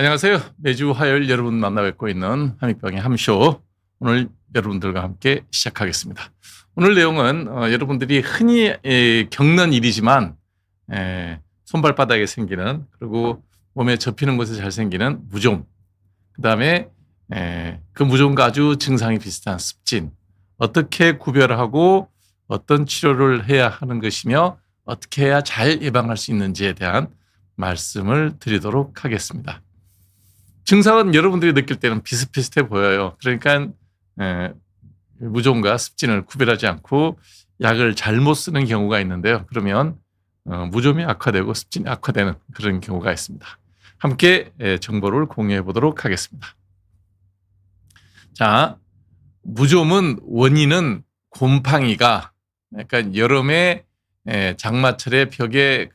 안녕하세요. 매주 화요일 여러분 만나 뵙고 있는 함익병의 함쇼. 오늘 여러분들과 함께 시작하겠습니다. 오늘 내용은 여러분들이 흔히 겪는 일이지만 손발바닥에 생기는, 그리고 몸에 접히는 곳에 잘 생기는 무좀, 그다음에 그 무좀과 아주 증상이 비슷한 습진, 어떻게 구별하고 어떤 치료를 해야 하는 것이며 어떻게 해야 잘 예방할 수 있는지에 대한 말씀을 드리도록 하겠습니다. 증상은 여러분들이 느낄 때는 비슷비슷해 보여요. 그러니까 무좀과 습진을 구별하지 않고 약을 잘못 쓰는 경우가 있는데요. 그러면 무좀이 악화되고 습진이 악화되는 그런 경우가 있습니다. 함께 정보를 공유해 보도록 하겠습니다. 자, 무좀은 원인은 곰팡이가, 그러니까 여름에 장마철에 벽에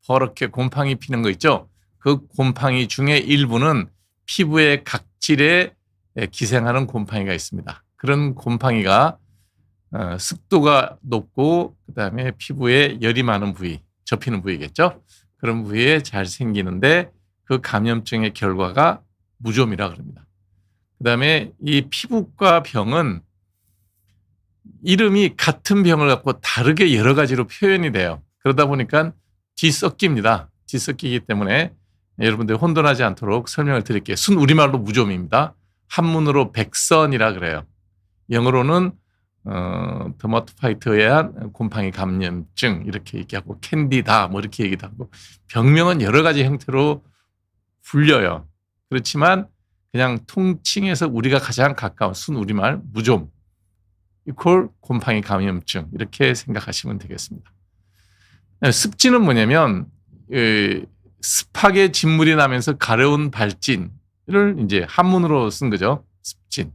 버럭게 곰팡이 피는 거 있죠. 그 곰팡이 중에 일부는 피부의 각질에 기생하는 곰팡이가 있습니다. 그런 곰팡이가 습도가 높고 그다음에 피부에 열이 많은 부위, 접히는 부위겠죠. 그런 부위에 잘 생기는데 그 감염증의 결과가 무좀이라 그럽니다. 그다음에 이 피부과 병은 이름이 같은 병을 갖고 다르게 여러 가지로 표현이 돼요. 그러다 보니까 뒤섞입니다. 뒤섞이기 때문에 여러분들 혼돈하지 않도록 설명을 드릴게요. 순 우리말로 무좀입니다. 한문으로 백선이라 그래요. 영어로는 더마토파이트에 의한 곰팡이 감염증 이렇게 얘기하고 캔디다 뭐 이렇게 얘기도 하고, 병명은 여러 가지 형태로 불려요. 그렇지만 그냥 통칭해서 우리가 가장 가까운 순 우리말 무좀 이퀄 곰팡이 감염증 이렇게 생각하시면 되겠습니다. 습진은 뭐냐면 습하게 진물이 나면서 가려운 발진을 이제 한문으로 쓴 거죠. 습진.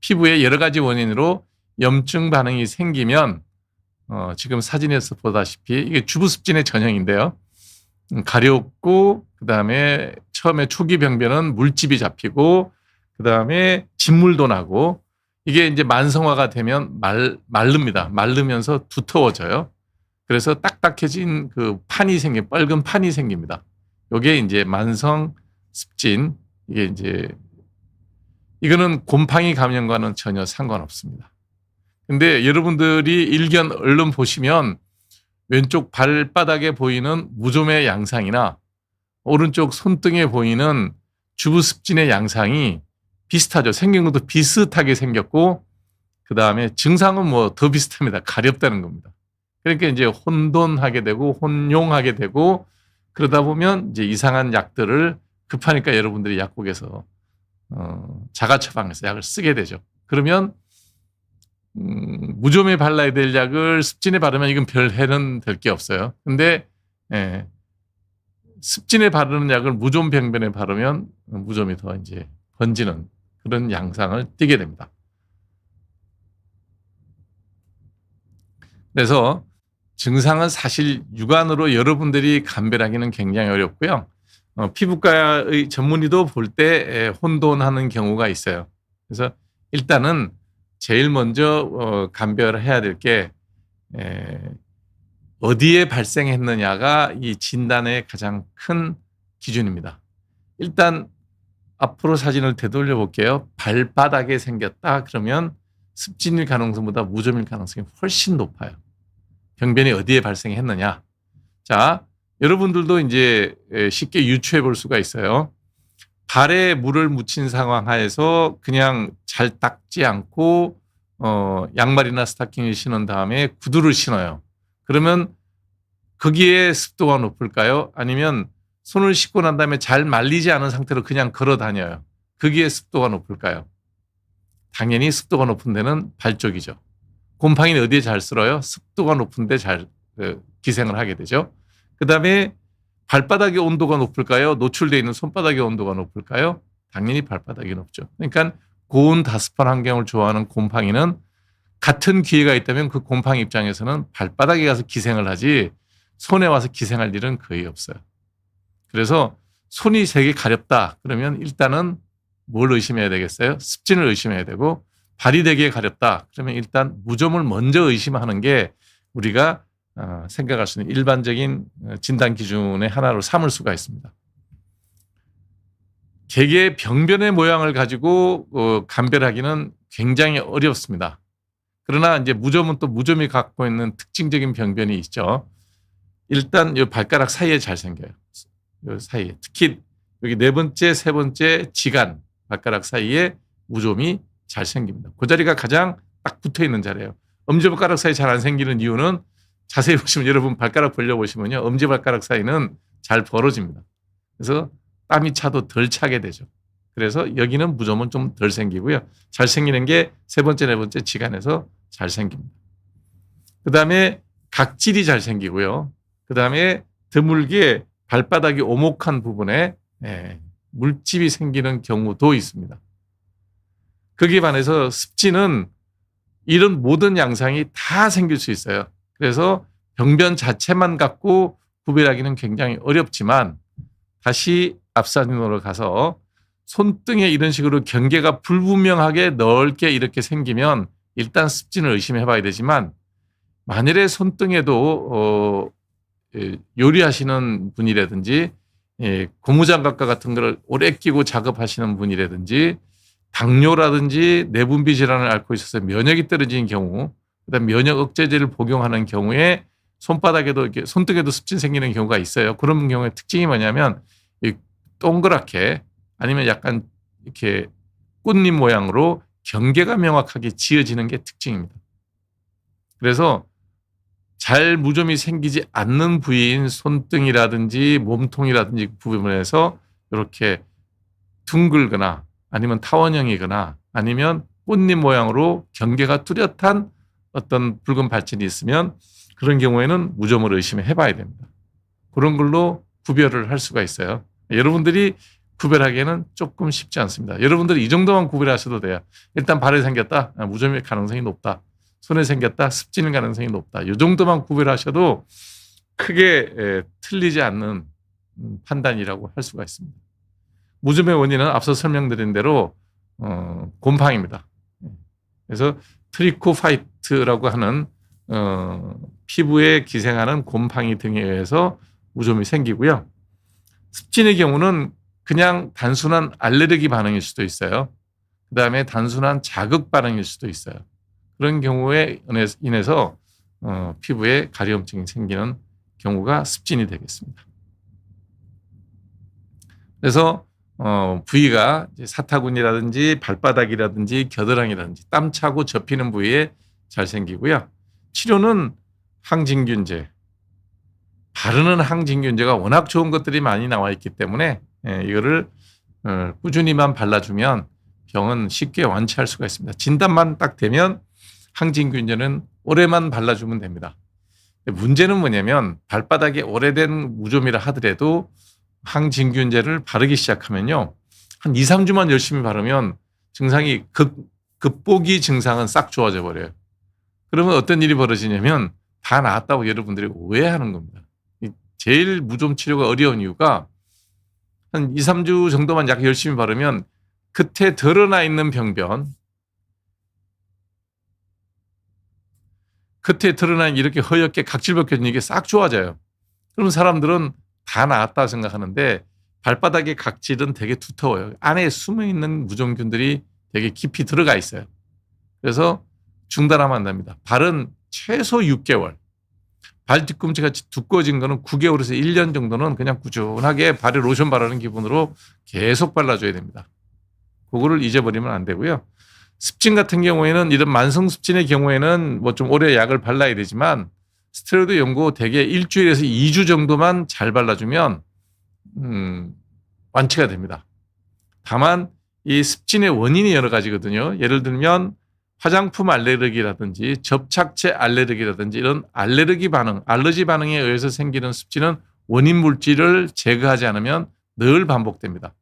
피부에 여러 가지 원인으로 염증 반응이 생기면 지금 사진에서 보다시피 이게 주부습진의 전형인데요. 가렵고 그다음에 처음에 초기 병변은 물집이 잡히고 그다음에 진물도 나고, 이게 이제 만성화가 되면 마릅니다. 마르면서 두터워져요. 그래서 딱딱해진 그 판이 빨간 판이 생깁니다. 요게 이제 만성 습진, 이거는 곰팡이 감염과는 전혀 상관없습니다. 근데 여러분들이 일견 얼른 보시면 왼쪽 발바닥에 보이는 무좀의 양상이나 오른쪽 손등에 보이는 주부습진의 양상이 비슷하죠. 생긴 것도 비슷하게 생겼고, 그 다음에 증상은 뭐 더 비슷합니다. 가렵다는 겁니다. 그러니까 이제 혼돈하게 되고 혼용하게 되고, 그러다 보면 이제 이상한 약들을 급하니까 여러분들이 약국에서 자가 처방해서 약을 쓰게 되죠. 그러면 무좀에 발라야 될 약을 습진에 바르면 이건 별 해는 될 게 없어요. 근데 습진에 바르는 약을 무좀 병변에 바르면 무좀이 더 이제 번지는 그런 양상을 띠게 됩니다. 그래서 증상은 사실 육안으로 여러분들이 감별하기는 굉장히 어렵고요. 피부과의 전문의도 볼 때 혼돈하는 경우가 있어요. 그래서 일단은 제일 먼저 감별해야 될 게 어디에 발생했느냐가 이 진단의 가장 큰 기준입니다. 일단 앞으로 사진을 되돌려 볼게요. 발바닥에 생겼다 그러면 습진일 가능성보다 무좀일 가능성이 훨씬 높아요. 병변이 어디에 발생했느냐. 자, 여러분들도 이제 쉽게 유추해 볼 수가 있어요. 발에 물을 묻힌 상황 하에서 그냥 잘 닦지 않고 양말이나 스타킹을 신은 다음에 구두를 신어요. 그러면 거기에 습도가 높을까요? 아니면 손을 씻고 난 다음에 잘 말리지 않은 상태로 그냥 걸어 다녀요. 거기에 습도가 높을까요? 당연히 습도가 높은 데는 발 쪽이죠. 곰팡이는 어디에 잘 쓸어요? 습도가 높은 데 잘 기생을 하게 되죠. 그다음에 발바닥의 온도가 높을까요? 노출되어 있는 손바닥의 온도가 높을까요? 당연히 발바닥이 높죠. 그러니까 고온 다습한 환경을 좋아하는 곰팡이는 같은 기회가 있다면 그 곰팡이 입장에서는 발바닥에 가서 기생을 하지 손에 와서 기생할 일은 거의 없어요. 그래서 손이 되게 가렵다 그러면 일단은 뭘 의심해야 되겠어요? 습진을 의심해야 되고, 발이 되게 가렵다 그러면 일단 무좀을 먼저 의심하는 게 우리가 생각할 수 있는 일반적인 진단 기준의 하나로 삼을 수가 있습니다. 개개의 병변의 모양을 가지고 감별하기는 굉장히 어렵습니다. 그러나 이제 무좀은 또 무좀이 갖고 있는 특징적인 병변이 있죠. 일단 이 발가락 사이에 잘 생겨요. 이 사이에. 특히 여기 네 번째, 세 번째 지간 발가락 사이에 무좀이 잘 생깁니다. 그 자리가 가장 딱 붙어 있는 자리예요. 엄지발가락 사이 잘 안 생기는 이유는 자세히 보시면 여러분 발가락 벌려보시면요. 엄지발가락 사이는 잘 벌어집니다. 그래서 땀이 차도 덜 차게 되죠. 그래서 여기는 무좀은 좀 덜 생기고요. 잘 생기는 게 세 번째, 네 번째 지간에서 잘 생깁니다. 그 다음에 각질이 잘 생기고요. 그 다음에 드물게 발바닥이 오목한 부분에 물집이 생기는 경우도 있습니다. 거기에 반해서 습진은 이런 모든 양상이 다 생길 수 있어요. 그래서 병변 자체만 갖고 구별하기는 굉장히 어렵지만 다시 앞사진으로 가서 손등에 이런 식으로 경계가 불분명하게 넓게 이렇게 생기면 일단 습진을 의심해 봐야 되지만 만일에 손등에도 요리하시는 분이라든지 고무장갑과 같은 걸 오래 끼고 작업하시는 분이라든지 당뇨라든지 내분비 질환을 앓고 있어서 면역이 떨어지는 경우, 그다음 면역 억제제를 복용하는 경우에 손바닥에도 이렇게 손등에도 습진 생기는 경우가 있어요. 그런 경우에 특징이 뭐냐면 동그랗게 아니면 약간 이렇게 꽃잎 모양으로 경계가 명확하게 지어지는 게 특징입니다. 그래서 잘 무좀이 생기지 않는 부위인 손등이라든지 몸통이라든지 부분에서 이렇게 둥글거나 아니면 타원형이거나 아니면 꽃잎 모양으로 경계가 뚜렷한 어떤 붉은 발진이 있으면 그런 경우에는 무좀을 의심해 봐야 됩니다. 그런 걸로 구별을 할 수가 있어요. 여러분들이 구별하기에는 조금 쉽지 않습니다. 여러분들이 이 정도만 구별하셔도 돼요. 일단 발에 생겼다. 무좀일 가능성이 높다. 손에 생겼다. 습진일 가능성이 높다. 이 정도만 구별하셔도 크게 틀리지 않는 판단이라고 할 수가 있습니다. 무좀의 원인은 앞서 설명드린 대로 곰팡입니다. 그래서 트리코파이트라고 하는 피부에 기생하는 곰팡이 등에 의해서 무좀이 생기고요. 습진의 경우는 그냥 단순한 알레르기 반응일 수도 있어요. 그 다음에 단순한 자극 반응일 수도 있어요. 그런 경우에 인해서 피부에 가려움증이 생기는 경우가 습진이 되겠습니다. 그래서 부위가 사타구니라든지 발바닥이라든지 겨드랑이라든지 땀 차고 접히는 부위에 잘 생기고요. 치료는 항진균제, 바르는 항진균제가 워낙 좋은 것들이 많이 나와 있기 때문에 이거를 꾸준히만 발라주면 병은 쉽게 완치할 수가 있습니다. 진단만 딱 되면 항진균제는 오래만 발라주면 됩니다. 문제는 뭐냐면 발바닥에 오래된 무좀이라 하더라도 항진균제를 바르기 시작하면요. 한 2, 3주만 열심히 바르면 증상이 극복이 증상은 싹 좋아져 버려요. 그러면 어떤 일이 벌어지냐면 다 나았다고 여러분들이 오해하는 겁니다. 제일 무좀 치료가 어려운 이유가 한 2, 3주 정도만 약 열심히 바르면 겉에 드러나 있는 병변, 겉에 드러난 이렇게 허옇게 각질 벗겨진 이게 싹 좋아져요. 그러면 사람들은 다 나았다 생각하는데 발바닥의 각질은 되게 두터워요. 안에 숨어있는 무좀균들이 되게 깊이 들어가 있어요. 그래서 중단하면 안 됩니다. 발은 최소 6개월, 발 뒤꿈치 같이 두꺼워진 거는 9개월에서 1년 정도는 그냥 꾸준하게 발에 로션 바르는 기분으로 계속 발라줘야 됩니다. 그거를 잊어버리면 안 되고요. 습진 같은 경우에는 이런 만성 습진의 경우에는 뭐 좀 오래 약을 발라야 되지만 스테로이드 연고 대개 일주일에서 2주 정도만 잘 발라주면 완치가 됩니다. 다만 이 습진의 원인이 여러 가지거든요. 예를 들면 화장품 알레르기라든지 접착제 알레르기라든지 이런 알레르기 반응, 알러지 반응에 의해서 생기는 습진은 원인 물질을 제거하지 않으면 늘 반복됩니다.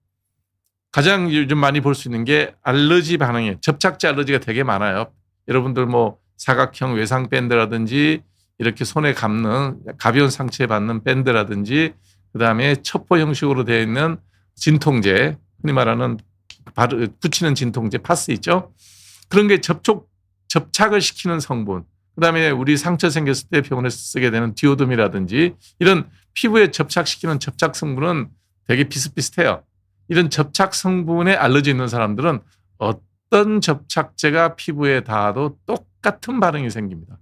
가장 요즘 많이 볼 수 있는 게 알러지 반응이에요. 접착제 알러지가 되게 많아요. 여러분들 뭐 사각형 외상 밴드라든지 이렇게 손에 감는 가벼운 상처에 받는 밴드라든지 그다음에 첩보 형식으로 되어 있는 진통제, 흔히 말하는 붙이는 진통제 파스 있죠. 그런 게 접착을 시키는 성분, 그다음에 우리 상처 생겼을 때 병원에서 쓰게 되는 디오돔이라든지 이런 피부에 접착시키는 접착 성분은 되게 비슷비슷해요. 이런 접착 성분에 알러지 있는 사람들은 어떤 접착제가 피부에 닿아도 똑같은 반응이 생깁니다.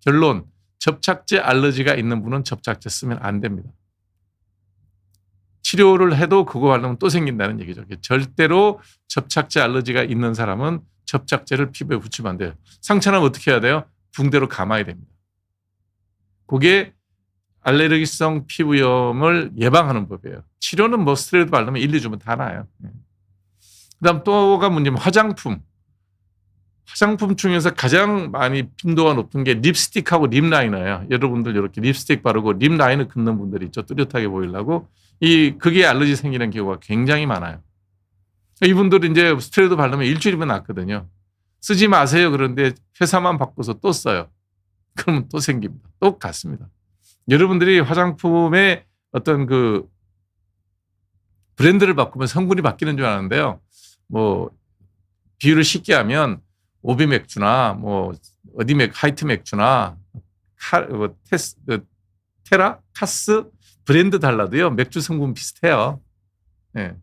결론, 접착제 알러지가 있는 분은 접착제 쓰면 안 됩니다. 치료를 해도 그거 바르면 또 생긴다는 얘기죠. 절대로 접착제 알러지가 있는 사람은 접착제를 피부에 붙이면 안 돼요. 상처나면 어떻게 해야 돼요? 붕대로 감아야 됩니다. 그게 알레르기성 피부염을 예방하는 법이에요. 치료는 뭐 스테로이드 바르면 1, 2주면 다 나아요. 그다음 또가 문제는 화장품. 화장품 중에서 가장 많이 빈도가 높은 게 립스틱하고 립라이너예요. 여러분들 이렇게 립스틱 바르고 립라이너 긋는 분들이 있죠. 뚜렷하게 보이려고. 그게 알러지 생기는 경우가 굉장히 많아요. 이분들은 이제 스테로이드 바르면 일주일이면 낫거든요. 쓰지 마세요. 그런데 회사만 바꿔서 또 써요. 그러면 또 생깁니다. 똑같습니다. 여러분들이 화장품의 어떤 그 브랜드를 바꾸면 성분이 바뀌는 줄 아는데요. 뭐 비유를 쉽게 하면 오비 맥주나 뭐 어디 하이트 맥주나 테라, 카스 브랜드 달라도요. 맥주 성분 비슷해요. 네.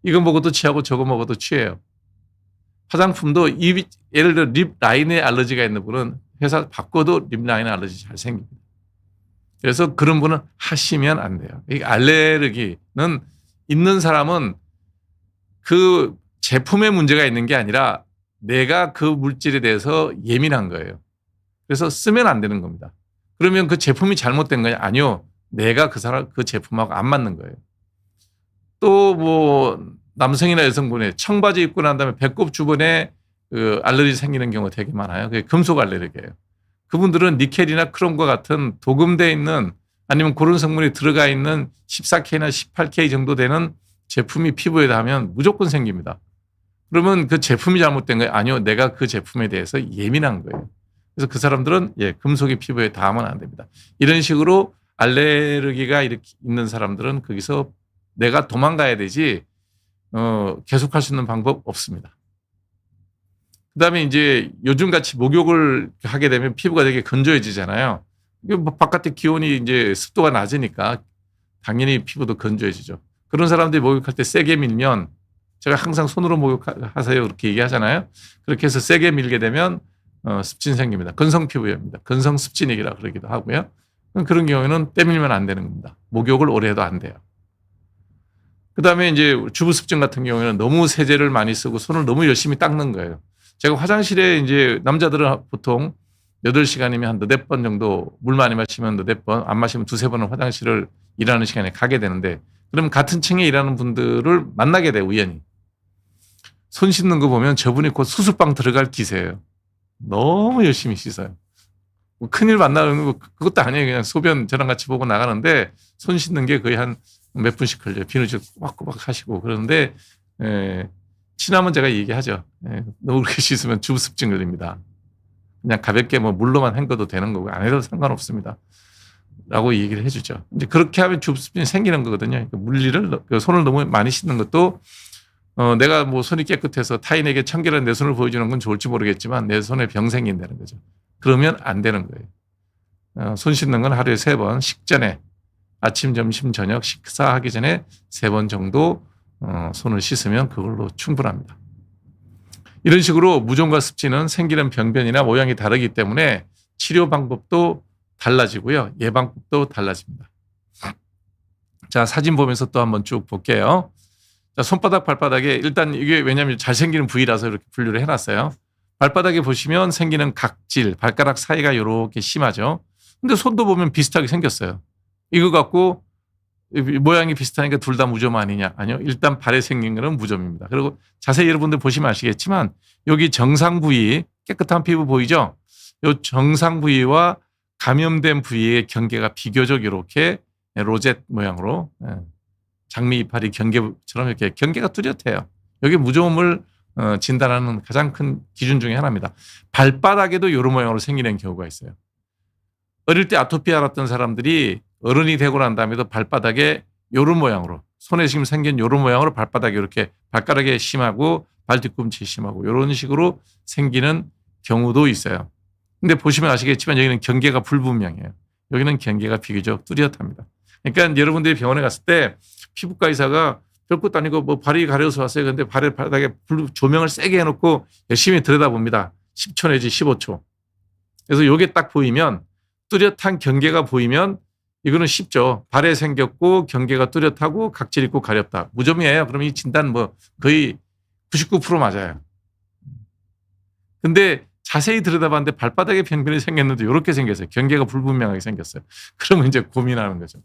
이거 먹어도 취하고 저거 먹어도 취해요. 화장품도 예를 들어 립 라인에 알러지가 있는 분은 회사 바꿔도 립 라인에 알러지 잘 생깁니다. 그래서 그런 분은 하시면 안 돼요. 이 알레르기는 있는 사람은 그 제품에 문제가 있는 게 아니라 내가 그 물질에 대해서 예민한 거예요. 그래서 쓰면 안 되는 겁니다. 그러면 그 제품이 잘못된 거냐? 아니요. 내가 그 제품하고 안 맞는 거예요. 또 뭐 남성이나 여성분의 청바지 입고 난 다음에 배꼽 주변에 그 알레르기 생기는 경우가 되게 많아요. 그게 금속 알레르기예요. 그분들은 니켈이나 크롬과 같은 도금되어 있는 아니면 그런 성분이 들어가 있는 14K나 18K 정도 되는 제품이 피부에 닿으면 무조건 생깁니다. 그러면 그 제품이 잘못된 거예요? 아니요. 내가 그 제품에 대해서 예민한 거예요. 그래서 그 사람들은 금속이 피부에 닿으면 안 됩니다. 이런 식으로 알레르기가 이렇게 있는 사람들은 거기서 내가 도망가야 되지 계속할 수 있는 방법 없습니다. 그다음에 이제 요즘같이 목욕을 하게 되면 피부가 되게 건조해지잖아요. 이게 뭐 바깥에 기온이 이제 습도가 낮으니까 당연히 피부도 건조해지죠. 그런 사람들이 목욕할 때 세게 밀면 제가 항상 손으로 목욕하세요 그렇게 얘기하잖아요. 그렇게 해서 세게 밀게 되면 습진 생깁니다. 건성 피부염입니다. 건성 습진액이라 그러기도 하고요. 그런 경우에는 때밀면 안 되는 겁니다. 목욕을 오래 해도 안 돼요. 그다음에 이제 주부습진 같은 경우에는 너무 세제를 많이 쓰고 손을 너무 열심히 닦는 거예요. 제가 화장실에 이제 남자들은 보통 8시간이면 한 4번 정도 물 많이 마시면 4번, 안 마시면 2-3번은 화장실을 일하는 시간에 가게 되는데 그럼 같은 층에 일하는 분들을 만나게 돼요. 우연히. 손 씻는 거 보면 저분이 곧 수술방 들어갈 기세예요. 너무 열심히 씻어요. 뭐 큰일 만나는 거 그것도 아니에요. 그냥 소변 저랑 같이 보고 나가는데 손 씻는 게 거의 한 몇 분씩 걸려요. 비누질 꼬박꼬박 하시고 그러는데 친하면 제가 얘기하죠. 너무 그렇게 씻으면 주부습진 걸립니다. 그냥 가볍게 뭐 물로만 헹궈도 되는 거고 안 해도 상관없습니다. 라고 얘기를 해주죠. 이제 그렇게 하면 주부습진이 생기는 거거든요. 물리를 손을 너무 많이 씻는 것도 내가 뭐 손이 깨끗해서 타인에게 청결한 내 손을 보여주는 건 좋을지 모르겠지만 내 손에 병 생긴다는 거죠. 그러면 안 되는 거예요. 손 씻는 건 하루에 3번 식전에 아침, 점심, 저녁 식사하기 전에 3번 정도 손을 씻으면 그걸로 충분합니다. 이런 식으로 무좀과 습진은 생기는 병변이나 모양이 다르기 때문에 치료 방법도 달라지고요. 예방법도 달라집니다. 자, 사진 보면서 또 한번 쭉 볼게요. 자, 손바닥, 발바닥에 일단 이게 왜냐하면 잘생기는 부위라서 이렇게 분류를 해놨어요. 발바닥에 보시면 생기는 각질, 발가락 사이가 이렇게 심하죠. 근데 손도 보면 비슷하게 생겼어요. 이거 갖고 모양이 비슷하니까 둘 다 무좀 아니냐? 아니요. 일단 발에 생긴 거는 무좀입니다. 그리고 자세히 여러분들 보시면 아시겠지만 여기 정상 부위 깨끗한 피부 보이죠? 이 정상 부위와 감염된 부위의 경계가 비교적 이렇게 로zet 모양으로 장미 이파리 경계처럼 이렇게 경계가 뚜렷해요. 여기 무좀을 진단하는 가장 큰 기준 중에 하나입니다. 발바닥에도 이런 모양으로 생기는 경우가 있어요. 어릴 때 아토피 앓았던 사람들이 어른이 되고 난 다음에도 발바닥에 이런 모양으로 손에 지금 생긴 이런 모양으로 발바닥에 이렇게 발가락에 심하고 발 뒤꿈치에 심하고 이런 식으로 생기는 경우도 있어요. 근데 보시면 아시겠지만 여기는 경계가 불분명해요. 여기는 경계가 비교적 뚜렷합니다. 그러니까 여러분들이 병원에 갔을 때 피부과 의사가 별것도 아니고 뭐 발이 가려서 왔어요. 근데 바닥에 조명을 세게 해놓고 열심히 들여다봅니다. 10초 내지 15초. 그래서 요게 딱 보이면 뚜렷한 경계가 보이면 이거는 쉽죠. 발에 생겼고 경계가 뚜렷하고 각질 있고 가렵다. 무좀이에요. 그럼 이 진단 뭐 거의 99% 맞아요. 근데 자세히 들여다봤는데 발바닥에 병변이 생겼는데 이렇게 생겼어요. 경계가 불분명하게 생겼어요. 그러면 이제 고민하는 거죠.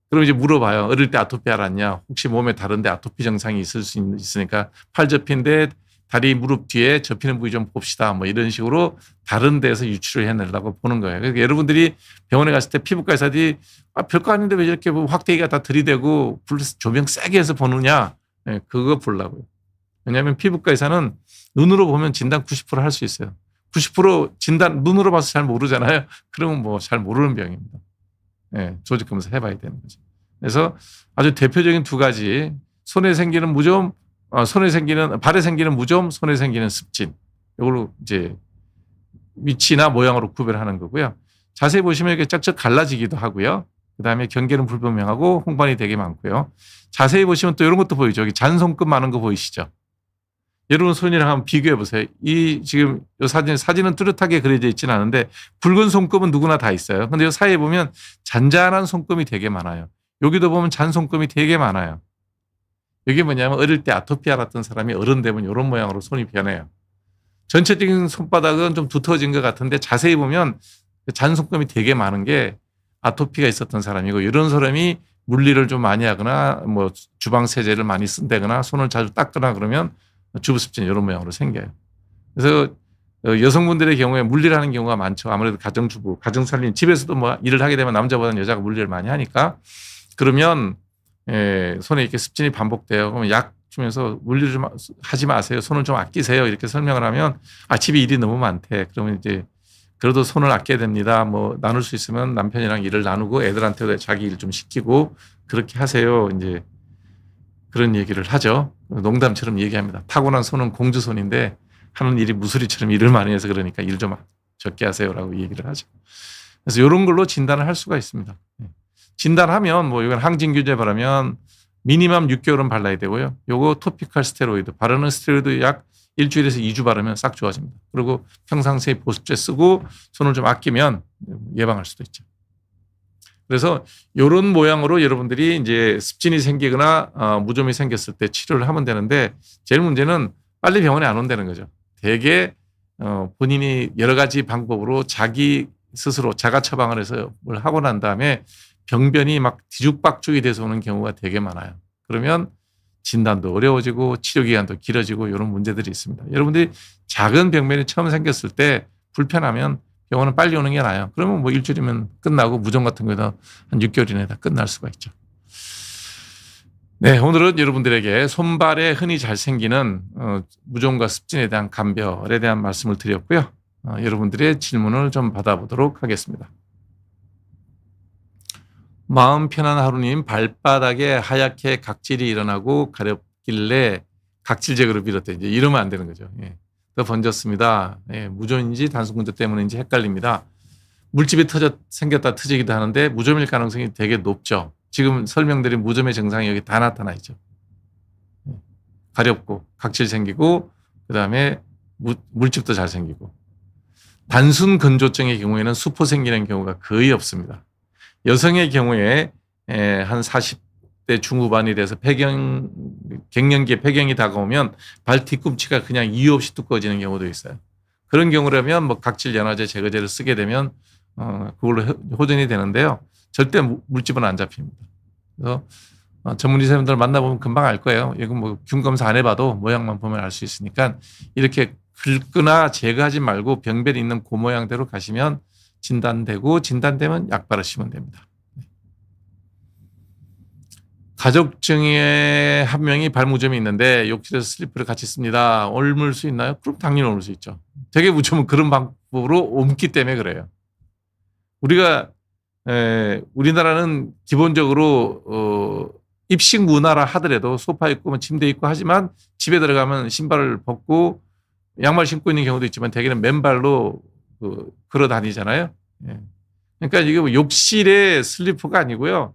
그럼 이제 물어봐요. 어릴 때 아토피 알았냐? 혹시 몸에 다른데 아토피 증상이 있을 수 있으니까 팔 접힌데 다리 무릎 뒤에 접히는 부위 좀 봅시다. 뭐 이런 식으로 다른 데서 유추를 해내려고 보는 거예요. 그러니까 여러분들이 병원에 갔을 때 피부과 의사들이 별거 아닌데 왜 이렇게 확대기가 다 들이대고 조명 세게 해서 보느냐? 네, 그거 보려고요. 왜냐하면 피부과 의사는 눈으로 보면 진단 90% 할 수 있어요. 90% 진단 눈으로 봐서 잘 모르잖아요. 그러면 뭐 잘 모르는 병입니다. 네, 조직 검사 해봐야 되는 거죠. 그래서 아주 대표적인 두 가지 손에 생기는 무좀, 발에 생기는 무좀, 손에 생기는 습진. 이걸로 이제 위치나 모양으로 구별하는 거고요. 자세히 보시면 이렇게 쩍쩍 갈라지기도 하고요. 그 다음에 경계는 불분명하고 홍반이 되게 많고요. 자세히 보시면 또 이런 것도 보이죠. 여기 잔손끝 많은 거 보이시죠? 여러분 손이랑 한번 비교해 보세요. 이 지금 이 사진은 뚜렷하게 그려져 있지는 않은데 붉은 손금은 누구나 다 있어요. 근데 이 사이에 보면 잔잔한 손금이 되게 많아요. 여기도 보면 잔 손금이 되게 많아요. 이게 뭐냐면 어릴 때 아토피 알았던 사람이 어른 되면 이런 모양으로 손이 변해요. 전체적인 손바닥은 좀 두터워진 것 같은데 자세히 보면 잔 손금이 되게 많은 게 아토피가 있었던 사람이고 이런 사람이 물리를 좀 많이 하거나 뭐 주방 세제를 많이 쓴다거나 손을 자주 닦거나 그러면 주부습진 이런 모양으로 생겨요. 그래서 여성분들의 경우에 물리를 하는 경우가 많죠. 아무래도 가정주부, 가정살림, 집에서도 뭐 일을 하게 되면 남자보다는 여자가 물리를 많이 하니까 그러면 손에 이렇게 습진이 반복돼요. 그러면 약 주면서 물리를 좀 하지 마세요. 손을 좀 아끼세요. 이렇게 설명을 하면 집에 일이 너무 많대. 그러면 이제 그래도 손을 아껴야 됩니다. 뭐 나눌 수 있으면 남편이랑 일을 나누고 애들한테도 자기 일 좀 시키고 그렇게 하세요. 이제 그런 얘기를 하죠. 농담처럼 얘기합니다. 타고난 손은 공주손인데 하는 일이 무수리처럼 일을 많이 해서 그러니까 일 좀 적게 하세요라고 얘기를 하죠. 그래서 이런 걸로 진단을 할 수가 있습니다. 진단하면 뭐 이건 항진규제 바르면 미니멈 6개월은 발라야 되고요. 요거 토피컬 스테로이드 바르는 스테로이드 약 일주일에서 2주 바르면 싹 좋아집니다. 그리고 평상시에 보습제 쓰고 손을 좀 아끼면 예방할 수도 있죠. 그래서 이런 모양으로 여러분들이 이제 습진이 생기거나 무좀이 생겼을 때 치료를 하면 되는데 제일 문제는 빨리 병원에 안 온다는 거죠. 대개 본인이 여러 가지 방법으로 자기 스스로 자가 처방을 해서 뭘 하고 난 다음에 병변이 막 뒤죽박죽이 돼서 오는 경우가 되게 많아요. 그러면 진단도 어려워지고 치료 기간도 길어지고 이런 문제들이 있습니다. 여러분들이 작은 병변이 처음 생겼을 때 불편하면 병원은 빨리 오는 게 나아요. 그러면 뭐 일주일이면 끝나고 무좀 같은 거에다 한 6개월 이내에 다 끝날 수가 있죠. 네, 오늘은 여러분들에게 손발에 흔히 잘 생기는 무좀과 습진에 대한 감별에 대한 말씀을 드렸고요. 여러분들의 질문을 좀 받아보도록 하겠습니다. 마음 편한 하루님, 발바닥에 하얗게 각질이 일어나고 가렵길래 각질 제거를 빌었대. 이제 이러면 안 되는 거죠. 예. 더 번졌습니다. 예, 무좀인지 단순근조 때문인지 헷갈립니다. 물집이 생겼다 터지기도 하는데 무좀일 가능성이 되게 높죠. 지금 설명드린 무좀의 증상이 여기 다 나타나 있죠. 가렵고 각질 생기고 그다음에 물집도 잘 생기고 단순 건조증의 경우에는 수포 생기는 경우가 거의 없습니다. 여성의 경우에 한 40대 중후반이 돼서 갱년기에 폐경이 다가오면 발 뒤꿈치가 그냥 이유 없이 두꺼워지는 경우도 있어요. 그런 경우라면 뭐 각질 연화제 제거제를 쓰게 되면 그걸로 호전이 되는데요. 절대 물집은 안 잡힙니다. 그래서 전문 의사분들 만나보면 금방 알 거예요. 이건 뭐 균 검사 안 해봐도 모양만 보면 알 수 있으니까 이렇게 긁거나 제거하지 말고 병변이 있는 그 모양대로 가시면 진단되고 진단되면 약 바르시면 됩니다. 가족 중에 한 명이 발무좀이 있는데 욕실에서 슬리퍼를 같이 씁니다. 옮을 수 있나요? 그럼 당연히 옮을 수 있죠. 되게 무좀은 그런 방법으로 옮기 때문에 그래요. 우리나라는 기본적으로 입식 문화라 하더라도 소파 있고 침대 있고 하지만 집에 들어가면 신발을 벗고 양말 신고 있는 경우도 있지만 대개는 맨발로 걸어 다니잖아요. 예. 그러니까 이게 뭐 욕실의 슬리퍼가 아니고요.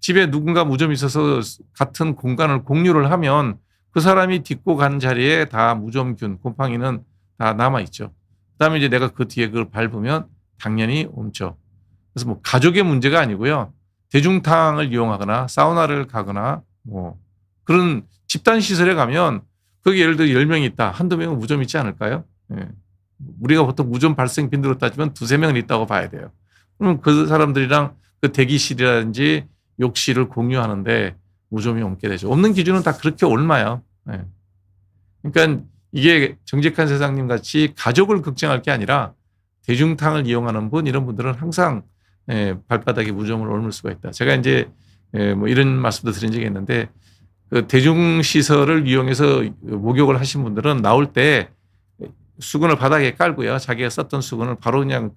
집에 누군가 무좀이 있어서 같은 공간을 공유를 하면 그 사람이 딛고 간 자리에 다 무좀균, 곰팡이는 다 남아있죠. 그다음에 이제 내가 그 뒤에 그걸 밟으면 당연히 옮죠. 그래서 뭐 가족의 문제가 아니고요. 대중탕을 이용하거나 사우나를 가거나 뭐 그런 집단 시설에 가면 거기 예를 들어 10명이 있다. 한두 명은 무좀 있지 않을까요? 예. 우리가 보통 무좀 발생 빈도로 따지면 두세 명은 있다고 봐야 돼요. 그럼 그 사람들이랑 그 대기실이라든지 욕실을 공유하는데 무좀이 옮게 되죠. 없는 기준은 다 그렇게 옮아요. 예. 그러니까 이게 정직한 세상님 같이 가족을 걱정할 게 아니라 대중탕을 이용하는 분 이런 분들은 항상 발바닥에 무좀을 옮을 수가 있다. 제가 이제 뭐 이런 말씀도 드린 적이 있는데 그 대중시설을 이용해서 목욕을 하신 분들은 나올 때 수건을 바닥에 깔고요. 자기가 썼던 수건을 바로 그냥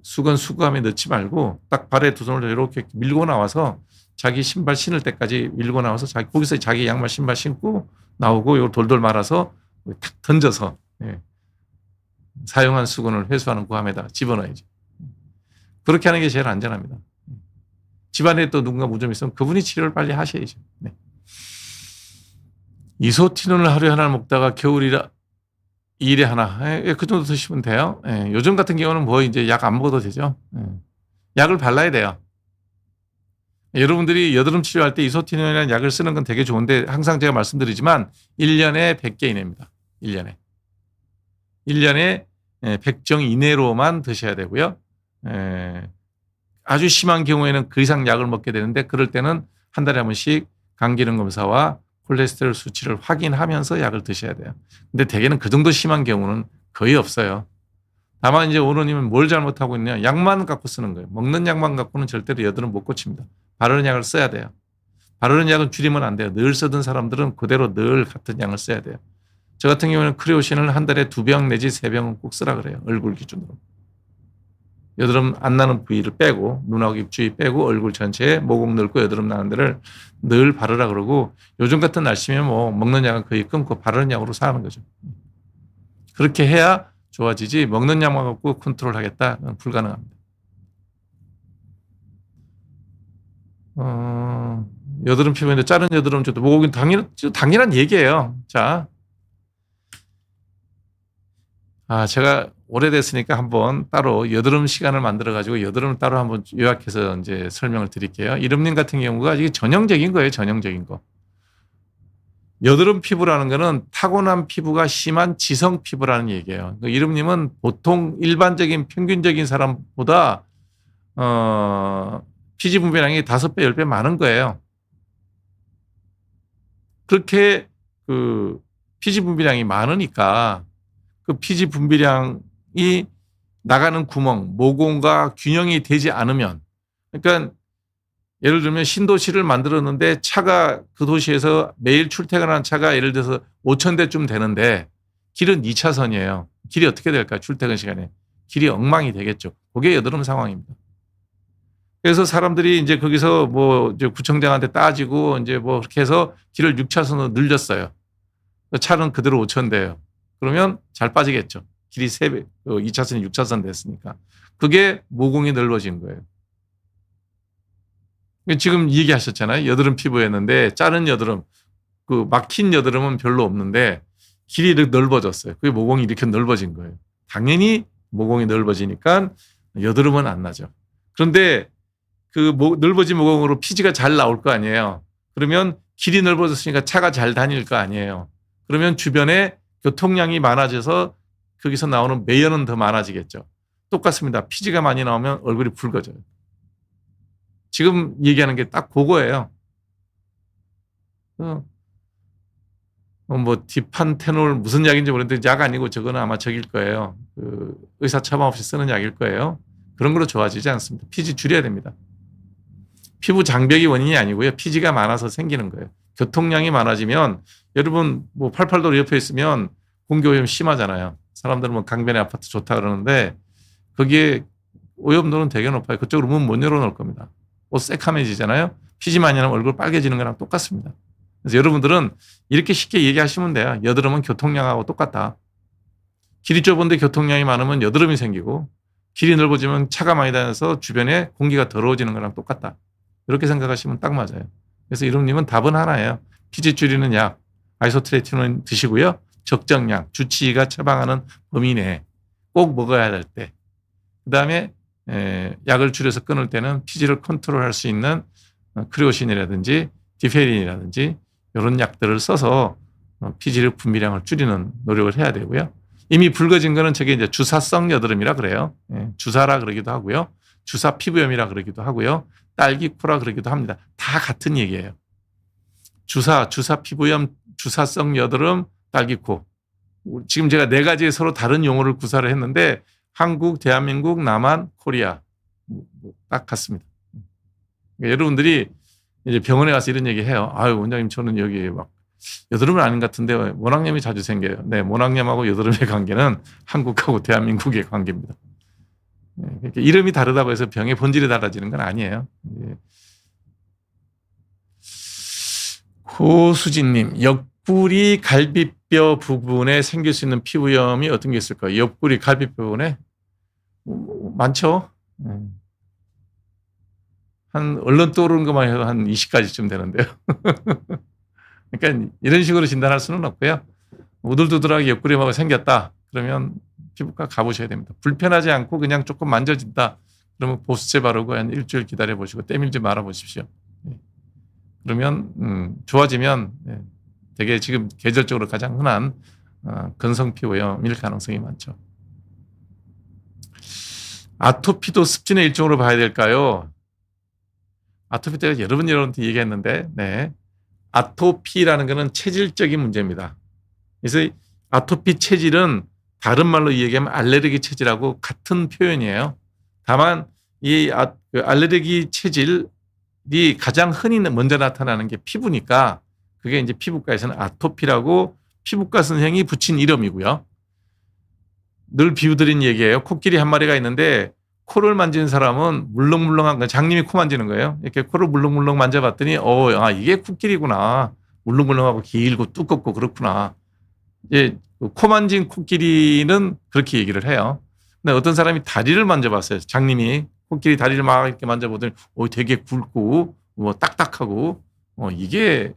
수건 수거함에 넣지 말고 딱 발에 두 손을 이렇게 밀고 나와서 자기 신발 신을 때까지 밀고 나와서 거기서 자기 양말 신발 신고 나오고 이걸 돌돌 말아서 탁 던져서 사용한 수건을 회수하는 구함에다 집어넣어야죠. 그렇게 하는 게 제일 안전합니다. 집안에 또 누군가 무좀이 있으면 그분이 치료를 빨리 하셔야죠. 네. 이소티논을 하루에 하나를 먹다가 겨울이라 2일에 하나. 그 정도 드시면 돼요. 요즘 같은 경우는 뭐 이제 약 안 먹어도 되죠. 약을 발라야 돼요. 여러분들이 여드름 치료할 때 이소티논이라는 약을 쓰는 건 되게 좋은데 항상 제가 말씀드리지만 1년에 100개 이내입니다. 1년에. 1년에 100정 이내로만 드셔야 되고요. 아주 심한 경우에는 그 이상 약을 먹게 되는데 그럴 때는 한 달에 한 번씩 간 기능 검사와 콜레스테롤 수치를 확인하면서 약을 드셔야 돼요. 근데 대개는 그 정도 심한 경우는 거의 없어요. 다만 이제 오로님은 뭘 잘못하고 있냐. 약만 갖고 쓰는 거예요. 먹는 약만 갖고는 절대로 여드름 못 고칩니다. 바르는 약을 써야 돼요. 바르는 약은 줄이면 안 돼요. 늘 쓰던 사람들은 그대로 늘 같은 약을 써야 돼요. 저 같은 경우는 크레오신을 한 달에 2병 내지 3병은 꼭 쓰라 그래요. 얼굴 기준으로. 여드름 안 나는 부위를 빼고 눈하고 입 주위 빼고 얼굴 전체에 모공 넓고 여드름 나는 데를 늘 바르라 그러고 요즘 같은 날씨면 뭐 먹는 약은 거의 끊고 바르는 약으로 사는 거죠. 그렇게 해야 좋아지지 먹는 약만 갖고 컨트롤 하겠다. 그건 불가능합니다. 여드름 피부인데 자른 여드름 줘도 모공이 당연한 얘기예요. 자, 제가 오래됐으니까 한번 따로 여드름 시간을 만들어 가지고 여드름을 따로 한번 요약해서 이제 설명을 드릴게요. 이름님 같은 경우가 이게 전형적인 거예요. 전형적인 거. 여드름 피부라는 거는 타고난 피부가 심한 지성 피부라는 얘기예요. 이름님은 보통 일반적인 평균적인 사람보다 피지 분비량이 5배, 10배 많은 거예요. 그렇게 그 피지 분비량이 많으니까 그 피지 분비량이 나가는 구멍, 모공과 균형이 되지 않으면, 그러니까 예를 들면 신도시를 만들었는데 차가 그 도시에서 매일 출퇴근하는 차가 예를 들어서 5,000대쯤 되는데 길은 2차선이에요. 길이 어떻게 될까요? 출퇴근 시간에. 길이 엉망이 되겠죠. 그게 여드름 상황입니다. 그래서 사람들이 이제 거기서 뭐 이제 구청장한테 따지고 이제 뭐 그렇게 해서 길을 6차선으로 늘렸어요. 차는 그대로 5,000대예요. 그러면 잘 빠지겠죠. 길이 3배, 2차선이 6차선 됐으니까. 그게 모공이 넓어진 거예요. 지금 얘기하셨잖아요. 여드름 피부였는데 자른 여드름, 그 막힌 여드름은 별로 없는데 길이 이렇게 넓어졌어요. 그게 모공이 이렇게 넓어진 거예요. 당연히 모공이 넓어지니까 여드름은 안 나죠. 그런데 그 넓어진 모공으로 피지가 잘 나올 거 아니에요. 그러면 길이 넓어졌으니까 차가 잘 다닐 거 아니에요. 그러면 주변에 교통량이 많아져서 거기서 나오는 매연은 더 많아지겠죠. 똑같습니다. 피지가 많이 나오면 얼굴이 붉어져요. 지금 얘기하는 게 딱 그거예요. 뭐 디판테놀 무슨 약인지 모르겠는데 약 아니고 저거는 아마 저길 거예요. 그 의사 처방 없이 쓰는 약일 거예요. 그런 걸로 좋아지지 않습니다. 피지 줄여야 됩니다. 피부 장벽이 원인이 아니고요. 피지가 많아서 생기는 거예요. 교통량이 많아지면 여러분 뭐 88도로 옆에 있으면 공기오염 심하잖아요. 사람들은 뭐 강변의 아파트 좋다 그러는데 거기에 오염도는 되게 높아요. 그쪽으로 문 못 열어놓을 겁니다. 옷 새카매지잖아요. 피지 많이 나면 얼굴 빨개지는 거랑 똑같습니다. 그래서 여러분들은 이렇게 쉽게 얘기하시면 돼요. 여드름은 교통량하고 똑같다. 길이 좁은데 교통량이 많으면 여드름이 생기고 길이 넓어지면 차가 많이 다녀서 주변에 공기가 더러워지는 거랑 똑같다. 이렇게 생각하시면 딱 맞아요. 그래서 이름님은 답은 하나예요. 피지 줄이는 약, 아이소트레티논 드시고요. 적정량, 주치의가 처방하는 범위 내에 꼭 먹어야 될 때. 그다음에 약을 줄여서 끊을 때는 피지를 컨트롤할 수 있는 크리오신이라든지 디페린이라든지 이런 약들을 써서 피지의 분비량을 줄이는 노력을 해야 되고요. 이미 붉어진 거는 저게 이제 주사성 여드름이라 그래요. 주사라 그러기도 하고요. 주사 피부염이라 그러기도 하고요. 딸기코라 그러기도 합니다. 다 같은 얘기예요. 주사 피부염, 주사성 여드름, 딸기코. 지금 제가 네 가지의 서로 다른 용어를 구사를 했는데 한국, 대한민국, 남한, 코리아 딱 같습니다. 그러니까 여러분들이 이제 병원에 가서 이런 얘기 해요. 아유, 원장님 저는 여기 막 여드름은 아닌 것 같은데 모낭염이 자주 생겨요. 네, 모낭염하고 여드름의 관계는 한국하고 대한민국의 관계입니다. 그러니까 이름이 다르다고 해서 병의 본질이 달라지는 건 아니에요. 고수진님, 옆구리 갈비뼈 부분에 생길 수 있는 피부염이 어떤 게 있을까요? 옆구리 갈비뼈 부분에 많죠. 한 얼른 떠오르는 것만 해도 한 20가지쯤 되는데요. 그러니까 이런 식으로 진단할 수는 없고요. 우들두들하게 옆구리가 생겼다. 그러면 피부과 가보셔야 됩니다. 불편하지 않고 그냥 조금 만져진다. 그러면 보습제 바르고 한 일주일 기다려 보시고 때밀지 말아 보십시오. 그러면 좋아지면 되게 지금 계절적으로 가장 흔한 근성 피부염일 가능성이 많죠. 아토피도 습진의 일종으로 봐야 될까요? 아토피 때가 여러 번 여러분한테 얘기했는데, 네. 아토피라는 것은 체질적인 문제입니다. 그래서 아토피 체질은 다른 말로 얘기하면 알레르기 체질하고 같은 표현이에요. 다만 이 알레르기 체질이 가장 흔히 먼저 나타나는 게 피부니까 그게 이제 피부과에서는 아토피라고 피부과 선생이 붙인 이름이고요. 늘 비유드린 얘기예요. 코끼리 한 마리가 있는데 코를 만지는 사람은 물렁물렁한 거, 장님이 코 만지는 거예요. 이렇게 코를 물렁물렁 만져봤더니 이게 코끼리구나. 물렁물렁하고 길고 두껍고 그렇구나. 이제 코 만진 코끼리는 그렇게 얘기를 해요. 근데 어떤 사람이 다리를 만져봤어요. 장님이 코끼리 다리를 막 이렇게 만져보더니 되게 굵고 뭐 딱딱하고 이게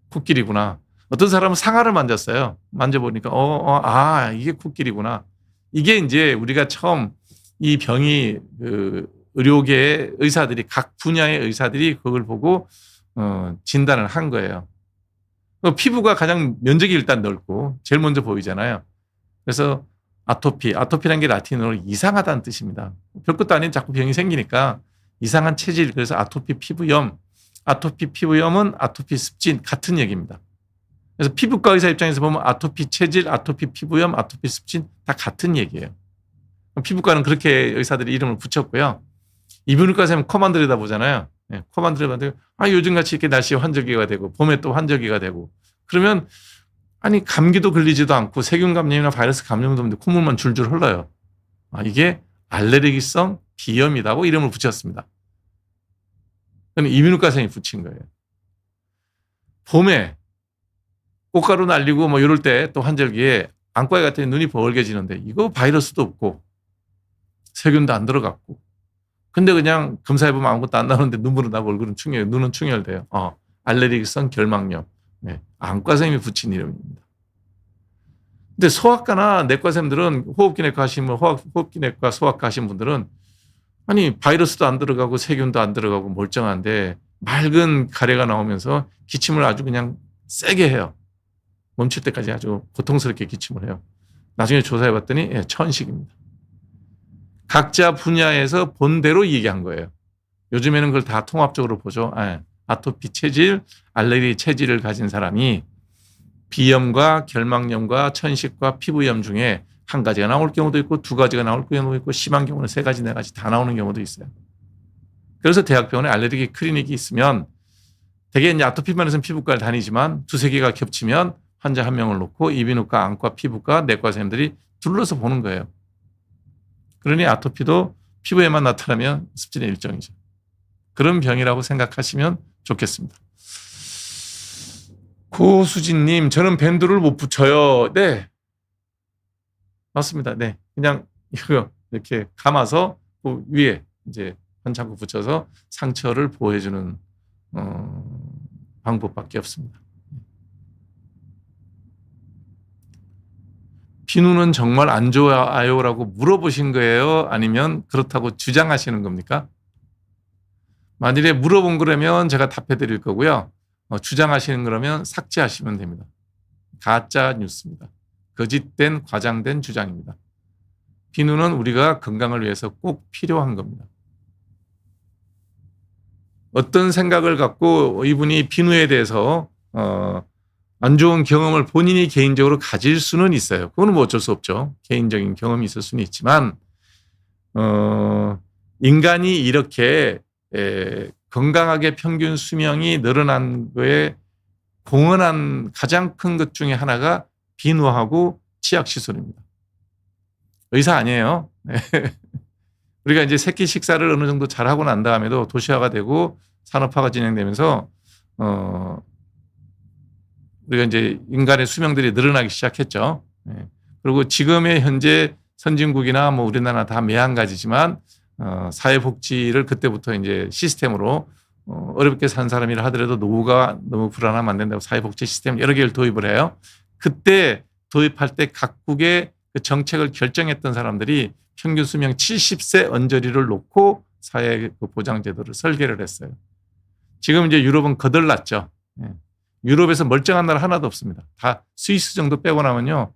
코끼리구나. 어떤 사람은 상아를 만졌어요. 만져보니까 이게 코끼리구나. 이게 이제 우리가 처음 이 병이 의료계의 의사들이 각 분야의 의사들이 그걸 보고 진단을 한 거예요. 피부가 가장 면적이 일단 넓고 제일 먼저 보이잖아요. 그래서 아토피라는 게 라틴어로 이상하다는 뜻입니다. 별것도 아닌 자꾸 병이 생기니까 이상한 체질, 그래서 아토피 피부염, 아토피 피부염은 아토피 습진 같은 얘기입니다. 그래서 피부과 의사 입장에서 보면 아토피 체질, 아토피 피부염, 아토피 습진 다 같은 얘기예요. 피부과는 그렇게 의사들이 이름을 붙였고요. 이비인후과 선생님 코만 들여다보잖아요. 코만 들여다보면 요즘같이 이렇게 날씨 환절기가 되고 봄에 또 환절기가 되고 그러면 감기도 걸리지도 않고 세균 감염이나 바이러스 감염도 없는데 콧물만 줄줄 흘러요. 이게 알레르기성 비염이라고 이름을 붙였습니다. 그건 이비인후과 선생님이 붙인 거예요. 봄에 꽃가루 날리고 뭐 이럴 때 또 환절기에 안과에 갔더니 눈이 벌개지는데 이거 바이러스도 없고 세균도 안 들어갔고 근데 그냥 검사해보면 아무것도 안 나오는데 눈물은 나고 얼굴은 눈은 충혈돼요. 알레르기성 결막염. 네. 안과 선생님이 붙인 이름입니다. 근데 소아과나 내과 선생님들은 호흡기내과 하시면 호흡기내과 소아과 하신 분들은 바이러스도 안 들어가고 세균도 안 들어가고 멀쩡한데 맑은 가래가 나오면서 기침을 아주 그냥 세게 해요. 멈출 때까지 아주 고통스럽게 기침을 해요. 나중에 조사해봤더니 천식입니다. 각자 분야에서 본대로 얘기한 거예요. 요즘에는 그걸 다 통합적으로 보죠. 아토피 체질, 알레르기 체질을 가진 사람이 비염과 결막염과 천식과 피부염 중에 한 가지가 나올 경우도 있고 두 가지가 나올 경우도 있고 심한 경우는 세 가지, 네 가지 다 나오는 경우도 있어요. 그래서 대학병원에 알레르기 클리닉이 있으면 대개 이제 아토피만 해서는 피부과를 다니지만 두세 개가 겹치면 환자 한 명을 놓고 이비인후과, 안과, 피부과, 내과 선생님들이 둘러서 보는 거예요. 그러니 아토피도 피부에만 나타나면 습진의 일종이죠. 그런 병이라고 생각하시면 좋겠습니다. 고수진님, 저는 밴드를 못 붙여요. 네. 맞습니다. 네. 그냥 이거 이렇게 감아서 그 위에 이제 반창고 붙여서 상처를 보호해주는 방법밖에 없습니다. 비누는 정말 안 좋아요라고 물어보신 거예요? 아니면 그렇다고 주장하시는 겁니까? 만일에 물어본 거라면 제가 답해 드릴 거고요. 주장하시는 거라면 삭제하시면 됩니다. 가짜 뉴스입니다. 거짓된 과장된 주장입니다. 비누는 우리가 건강을 위해서 꼭 필요한 겁니다. 어떤 생각을 갖고 이분이 비누에 대해서 안 좋은 경험을 본인이 개인적으로 가질 수는 있어요. 그거는 뭐 어쩔 수 없죠. 개인적인 경험이 있을 수는 있지만 인간이 이렇게 건강하게 평균 수명이 늘어난 거에 공헌한 가장 큰 것 중에 하나가 비누하고 치약시술입니다. 의사 아니에요. 우리가 이제 새끼 식사를 어느 정도 잘하고 난 다음에도 도시화가 되고 산업화가 진행되면서 우리가 이제 인간의 수명들이 늘어나기 시작했죠. 그리고 지금의 현재 선진국이나 뭐 우리나라 다 매한가지지만 사회복지를 그때부터 이제 시스템으로 어렵게 산 사람이라 하더라도 노후가 너무 불안하면 안 된다고 사회복지 시스템 여러 개를 도입을 해요. 그때 도입할 때 각국의 그 정책을 결정했던 사람들이 평균 수명 70세 언저리를 놓고 사회 보장제도를 설계를 했어요. 지금 이제 유럽은 거덜났죠. 유럽에서 멀쩡한 나라 하나도 없습니다. 다 스위스 정도 빼고 나면요.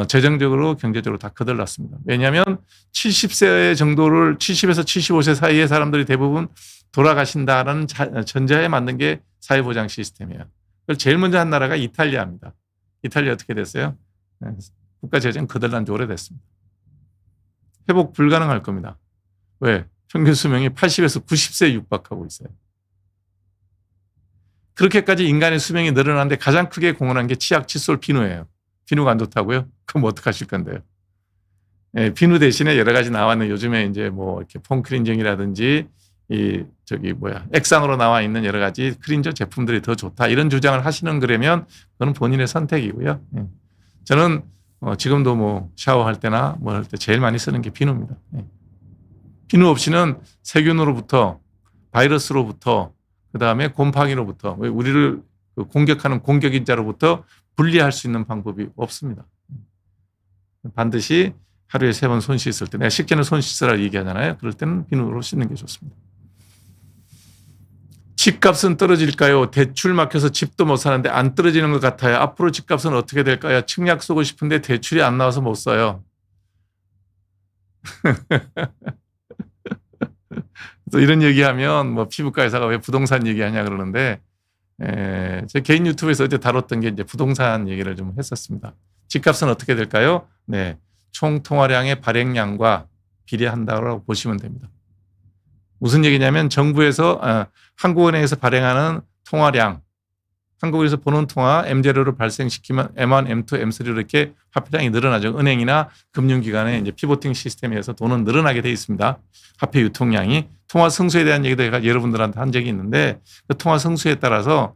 재정적으로 경제적으로 다 거덜났습니다. 왜냐하면 70세 정도를 70에서 75세 사이의 사람들이 대부분 돌아가신다라는 전제하에 만든 게 사회보장 시스템이에요. 그걸 제일 먼저 한 나라가 이탈리아입니다. 이탈리아 어떻게 됐어요? 국가 재정 거덜난 지 오래됐습니다. 회복 불가능할 겁니다. 왜? 평균 수명이 80에서 90세에 육박하고 있어요. 그렇게까지 인간의 수명이 늘어나는데 가장 크게 공헌한 게 치약, 칫솔, 비누예요. 비누가 안 좋다고요? 그럼 어떡하실 건데요? 비누 대신에 여러 가지 나왔는 요즘에 이제 뭐 이렇게 폼 클렌징이라든지 액상으로 나와 있는 여러 가지 클린저 제품들이 더 좋다. 이런 주장을 하시는 거라면 그건 본인의 선택이고요. 저는 지금도 뭐 샤워할 때나 뭐 할 때 제일 많이 쓰는 게 비누입니다. 비누 없이는 세균으로부터 바이러스로부터 그다음에 곰팡이로부터 우리를 공격하는 공격인자로부터 분리할 수 있는 방법이 없습니다. 반드시 하루에 3번 손 씻을 때 내가 식전에 손 씻으라 얘기하잖아요. 그럴 때는 비누로 씻는 게 좋습니다. 집값은 떨어질까요? 대출 막혀서 집도 못 사는데 안 떨어지는 것 같아요. 앞으로 집값은 어떻게 될까요? 청약 쓰고 싶은데 대출이 안 나와서 못 사요. 또 이런 얘기하면 뭐 피부과 의사가 왜 부동산 얘기하냐 그러는데 제 개인 유튜브에서 어제 다뤘던 게 이제 부동산 얘기를 좀 했었습니다. 집값은 어떻게 될까요? 네, 총 통화량의 발행량과 비례한다고 보시면 됩니다. 무슨 얘기냐면 정부에서 한국은행에서 발행하는 통화량, 한국에서 보는 통화 M0를 발생시키면 M1, M2, M3로 이렇게 화폐량이 늘어나죠. 은행이나 금융기관의 이제 피보팅 시스템에서 돈은 늘어나게 돼 있습니다. 화폐 유통량이. 통화 승수에 대한 얘기도 여러분들한테 한 적이 있는데 그 통화 승수에 따라서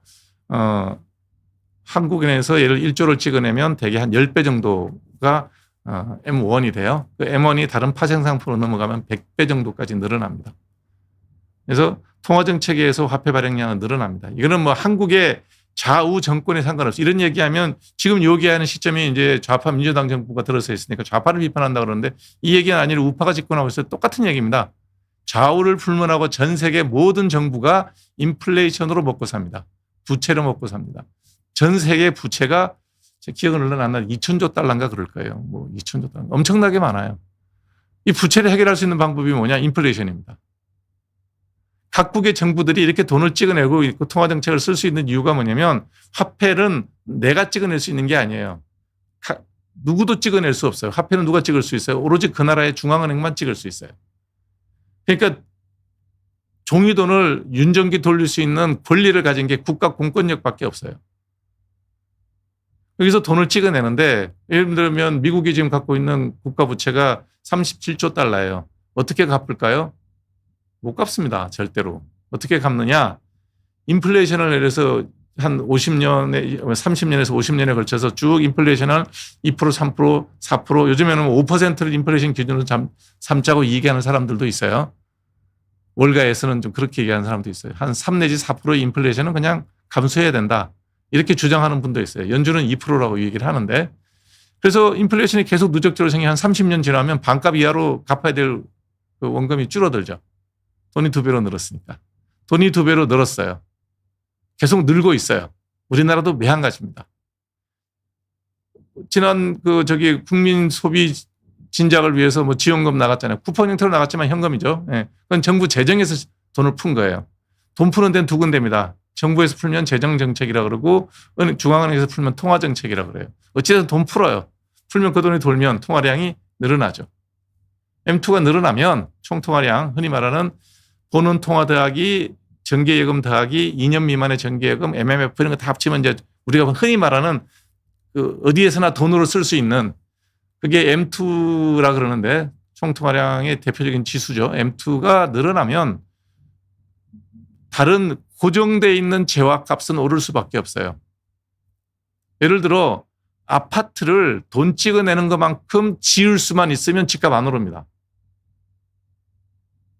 한국은행에서 예를 1조를 찍어내면 대개 한 10배 정도가 M1이 돼요. 그 M1이 다른 파생상품으로 넘어가면 100배 정도까지 늘어납니다. 그래서 통화정책에서 화폐 발행량은 늘어납니다. 이거는 뭐 한국의 좌우 정권에 상관없이 이런 얘기하면 지금 얘기하는 시점이 이제 좌파 민주당 정부가 들어서 있으니까 좌파를 비판한다 그러는데 이 얘기는 아니라 우파가 집권하고 있어요. 똑같은 얘기입니다. 좌우를 불문하고 전 세계 모든 정부가 인플레이션으로 먹고 삽니다. 부채로 먹고 삽니다. 전 세계 부채가 제 기억은 흘러나나 2천조 달러인가 그럴 거예요. 뭐 2천조 달러. 엄청나게 많아요. 이 부채를 해결할 수 있는 방법이 뭐냐? 인플레이션입니다. 각국의 정부들이 이렇게 돈을 찍어내고 있고 통화정책을 쓸 수 있는 이유가 뭐냐면 화폐는 내가 찍어낼 수 있는 게 아니에요. 누구도 찍어낼 수 없어요. 화폐는 누가 찍을 수 있어요? 오로지 그 나라의 중앙은행만 찍을 수 있어요. 그러니까 종이돈을 윤정기 돌릴 수 있는 권리를 가진 게 국가 공권력밖에 없어요. 여기서 돈을 찍어내는데 예를 들면 미국이 지금 갖고 있는 국가 부채가 37조 달러예요. 어떻게 갚을까요? 못 갚습니다. 절대로. 어떻게 갚느냐? 인플레이션을 내려서 한 50년에 30년에서 50년에 걸쳐서 쭉 인플레이션을 2%, 3%, 4% 요즘에는 5%를 인플레이션 기준으로 삼자고 얘기하는 사람들도 있어요. 월가에서는 좀 그렇게 얘기하는 사람도 있어요. 한 3 내지 4%의 인플레이션은 그냥 감수해야 된다. 이렇게 주장하는 분도 있어요. 연준은 2%라고 얘기를 하는데 그래서 인플레이션이 계속 누적적으로 생겨 한 30년 지나면 반값 이하로 갚아야 될 그 원금이 줄어들죠. 돈이 2배로 늘었으니까. 돈이 2배로 늘었어요. 계속 늘고 있어요. 우리나라도 매한가지입니다. 지난 국민 소비 진작을 위해서 뭐 지원금 나갔잖아요. 쿠퍼형태로 나갔지만 현금이죠. 예. 그건 정부 재정에서 돈을 푼 거예요. 돈 푸는 데는 두 군데입니다. 정부에서 풀면 재정정책이라 그러고 중앙은행에서 풀면 통화정책이라 그래요. 어찌됐든 돈 풀어요. 풀면 그 돈이 돌면 통화량이 늘어나죠. M2가 늘어나면 총통화량 흔히 말하는 보는 통화 더하기 정기예금 더하기 2년 미만의 정기예금 MMF 이런 거 다 합치면 이제 우리가 흔히 말하는 그 어디에서나 돈으로 쓸 수 있는 그게 M2라 그러는데 총통화량의 대표적인 지수죠. M2가 늘어나면 다른 고정되어 있는 재화값은 오를 수밖에 없어요. 예를 들어 아파트를 돈 찍어내는 것만큼 지을 수만 있으면 집값 안 오릅니다.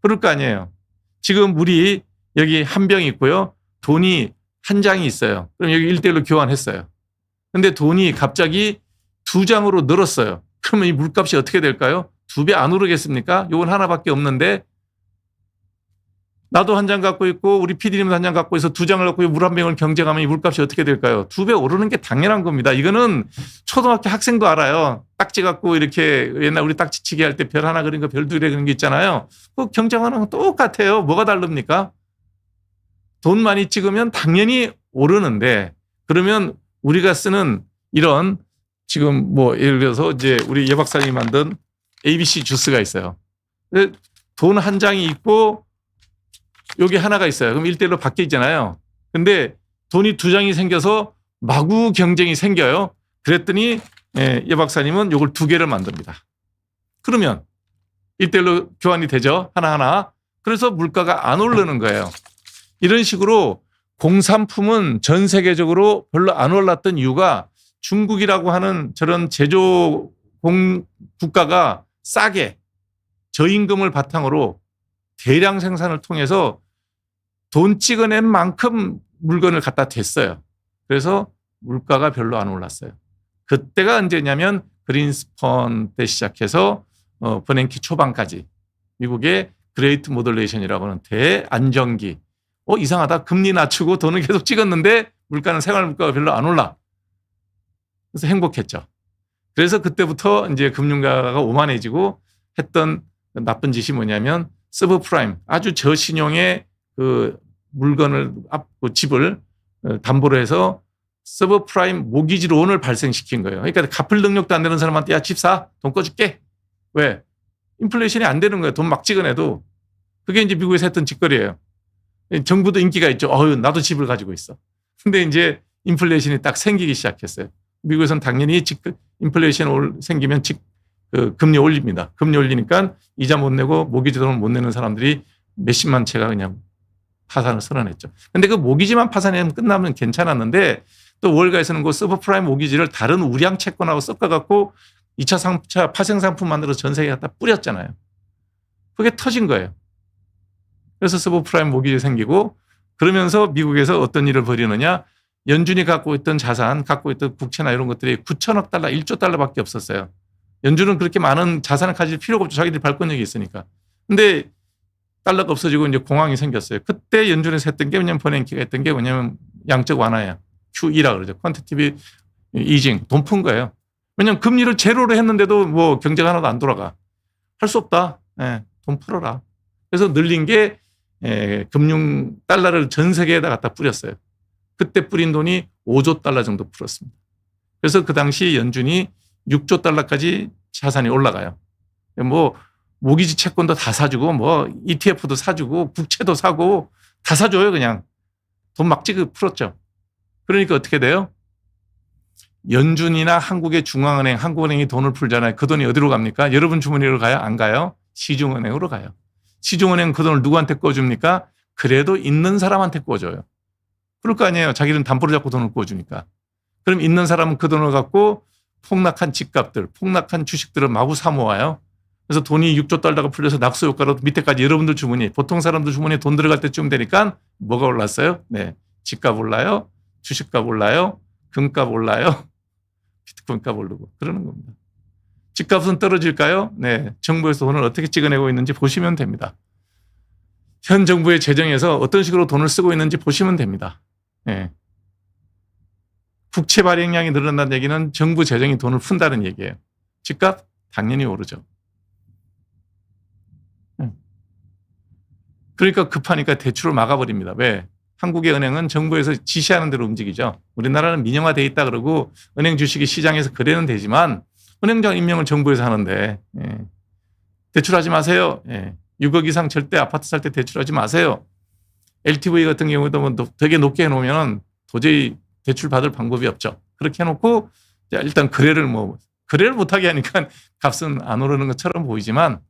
그럴 거 아니에요. 지금 우리 여기 한 병이 있고요. 돈이 한 장이 있어요. 그럼 여기 1대1로 교환했어요. 근데 돈이 갑자기 2장으로 늘었어요. 그러면 이 물값이 어떻게 될까요? 2배 안 오르겠습니까? 이건 하나밖에 없는데 나도 한 장 갖고 있고 우리 PD님도 한 장 갖고 있어 2장을 갖고 물 한 병을 경쟁하면 이 물값이 어떻게 될까요? 2배 오르는 게 당연한 겁니다. 이거는 초등학교 학생도 알아요. 딱지 갖고 이렇게 옛날 우리 딱지치기 할 때 별 하나 그린 거 별 2개 그린 거 있잖아요. 그 경쟁하는 건 똑같아요. 뭐가 다릅니까? 돈 많이 찍으면 당연히 오르는데 그러면 우리가 쓰는 이런 지금 뭐 예를 들어서 이제 우리 예 박사님이 만든 ABC 주스가 있어요. 돈 한 장이 있고 여기 하나가 있어요. 그럼 1대1로 바뀌어 있잖아요. 근데 돈이 2장이 생겨서 마구 경쟁이 생겨요. 그랬더니 예 박사님은 이걸 2개를 만듭니다. 그러면 1대1로 교환이 되죠. 하나하나. 그래서 물가가 안 오르는 거예요. 이런 식으로 공산품은 전 세계적으로 별로 안 올랐던 이유가 중국이라고 하는 저런 제조 국가가 싸게 저임금을 바탕으로 대량 생산을 통해서 돈 찍어낸 만큼 물건을 갖다 댔어요. 그래서 물가가 별로 안 올랐어요. 그때가 언제냐면 그린스펀 때 시작해서 버냉키 초반까지 미국의 그레이트 모듈레이션이라고 하는 대안정기. 이상하다. 금리 낮추고 돈을 계속 찍었는데 물가는 생활 물가가 별로 안 올라. 그래서 행복했죠. 그래서 그때부터 이제 금융가가 오만해지고 했던 나쁜 짓이 뭐냐면 서브프라임 아주 저신용의 그 물건을 집을 담보로 해서 서브프라임 모기지 론을 발생시킨 거예요. 그러니까 갚을 능력도 안 되는 사람한테 야, 집 사. 돈 꺼줄게. 왜? 인플레이션이 안 되는 거예요. 돈 막 찍어내도. 그게 이제 미국에서 했던 짓거리예요. 정부도 인기가 있죠. 나도 집을 가지고 있어. 근데 이제 인플레이션이 딱 생기기 시작했어요. 미국에서는 당연히 인플레이션 생기면 금리 올립니다. 금리 올리니까 이자 못 내고 모기지 돈을 못 내는 사람들이 몇십만 채가 그냥 파산을 선언했죠. 근데 그 모기지만 파산하면 끝나면 괜찮았는데 또 월가에서는 그 서브프라임 모기지를 다른 우량 채권하고 섞어갖고 2차, 3차 파생상품 만들어서 전 세계에 갖다 뿌렸잖아요. 그게 터진 거예요. 그래서 서브프라임 모기지 생기고 그러면서 미국에서 어떤 일을 벌이느냐 연준이 갖고 있던 자산, 갖고 있던 국채나 이런 것들이 9천억 달러, 1조 달러밖에 없었어요. 연준은 그렇게 많은 자산을 가질 필요가 없죠. 자기들이 발권력이 있으니까. 근데 달러가 없어지고 이제 공황이 생겼어요. 그때 연준에서 했던 게 뭐냐면 버냉키가 했던 게 뭐냐면 양적 완화예요. QE라 그러죠. 퀀티티브 이징. 돈 푼 거예요. 왜냐면 금리를 제로로 했는데도 뭐 경제가 하나도 안 돌아가. 할 수 없다. 돈 풀어라. 그래서 늘린 게 금융 달러를 전 세계에다 갖다 뿌렸어요. 그때 뿌린 돈이 5조 달러 정도 풀었습니다. 그래서 그 당시 연준이 6조 달러까지 자산이 올라가요. 뭐 모기지 채권도 다 사주고 뭐 ETF도 사주고 국채도 사고 다 사줘요. 그냥 돈 막 풀었죠. 그러니까 어떻게 돼요? 연준이나 한국의 중앙은행, 한국은행이 돈을 풀잖아요. 그 돈이 어디로 갑니까? 여러분 주머니로 가요? 안 가요? 시중은행으로 가요. 시중은행 그 돈을 누구한테 꿔줍니까? 그래도 있는 사람한테 꿔줘요. 그럴 거 아니에요. 자기는 담보를 잡고 돈을 구워주니까. 그럼 있는 사람은 그 돈을 갖고 폭락한 집값들, 폭락한 주식들을 마구 사모아요. 그래서 돈이 6조 달러가 풀려서 낙수 효과로 밑에까지 여러분들 주머니, 보통 사람들 주머니에 돈 들어갈 때쯤 되니까 뭐가 올랐어요? 네, 집값 올라요, 주식값 올라요, 금값 올라요, 비트코인값 오르고 그러는 겁니다. 집값은 떨어질까요? 네, 정부에서 돈을 어떻게 찍어내고 있는지 보시면 됩니다. 현 정부의 재정에서 어떤 식으로 돈을 쓰고 있는지 보시면 됩니다. 네. 국채 발행량이 늘어난다는 얘기는 정부 재정이 돈을 푼다는 얘기예요. 집값 당연히 오르죠. 그러니까 급하니까 대출을 막아버립니다. 왜? 한국의 은행은 정부에서 지시하는 대로 움직이죠. 우리나라는 민영화되어 있다 그러고 은행 주식이 시장에서 거래는 되지만 은행장 임명을 정부에서 하는데 대출하지 마세요. 6억 이상 절대 아파트 살 때 대출하지 마세요. LTV 같은 경우도 뭐 되게 높게 해놓으면 도저히 대출 받을 방법이 없죠. 그렇게 해놓고 일단 거래를 못하게 하니까 값은 안 오르는 것처럼 보이지만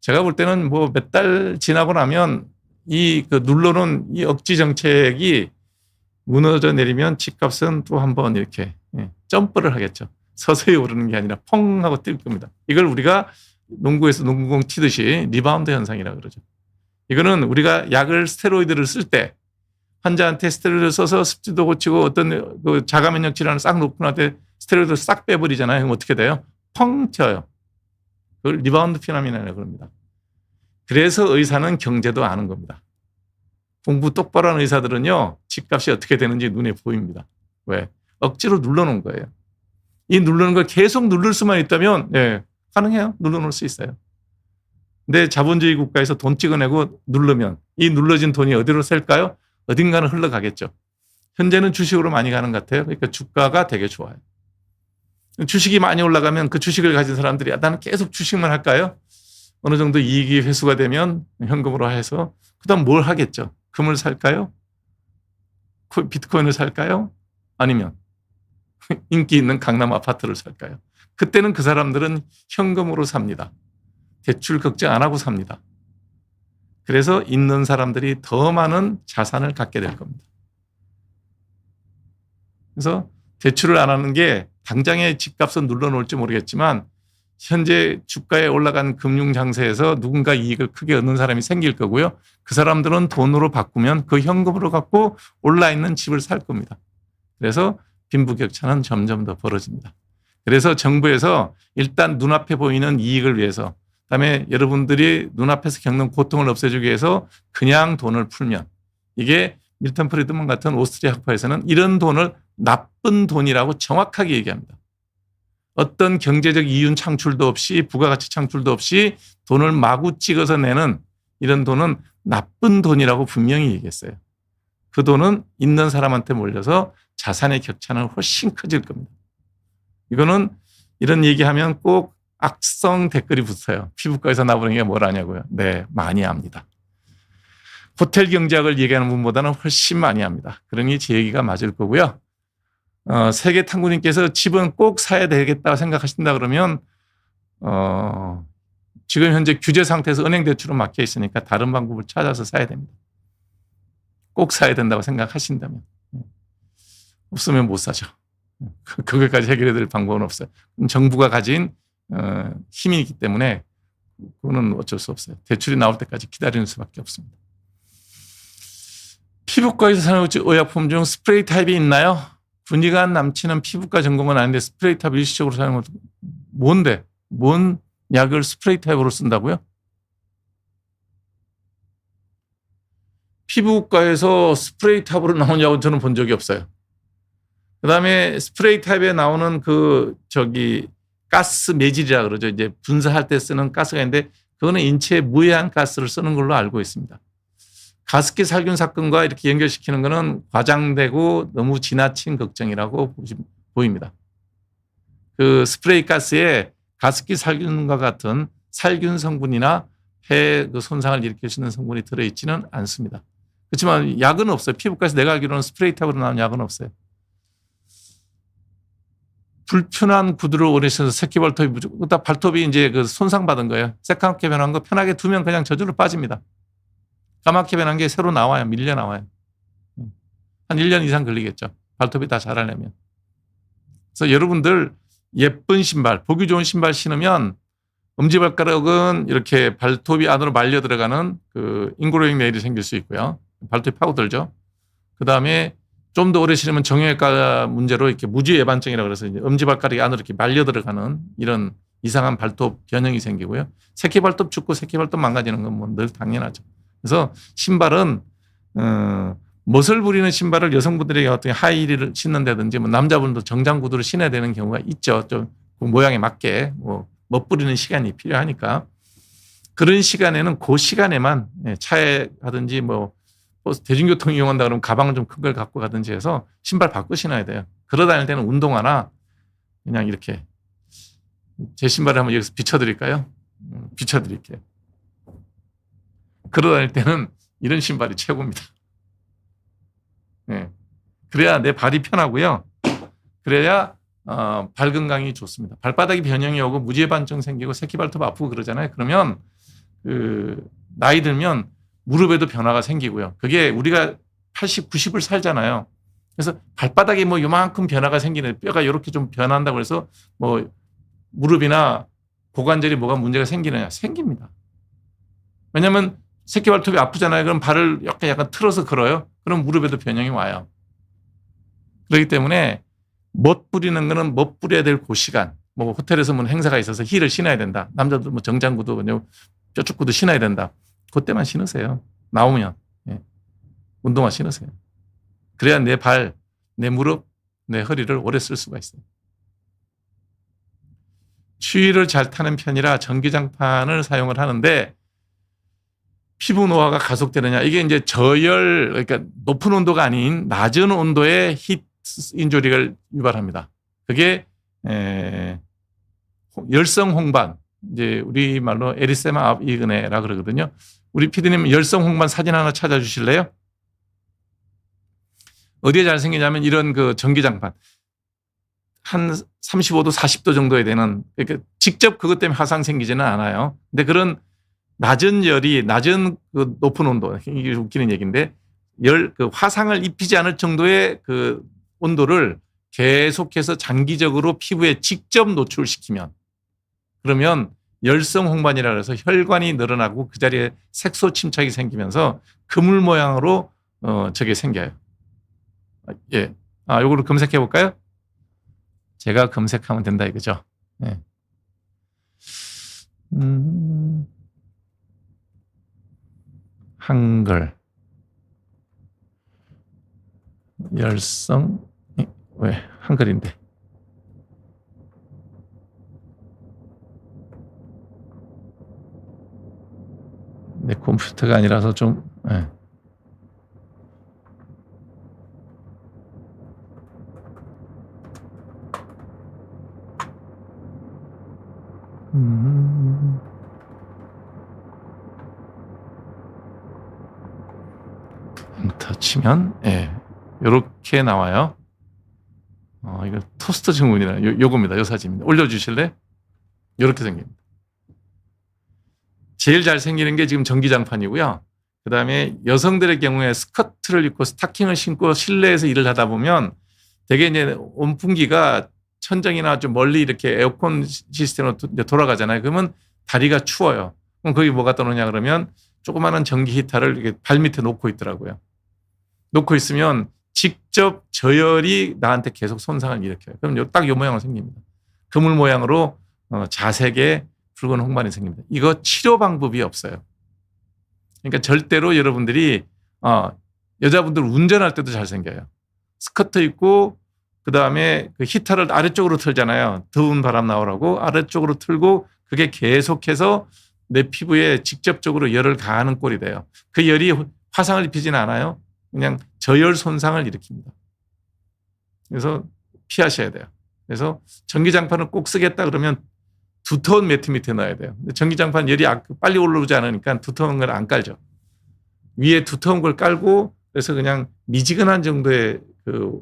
제가 볼 때는 뭐 몇 달 지나고 나면 그 눌러놓은 이 억지 정책이 무너져 내리면 집값은 또 한번 이렇게 점프를 하겠죠. 서서히 오르는 게 아니라 펑 하고 뛸 겁니다. 이걸 우리가 농구에서 농구공 치듯이 리바운드 현상이라고 그러죠. 이거는 우리가 약을 스테로이드를 쓸 때 환자한테 스테로이드를 써서 습지도 고치고 어떤 그 자가 면역 질환을 싹 놓고 나한테 스테로이드를 싹 빼버리잖아요. 그럼 어떻게 돼요? 펑 튀어요. 그걸 리바운드 피노미나라고 그럽니다. 그래서 의사는 경제도 아는 겁니다. 공부 똑바로 하는 의사들은요, 집값이 어떻게 되는지 눈에 보입니다. 왜? 억지로 눌러놓은 거예요. 이 누르는 걸 계속 누를 수만 있다면, 가능해요. 눌러놓을 수 있어요. 근데 자본주의 국가에서 돈 찍어내고 누르면 이 눌러진 돈이 어디로 셀까요? 어딘가는 흘러가겠죠. 현재는 주식으로 많이 가는 것 같아요. 그러니까 주가가 되게 좋아요. 주식이 많이 올라가면 그 주식을 가진 사람들이 나는 계속 주식만 할까요? 어느 정도 이익이 회수가 되면 현금으로 해서 그다음 뭘 하겠죠? 금을 살까요? 비트코인을 살까요? 아니면 인기 있는 강남 아파트를 살까요? 그때는 그 사람들은 현금으로 삽니다. 대출 걱정 안 하고 삽니다. 그래서 있는 사람들이 더 많은 자산을 갖게 될 겁니다. 그래서 대출을 안 하는 게 당장의 집값은 눌러놓을지 모르겠지만 현재 주가에 올라간 금융 장세에서 누군가 이익을 크게 얻는 사람이 생길 거고요. 그 사람들은 돈으로 바꾸면 그 현금으로 갖고 올라있는 집을 살 겁니다. 그래서 빈부격차는 점점 더 벌어집니다. 그래서 정부에서 일단 눈앞에 보이는 이익을 위해서 그다음에 여러분들이 눈앞에서 겪는 고통을 없애주기 위해서 그냥 돈을 풀면 이게 밀턴 프리드먼 같은 오스트리아 학파에서는 이런 돈을 나쁜 돈이라고 정확하게 얘기합니다. 어떤 경제적 이윤 창출도 없이 부가가치 창출도 없이 돈을 마구 찍어서 내는 이런 돈은 나쁜 돈이라고 분명히 얘기했어요. 그 돈은 있는 사람한테 몰려서 자산의 격차는 훨씬 커질 겁니다. 이거는 이런 얘기하면 꼭 악성 댓글이 붙어요. 피부과에서 나오는 게 뭘 아냐고요. 네, 많이 압니다. 호텔 경제학을 얘기하는 분보다는 훨씬 많이 합니다. 그러니 제 얘기가 맞을 거고요. 세계 탐구님께서 집은 꼭 사야 되겠다 생각하신다 그러면 지금 현재 규제 상태에서 은행 대출은 막혀 있으니까 다른 방법을 찾아서 사야 됩니다. 꼭 사야 된다고 생각하신다면. 없으면 못 사죠. 그것까지 해결해 드릴 방법은 없어요. 정부가 가진 힘이 있기 때문에 그거는 어쩔 수 없어요. 대출이 나올 때까지 기다리는 수밖에 없습니다. 피부과에서 사용할 의약품 중 스프레이 타입이 있나요? 분위가 남치는 피부과 전공은 아닌데 스프레이 타입 일시적으로 사용하는 것도 뭔데? 뭔 약을 스프레이 타입으로 쓴다고요? 피부과에서 스프레이 타입으로 나온 약은 저는 본 적이 없어요. 그다음에 스프레이 타입에 나오는 가스 매질이라 그러죠. 이제 분사할 때 쓰는 가스가 있는데 그거는 인체에 무해한 가스를 쓰는 걸로 알고 있습니다. 가습기 살균 사건과 이렇게 연결시키는 것은 과장되고 너무 지나친 걱정이라고 보입니다. 그 스프레이 가스에 가습기 살균과 같은 살균 성분이나 폐 손상을 일으킬 수 있는 성분이 들어있지는 않습니다. 그렇지만 약은 없어요. 피부과에서 내가 알기로는 스프레이 탑으로 나온 약은 없어요. 불편한 구두를 오래 신어서 새끼 발톱이 무조건 발톱이 이제 그 손상받은 거예요. 새까맣게 변한 거 편하게 두면 그냥 저절로 빠집니다. 까맣게 변한 게 새로 나와요. 밀려 나와요. 한 1년 이상 걸리겠죠. 발톱이 다 자라려면. 그래서 여러분들 예쁜 신발, 보기 좋은 신발 신으면 엄지발가락은 이렇게 발톱이 안으로 말려 들어가는 그 인고로잉 네일이 생길 수 있고요. 발톱이 파고들죠. 그 다음에 좀 더 오래 신으면 정형외과 문제로 이렇게 무지외반증이라고 그래서 이제 엄지발가락이 안으로 이렇게 말려 들어가는 이런 이상한 발톱 변형이 생기고요. 새끼발톱 죽고 새끼발톱 망가지는 건 뭐 늘 당연하죠. 그래서 신발은 멋을 부리는 신발을 여성분들에게 어떻게 하이힐을 신는다든지 뭐 남자분도 정장 구두를 신어야 되는 경우가 있죠. 좀 그 모양에 맞게 뭐 멋부리는 시간이 필요하니까 그런 시간에는 그 시간에만 차에 가든지 뭐 대중교통 이용한다 그러면 가방을 좀 큰 걸 갖고 가든지 해서 신발 바꿔 신어야 돼요. 걸어 다닐 때는 운동화나 그냥 이렇게 제 신발을 한번 여기서 비춰드릴까요? 비춰드릴게요. 걸어 다닐 때는 이런 신발이 최고입니다. 네. 그래야 내 발이 편하고요. 그래야 발 건강이 좋습니다. 발바닥이 변형이 오고 무지외반증 생기고 새끼발톱 아프고 그러잖아요. 그러면 그 나이 들면 무릎에도 변화가 생기고요. 그게 우리가 80, 90을 살잖아요. 그래서 발바닥에 뭐 요만큼 변화가 생기는 뼈가 이렇게 좀 변한다고 해서 뭐 무릎이나 고관절이 뭐가 문제가 생기느냐? 생깁니다. 왜냐하면 새끼발톱이 아프잖아요. 그럼 발을 약간 틀어서 걸어요. 그럼 무릎에도 변형이 와요. 그렇기 때문에 멋 부리는 거는 멋 부려야 될 그 시간. 뭐 호텔에서 뭐 행사가 있어서 힐을 신어야 된다. 남자도 뭐 정장구도 뾰족구도 신어야 된다. 그때만 신으세요. 나오면. 예. 운동화 신으세요. 그래야 내 발, 내 무릎, 내 허리를 오래 쓸 수가 있어요. 추위를 잘 타는 편이라 전기장판을 사용을 하는데 피부 노화가 가속되느냐. 이게 이제 저열, 그러니까 높은 온도가 아닌 낮은 온도의 히트 인조리를 유발합니다. 그게 열성 홍반, 이제 우리 말로 에리세마 압이그네라 그러거든요. 우리 PD님 열성 홍반 사진 하나 찾아주실래요? 어디에 잘 생기냐면 이런 그 전기장판 한 35도, 40도 정도에 되는, 그러니까 직접 그것 때문에 화상 생기지는 않아요. 근데 그런 낮은 열이, 낮은 그 높은 온도, 이게 웃기는 얘기인데 그 화상을 입히지 않을 정도의 그 온도를 계속해서 장기적으로 피부에 직접 노출시키면 그러면 열성 홍반이라 해서 혈관이 늘어나고 그 자리에 색소 침착이 생기면서 그물 모양으로 저게 생겨요. 예. 요거를 검색해 볼까요? 제가 검색하면 된다 이거죠. 예. 한글 열성 왜 한글인데 내 컴퓨터가 아니라서 좀 예. 엔터 치면 예. 요렇게 나와요. 이거 토스트 증후군이라 요겁니다. 요 사진입니다. 올려주실래? 요렇게 생깁니다. 제일 잘 생기는 게 지금 전기장판이고요. 그 다음에 여성들의 경우에 스커트를 입고 스타킹을 신고 실내에서 일을 하다 보면 되게 이제 온풍기가 천정이나 좀 멀리 이렇게 에어컨 시스템으로 돌아가잖아요. 그러면 다리가 추워요. 그럼 거기 뭐가 떠오르냐 그러면 조그마한 전기 히터를 이렇게 발 밑에 놓고 있더라고요. 놓고 있으면 직접 저열이 나한테 계속 손상을 일으켜요. 그럼 딱 요 모양으로 생깁니다. 그물 모양으로 자색의 붉은 홍반이 생깁니다. 이거 치료 방법이 없어요. 그러니까 절대로 여러분들이 여자분들 운전할 때도 잘 생겨요. 스커트 입고 그다음에 그 히터를 아래쪽으로 틀잖아요. 더운 바람 나오라고 아래쪽으로 틀고 그게 계속해서 내 피부에 직접적으로 열을 가하는 꼴이 돼요. 그 열이 화상을 입히지는 않아요. 그냥 저열 손상을 일으킵니다. 그래서 피하셔야 돼요. 그래서 전기장판을 꼭 쓰겠다 그러면 두터운 매트 밑에 놔야 돼요. 근데 전기장판 열이 빨리 올라오지 않으니까 두터운 걸 안 깔죠. 위에 두터운 걸 깔고 그래서 그냥 미지근한 정도의 그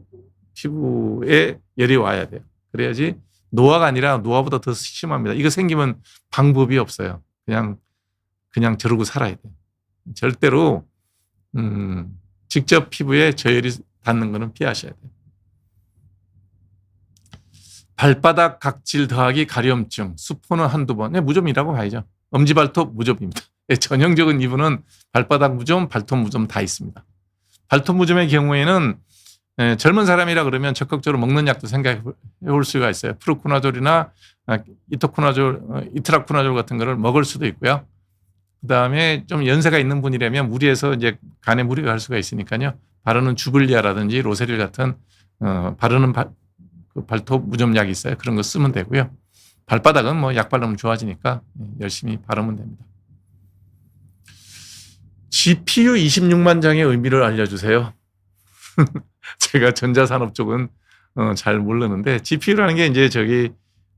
피부에 열이 와야 돼요. 그래야지 노화가 아니라 노화보다 더 심합니다. 이거 생기면 방법이 없어요. 그냥 저러고 살아야 돼요. 절대로 직접 피부에 저열이 닿는 거는 피하셔야 돼요. 발바닥 각질 더하기 가려움증, 수포는 한두 번. 네, 무좀이라고 봐야죠. 엄지발톱 무좀입니다. 네, 전형적인 이분은 발바닥 무좀, 발톱 무좀 다 있습니다. 발톱 무좀의 경우에는 젊은 사람이라 그러면 적극적으로 먹는 약도 생각해 볼 수가 있어요. 프로쿠나졸이나 이트라쿠나졸 같은 거를 먹을 수도 있고요. 그다음에 좀 연세가 있는 분이라면 무리해서 이제 간에 무리가 갈 수가 있으니까요. 바르는 주블리아라든지 로세릴 같은 바르는 그 발톱 무좀약이 있어요. 그런 거 쓰면 되고요. 발바닥은 뭐 약 바르면 좋아지니까 열심히 바르면 됩니다. GPU 26만 장의 의미를 알려주세요. 제가 전자산업 쪽은 잘 모르는데 GPU라는 게 이제 저기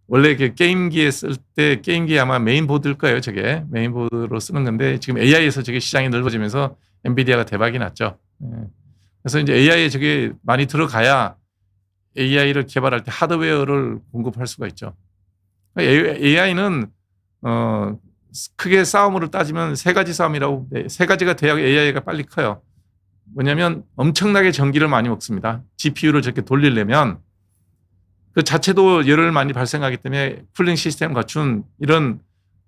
원래 그 게임기에 쓸 때 게임기 아마 메인보드일 거예요. 저게 메인보드로 쓰는 건데 지금 AI에서 저게 시장이 넓어지면서 엔비디아가 대박이 났죠. 그래서 이제 AI에 저게 많이 들어가야 AI를 개발할 때 하드웨어를 공급할 수가 있죠. AI는 크게 싸움으로 따지면 세 가지 싸움이라고, 세 가지가 돼야 AI가 빨리 커요. 뭐냐면 엄청나게 전기를 많이 먹습니다. GPU를 저렇게 돌리려면 그 자체도 열을 많이 발생하기 때문에 쿨링 시스템을 갖춘 이런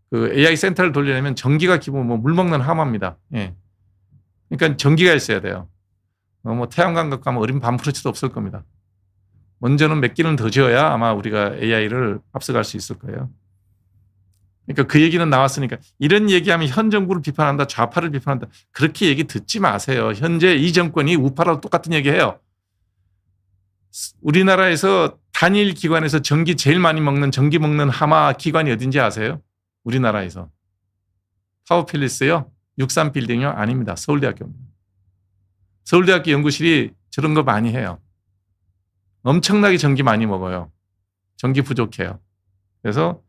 그 AI 센터를 돌리려면 전기가 기본 뭐 물 먹는 하마입니다. 예. 그러니까 전기가 있어야 돼요. 뭐 태양광 갖고 하면 어린 반프로치도 없을 겁니다. 먼저는 몇 기는 더 지어야 아마 우리가 AI를 앞서갈 수 있을 거예요. 그러니까 그 얘기는 나왔으니까 이런 얘기하면 현 정부를 비판한다, 좌파를 비판한다. 그렇게 얘기 듣지 마세요. 현재 이 정권이 우파라고 똑같은 얘기해요. 우리나라에서 단일 기관에서 전기 제일 많이 먹는 전기 먹는 하마 기관이 어딘지 아세요? 우리나라에서. 타워필리스요? 63빌딩이요? 아닙니다. 서울대학교입니다. 서울대학교 연구실이 저런 거 많이 해요. 엄청나게 전기 많이 먹어요. 전기 부족해요. 그래서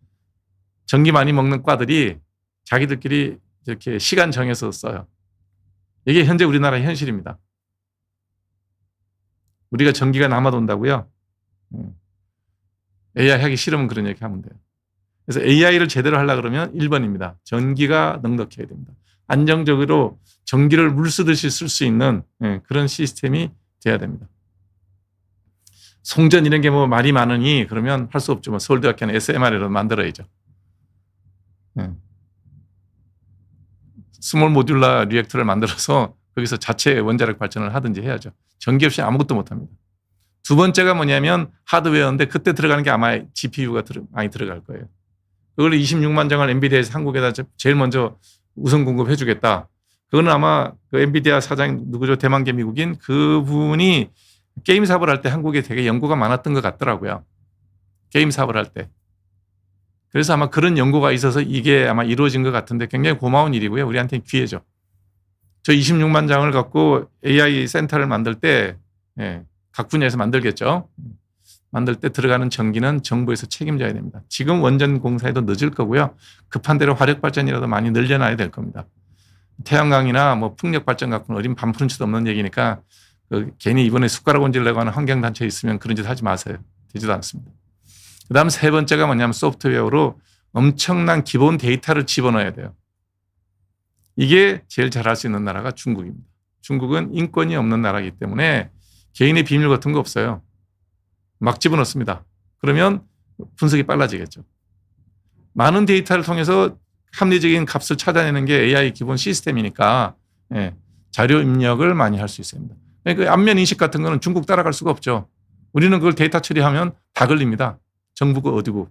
전기 많이 먹는 과들이 자기들끼리 이렇게 시간 정해서 써요. 이게 현재 우리나라의 현실입니다. 우리가 전기가 남아돈다고요? AI 하기 싫으면 그런 얘기 하면 돼요. 그래서 AI를 제대로 하려고 그러면 1번입니다. 전기가 넉넉해야 됩니다. 안정적으로 전기를 물 쓰듯이 쓸 수 있는 그런 시스템이 돼야 됩니다. 송전 이런 게 뭐 말이 많으니 그러면 할 수 없죠. 뭐 서울대학교는 SMR을 만들어야죠. 스몰 모듈라 리액터를 만들어서 거기서 자체 원자력 발전을 하든지 해야죠. 전기 없이 아무것도 못합니다. 두 번째가 뭐냐면 하드웨어인데 그때 들어가는 게 아마 GPU가 많이 들어갈 거예요. 그걸 26만 장을 엔비디아에서 한국에다 제일 먼저 우선 공급해 주겠다. 그거는 아마 그 엔비디아 사장 누구죠? 대만계 미국인 그분이 게임 사업을 할 때 한국에 되게 연구가 많았던 것 같더라고요. 게임 사업을 할 때. 그래서 아마 그런 연구가 있어서 이게 아마 이루어진 것 같은데 굉장히 고마운 일이고요. 우리한테는 기회죠. 저 26만 장을 갖고 AI 센터를 만들 때 각 분야에서 만들겠죠. 만들 때 들어가는 전기는 정부에서 책임져야 됩니다. 지금 원전 공사에도 늦을 거고요. 급한 대로 화력 발전이라도 많이 늘려놔야 될 겁니다. 태양광이나 뭐 풍력 발전 갖고는 어린 반푼치도 없는 얘기니까 괜히 이번에 숟가락 얹으려고 하는 환경단체 있으면 그런 짓 하지 마세요. 되지도 않습니다. 그 다음 세 번째가 뭐냐면 소프트웨어로 엄청난 기본 데이터를 집어넣어야 돼요. 이게 제일 잘할 수 있는 나라가 중국입니다. 중국은 인권이 없는 나라이기 때문에 개인의 비밀 같은 거 없어요. 막 집어넣습니다. 그러면 분석이 빨라지겠죠. 많은 데이터를 통해서 합리적인 값을 찾아내는 게 AI 기본 시스템이니까 자료 입력을 많이 할 수 있습니다. 그러니까 안면 인식 같은 거는 중국 따라갈 수가 없죠. 우리는 그걸 데이터 처리하면 다 걸립니다. 정부가 어디고.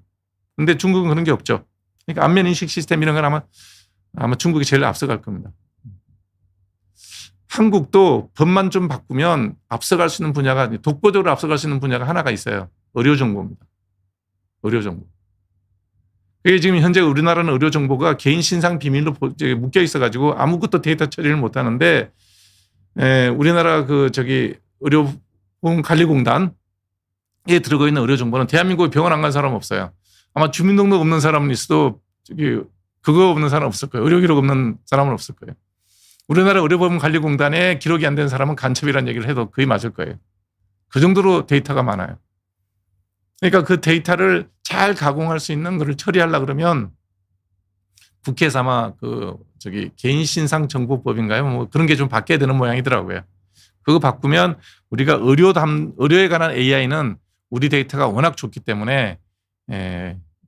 근데 중국은 그런 게 없죠. 그러니까 안면 인식 시스템 이런 건 아마 중국이 제일 앞서갈 겁니다. 한국도 법만 좀 바꾸면 앞서갈 수 있는 분야가 독보적으로 앞서갈 수 있는 분야가 하나가 있어요. 의료정보입니다. 의료정보. 이게 지금 현재 우리나라는 의료정보가 개인 신상 비밀로 묶여 있어가지고 아무것도 데이터 처리를 못 하는데 우리나라 의료보험관리공단에 들어가 있는 의료정보는 대한민국에 병원 안 간 사람 없어요. 아마 주민등록 없는 사람은 있어도 그거 없는 사람 없을 거예요. 의료기록 없는 사람은 없을 거예요. 우리나라 의료보험관리공단에 기록이 안 된 사람은 간첩이라는 얘기를 해도 거의 맞을 거예요. 그 정도로 데이터가 많아요. 그러니까 그 데이터를 잘 가공할 수 있는 것을 처리하려고 그러면 국회에서 아마 개인신상정보법인가요? 뭐 그런 게 좀 바뀌어야 되는 모양이더라고요. 그거 바꾸면 우리가 의료에 관한 AI는 우리 데이터가 워낙 좋기 때문에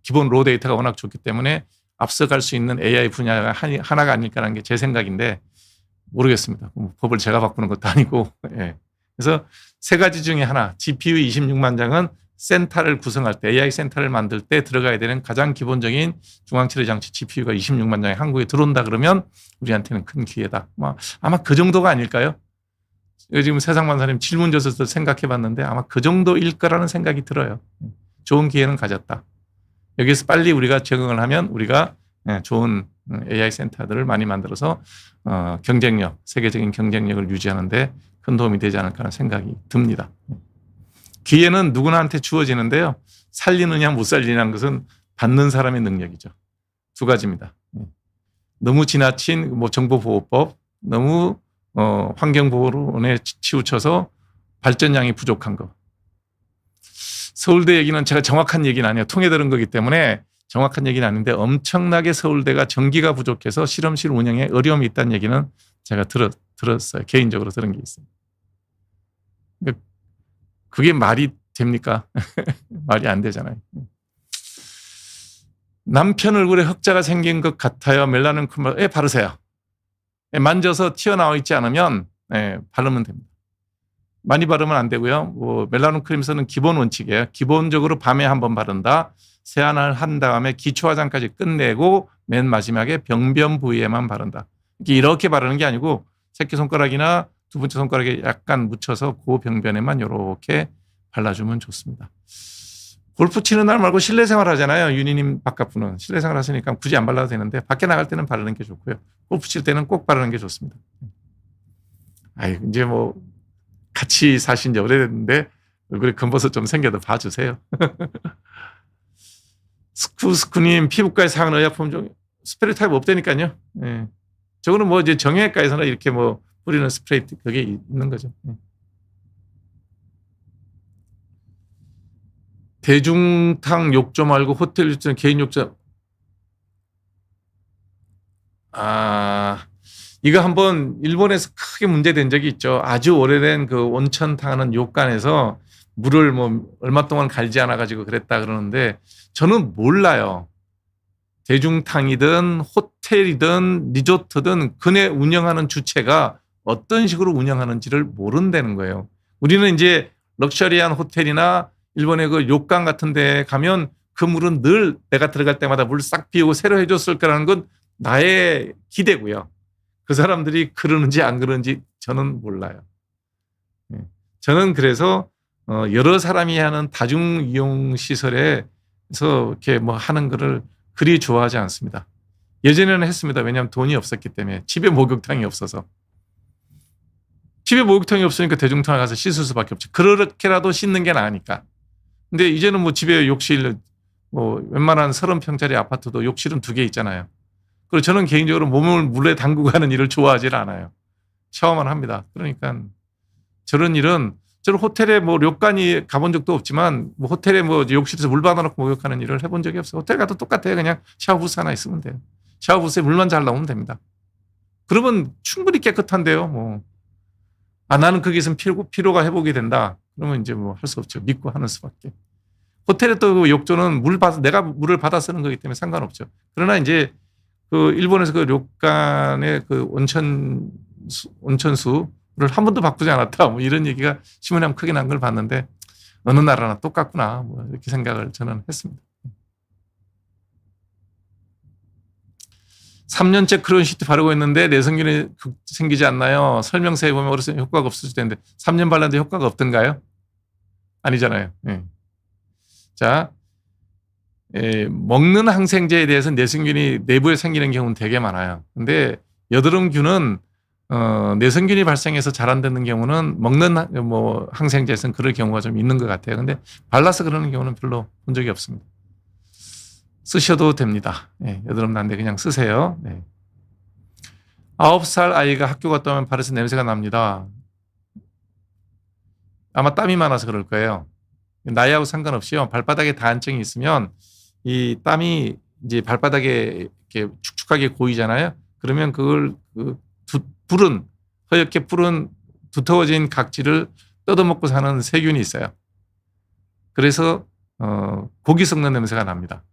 기본 로 데이터가 워낙 좋기 때문에 앞서갈 수 있는 AI 분야가 하나가 아닐까라는 게 제 생각인데 모르겠습니다. 법을 제가 바꾸는 것도 아니고. 그래서 세 가지 중에 하나, GPU 26만 장은 센터를 구성할 때, AI 센터를 만들 때 들어가야 되는 가장 기본적인 중앙처리 장치 GPU가 26만 장이 한국에 들어온다 그러면 우리한테는 큰 기회다. 아마 그 정도가 아닐까요? 지금 세상만사님 질문 줘서 생각해 봤는데 아마 그 정도일 거라는 생각이 들어요. 좋은 기회는 가졌다. 여기서 빨리 우리가 적응을 하면 우리가 좋은 AI 센터들을 많이 만들어서 경쟁력, 세계적인 경쟁력을 유지하는데 큰 도움이 되지 않을까 하는 생각이 듭니다. 기회는 누구나한테 주어지는데요. 살리느냐 못 살리냐는 것은 받는 사람의 능력이죠. 두 가지입니다. 너무 지나친 정보보호법, 너무 환경보호론에 치우쳐서 발전량이 부족한 거. 서울대 얘기는 제가 정확한 얘기는 아니에요. 통해 들은 거기 때문에 정확한 얘기는 아닌데 엄청나게 서울대가 전기가 부족해서 실험실 운영에 어려움이 있다는 얘기는 제가 들었어요. 개인적으로 들은 게 있어요. 그게 말이 됩니까? 말이 안 되잖아요. 남편 얼굴에 흑자가 생긴 것 같아요. 멜라닌 크림을 바르세요. 만져서 튀어나와 있지 않으면 바르면 됩니다. 많이 바르면 안 되고요. 멜라닌 크림에서는 기본 원칙이에요. 기본적으로 밤에 한번 바른다. 세안을 한 다음에 기초 화장까지 끝내고 맨 마지막에 병변 부위에만 바른다. 이렇게 바르는 게 아니고 새끼손가락이나 두 번째 손가락에 약간 묻혀서 그 병변에만 이렇게 발라주면 좋습니다. 골프 치는 날 말고 실내 생활 하잖아요. 윤희님 바깥분은 실내 생활 하시니까 굳이 안 발라도 되는데 밖에 나갈 때는 바르는 게 좋고요. 골프 칠 때는 꼭 바르는 게 좋습니다. 이제 같이 사신 지 오래됐는데 얼굴에 검버섯 좀 생겨도 봐주세요. 스쿠님 피부과에 사용하는 의약품 중 스프레이 타입 없다니까요. 저거는 이제 정형외과에서는 이렇게 뿌리는 스프레이 그게 있는 거죠. 대중탕 욕조 말고 호텔 욕조는 개인 욕조. 이거 한번 일본에서 크게 문제된 적이 있죠. 아주 오래된 그 온천탕 하는 욕관에서 물을 얼마 동안 갈지 않아 가지고 그랬다 그러는데 저는 몰라요. 대중탕이든 호텔이든 리조트든 그네 운영하는 주체가 어떤 식으로 운영하는지를 모른다는 거예요. 우리는 이제 럭셔리한 호텔이나 일본의 그 욕강 같은 데 가면 그 물은 늘 내가 들어갈 때마다 물 싹 비우고 새로 해줬을 거라는 건 나의 기대고요. 그 사람들이 그러는지 안 그러는지 저는 몰라요. 저는 그래서 여러 사람이 하는 다중이용시설에서 이렇게 하는 거를 그리 좋아하지 않습니다. 예전에는 했습니다. 왜냐하면 돈이 없었기 때문에. 집에 목욕탕이 없어서. 집에 목욕탕이 없으니까 대중탕에 가서 씻을 수밖에 없죠. 그렇게라도 씻는 게 나으니까. 근데 이제는 집에 욕실 웬만한 30평짜리 아파트도 욕실은 2개 있잖아요. 그리고 저는 개인적으로 몸을 물에 담그고 하는 일을 좋아하지 않아요. 샤워만 합니다. 그러니까 저런 일은 저는 호텔에 료칸이 가본 적도 없지만 호텔에 욕실에서 물 받아놓고 목욕하는 일을 해본 적이 없어요. 호텔 가도 똑같아요. 그냥 샤워부스 하나 있으면 돼요. 샤워부스에 물만 잘 나오면 됩니다. 그러면 충분히 깨끗한데요. 나는 거기 있으면 피로가 회복이 된다. 그러면 이제 할 수 없죠. 믿고 하는 수밖에. 호텔에 또 욕조는 내가 물을 받아 쓰는 거기 때문에 상관없죠. 그러나 이제 그 일본에서 그 료칸의 그 온천수를 한 번도 바꾸지 않았다. 이런 얘기가 신문에 한번 크게 난 걸 봤는데 어느 나라나 똑같구나. 이렇게 생각을 저는 했습니다. 3년째 크론 시트 바르고 있는데 내성균이 생기지 않나요? 설명서에 보면 어렸을 때 효과가 없을 텐데 3년 발랐는데 효과가 없던가요? 아니잖아요. 자, 먹는 항생제에 대해서 내성균이 내부에 생기는 경우는 되게 많아요. 근데 여드름균은 내성균이 발생해서 잘 안 되는 경우는 먹는 항생제에서는 그럴 경우가 좀 있는 것 같아요. 근데 발라서 그러는 경우는 별로 본 적이 없습니다. 쓰셔도 됩니다. 여드름 난데 그냥 쓰세요. 9살 아이가 학교 갔다 오면 발에서 냄새가 납니다. 아마 땀이 많아서 그럴 거예요. 나이하고 상관없이요. 발바닥에 다한증이 있으면 이 땀이 이제 발바닥에 이렇게 축축하게 고이잖아요. 그러면 그걸 허옇게 푸른 두터워진 각질을 뜯어먹고 사는 세균이 있어요. 그래서 고기 썩는 냄새가 납니다.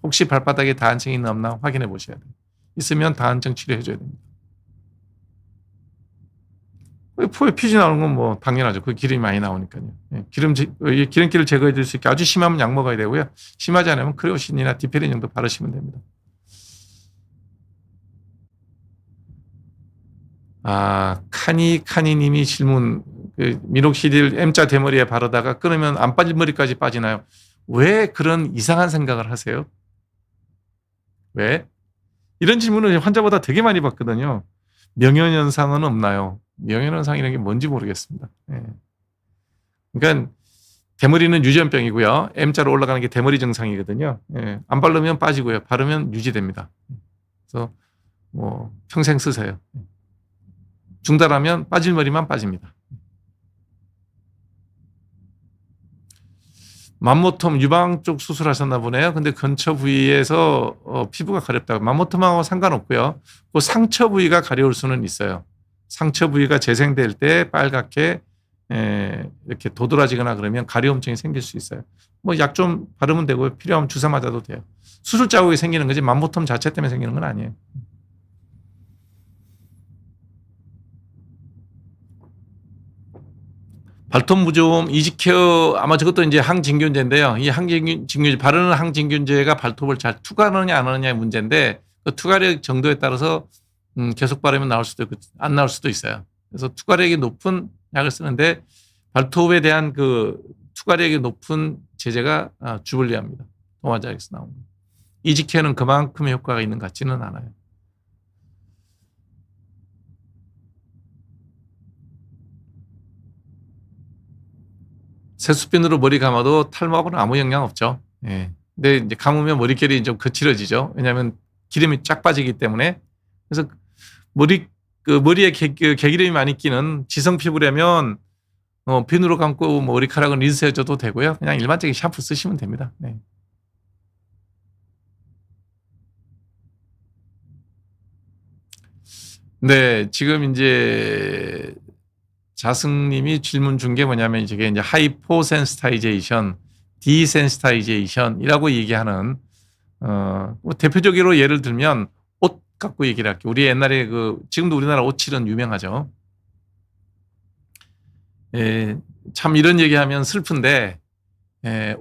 혹시 발바닥에 다한증이 없나 확인해 보셔야 돼요. 있으면 다한증 치료해 줘야 됩니다. 포에 피지 나오는 건 뭐 당연하죠. 그 기름이 많이 나오니까요. 기름기를 제거해 줄 수 있게 아주 심하면 약 먹어야 되고요. 심하지 않으면 크레오신이나 디페린 정도 바르시면 됩니다. 카니님이 질문, 미녹시딜 M자 대머리에 바르다가 끊으면 안 빠질 머리까지 빠지나요? 왜 그런 이상한 생각을 하세요? 왜? 이런 질문을 환자보다 되게 많이 받거든요. 명현현상은 없나요? 명현현상이라는 게 뭔지 모르겠습니다. 예. 그러니까 대머리는 유전병이고요. M자로 올라가는 게 대머리 증상이거든요. 예. 안 바르면 빠지고요. 바르면 유지됩니다. 그래서 뭐 평생 쓰세요. 중단하면 빠질 머리만 빠집니다. 맘모톰 유방 쪽 수술하셨나 보네요. 근데 근처 부위에서 피부가 가렵다고. 맘모톰하고 상관없고요. 그 상처 부위가 가려울 수는 있어요. 상처 부위가 재생될 때 빨갛게 이렇게 도드라지거나 그러면 가려움증이 생길 수 있어요. 뭐 약 좀 바르면 되고 필요하면 주사 맞아도 돼요. 수술 자국이 생기는 거지 맘모톰 자체 때문에 생기는 건 아니에요. 발톱 무좀 이지케어 아마 저것도 이제 항진균제인데요. 이 항진균제 바르는 항진균제가 발톱을 잘 투과하느냐 안 하느냐의 문제인데 그 투과력 정도에 따라서 계속 바르면 나올 수도 있고 안 나올 수도 있어요. 그래서 투과력이 높은 약을 쓰는데 발톱에 대한 그 투과력이 높은 제제가 주블리아입니다. 동화자에서 나온 거. 이지케어는 그만큼의 효과가 있는 것 같지는 않아요. 세수핀으로 머리 감아도 탈모하고는 아무 영향 없죠. 예. 근데 이제 감으면 머릿결이 좀 거칠어지죠. 왜냐하면 기름이 쫙 빠지기 때문에. 그래서 머리에 개기름이 많이 끼는 지성 피부라면 비누로 감고 머리카락은 린스해줘도 되고요. 그냥 일반적인 샴푸 쓰시면 됩니다. 네. 네, 지금 이제 자승님이 질문 준 게 뭐냐면 이게 이제 하이포센스타이제이션, 디센스타이제이션이라고 얘기하는 뭐 대표적으로 예를 들면 옷 갖고 얘기를 할게요. 우리 옛날에 지금도 우리나라 옷칠은 유명하죠. 참 이런 얘기하면 슬픈데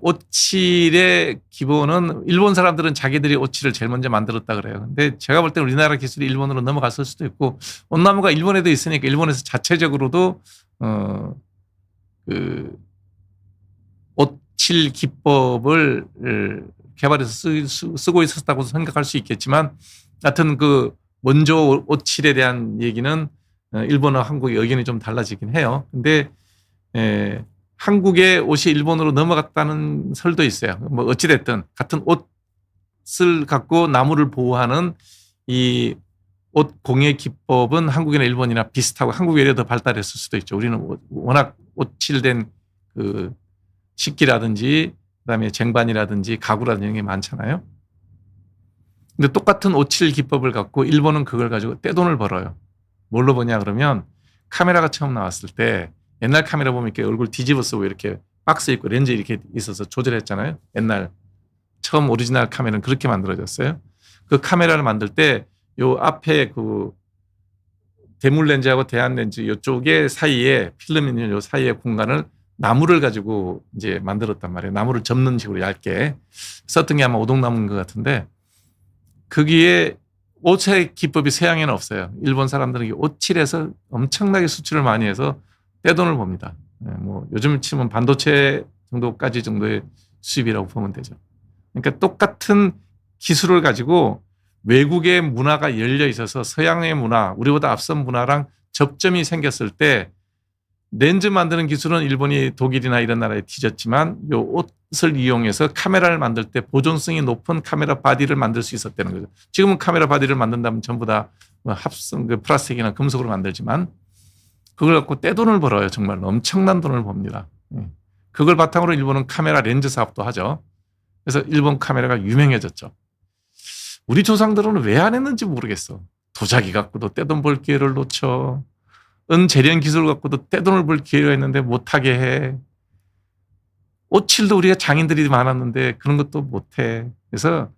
옷칠의 기본은 일본 사람들은 자기들이 옷칠을 제일 먼저 만들었다 그래요. 근데 제가 볼 때 우리나라 기술이 일본으로 넘어갔을 수도 있고 옷나무가 일본에도 있으니까 일본에서 자체적으로도 그 옷칠 기법을 개발해서 쓰고 있었다고 생각할 수 있겠지만 하여튼 그 먼저 옷칠에 대한 얘기는 일본과 한국의 의견이 좀 달라지긴 해요. 근데 한국의 옷이 일본으로 넘어갔다는 설도 있어요. 뭐 어찌됐든 같은 옷을 갖고 나무를 보호하는 이 옷 공예 기법은 한국이나 일본이나 비슷하고 한국이 오히려 더 발달했을 수도 있죠. 우리는 워낙 옷칠된 그 식기라든지 그다음에 쟁반이라든지 가구라든지 이런 게 많잖아요. 근데 똑같은 옷칠 기법을 갖고 일본은 그걸 가지고 떼돈을 벌어요. 뭘로 버냐 그러면 카메라가 처음 나왔을 때 옛날 카메라 보면 이렇게 얼굴 뒤집어 쓰고 이렇게 박스 있고 렌즈 이렇게 있어서 조절했잖아요. 옛날 처음 오리지널 카메라는 그렇게 만들어졌어요. 그 카메라를 만들 때 요 앞에 그 대물 렌즈하고 대안 렌즈 이쪽에 사이에 필름 있는 요 사이에 공간을 나무를 가지고 이제 만들었단 말이에요. 나무를 접는 식으로 얇게 썼던 게 아마 오동나무인 것 같은데 거기에 옷의 기법이 서양에는 없어요. 일본 사람들은 옷칠해서 엄청나게 수출을 많이 해서 떼돈을 봅니다. 뭐 요즘 치면 반도체 정도의 수입이라고 보면 되죠. 그러니까 똑같은 기술을 가지고 외국의 문화가 열려 있어서 서양의 문화, 우리보다 앞선 문화랑 접점이 생겼을 때 렌즈 만드는 기술은 일본이 독일이나 이런 나라에 뒤졌지만 이 옷을 이용해서 카메라를 만들 때 보존성이 높은 카메라 바디를 만들 수 있었다는 거죠. 지금은 카메라 바디를 만든다면 전부 다 합성 플라스틱이나 금속으로 만들지만 그걸 갖고 떼돈을 벌어요. 정말 엄청난 돈을 법니다. 그걸 바탕으로 일본은 카메라 렌즈 사업도 하죠. 그래서 일본 카메라가 유명해졌죠. 우리 조상들은 왜 안 했는지 모르겠어. 도자기 갖고도 떼돈 벌 기회를 놓쳐. 은재련 기술을 갖고도 떼돈을 벌 기회가 있는데 못하게 해. 오칠도 우리가 장인들이 많았는데 그런 것도 못해. 그래서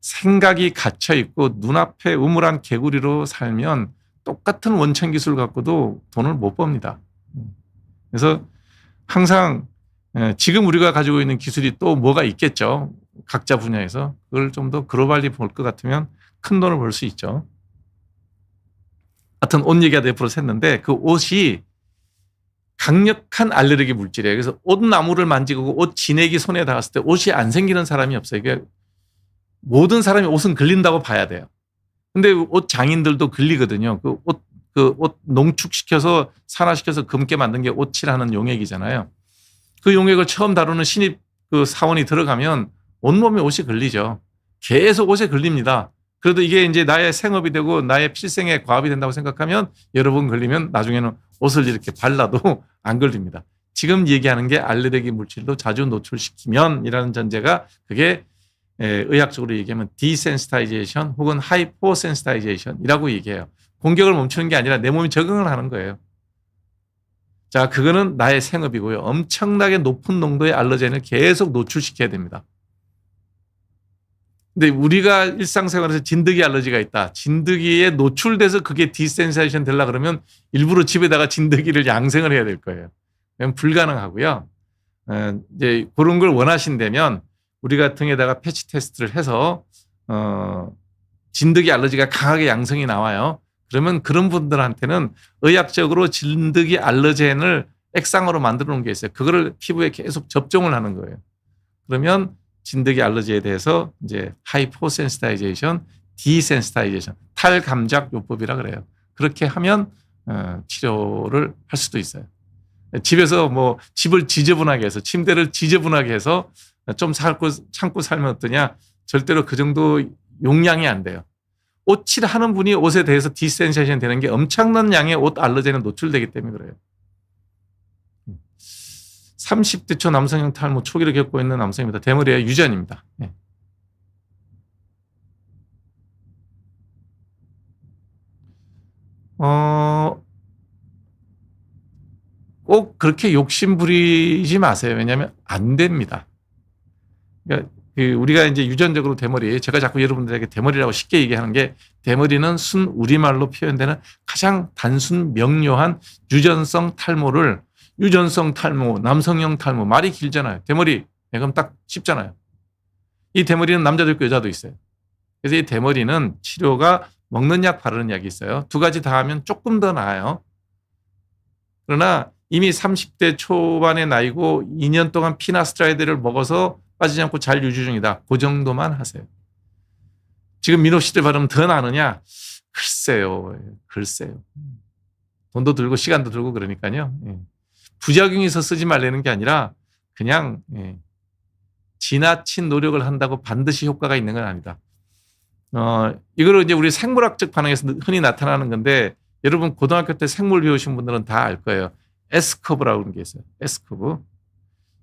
생각이 갇혀 있고 눈앞에 우물한 개구리로 살면 똑같은 원천 기술 갖고도 돈을 못 법니다. 그래서 항상 지금 우리가 가지고 있는 기술이 또 뭐가 있겠죠. 각자 분야에서. 그걸 좀 더 글로벌리 볼 것 같으면 큰 돈을 벌 수 있죠. 하여튼 옷 얘기가 앞으로 샜는데 그 옷이 강력한 알레르기 물질이에요. 그래서 옷나무를 만지고 옷 진액이 손에 닿았을 때 옷이 안 생기는 사람이 없어요. 그러니까 모든 사람이 옷은 걸린다고 봐야 돼요. 근데 옷 장인들도 걸리거든요. 그 옷 농축시켜서 산화시켜서 검게 만든 게 옷칠하는 용액이잖아요. 그 용액을 처음 다루는 신입 그 사원이 들어가면 온몸에 옷이 걸리죠. 계속 옷에 걸립니다. 그래도 이게 이제 나의 생업이 되고 나의 필생의 과업이 된다고 생각하면 여러 번 걸리면 나중에는 옷을 이렇게 발라도 안 걸립니다. 지금 얘기하는 게 알레르기 물질도 자주 노출시키면 이라는 전제가 그게 의학적으로 얘기하면 디센시타이제이션 혹은 하이포센시타이제이션이라고 얘기해요. 공격을 멈추는 게 아니라 내 몸이 적응을 하는 거예요. 자, 그거는 나의 생업이고요. 엄청나게 높은 농도의 알러젠을 계속 노출시켜야 됩니다. 근데 우리가 일상생활에서 진드기 알러지가 있다. 진드기에 노출돼서 그게 디센시타이제이션 되려 그러면 일부러 집에다가 진드기를 양생을 해야 될 거예요. 그건 불가능하고요. 이제 그런 걸 원하신다면 우리가 등에다가 패치 테스트를 해서 진드기 알러지가 강하게 양성이 나와요. 그러면 그런 분들한테는 의학적으로 진드기 알러젠을 액상으로 만들어 놓은 게 있어요. 그거를 피부에 계속 접종을 하는 거예요. 그러면 진드기 알러지에 대해서 이제 하이포센시타이제이션, 디센시타이제이션, 탈감작 요법이라 그래요. 그렇게 하면 치료를 할 수도 있어요. 집에서 뭐 집을 지저분하게 해서 침대를 지저분하게 해서 좀 참고 살면 어떠냐? 절대로 그 정도 용량이 안 돼요. 옷칠하는 분이 옷에 대해서 디센시테이션 되는 게 엄청난 양의 옷 알러젠에 노출되기 때문에 그래요. 30대 초 남성형 탈모 초기를 겪고 있는 남성입니다. 대머리의 유전입니다. 네. 꼭 그렇게 욕심 부리지 마세요. 왜냐하면 안 됩니다. 그러니까 우리가 이제 유전적으로 대머리, 제가 자꾸 여러분들에게 대머리라고 쉽게 얘기하는 게 대머리는 순 우리말로 표현되는 가장 단순 명료한 유전성 탈모를 유전성 탈모, 남성형 탈모, 말이 길잖아요. 대머리, 그럼 딱 쉽잖아요. 이 대머리는 남자도 있고 여자도 있어요. 그래서 이 대머리는 치료가 먹는 약, 바르는 약이 있어요. 두 가지 다 하면 조금 더 나아요. 그러나 이미 30대 초반의 나이고 2년 동안 피나스트라이드를 먹어서 빠지지 않고 잘 유지 중이다. 그 정도만 하세요. 지금 미노시딜 바르면 더 나느냐? 글쎄요. 돈도 들고 시간도 들고 그러니까요. 부작용이 있어 쓰지 말라는 게 아니라 그냥 지나친 노력을 한다고 반드시 효과가 있는 건 아니다. 이거를 이제 우리 생물학적 반응에서 흔히 나타나는 건데 여러분 고등학교 때 생물 배우신 분들은 다 알 거예요. S커브라고 하는 게 있어요. S커브.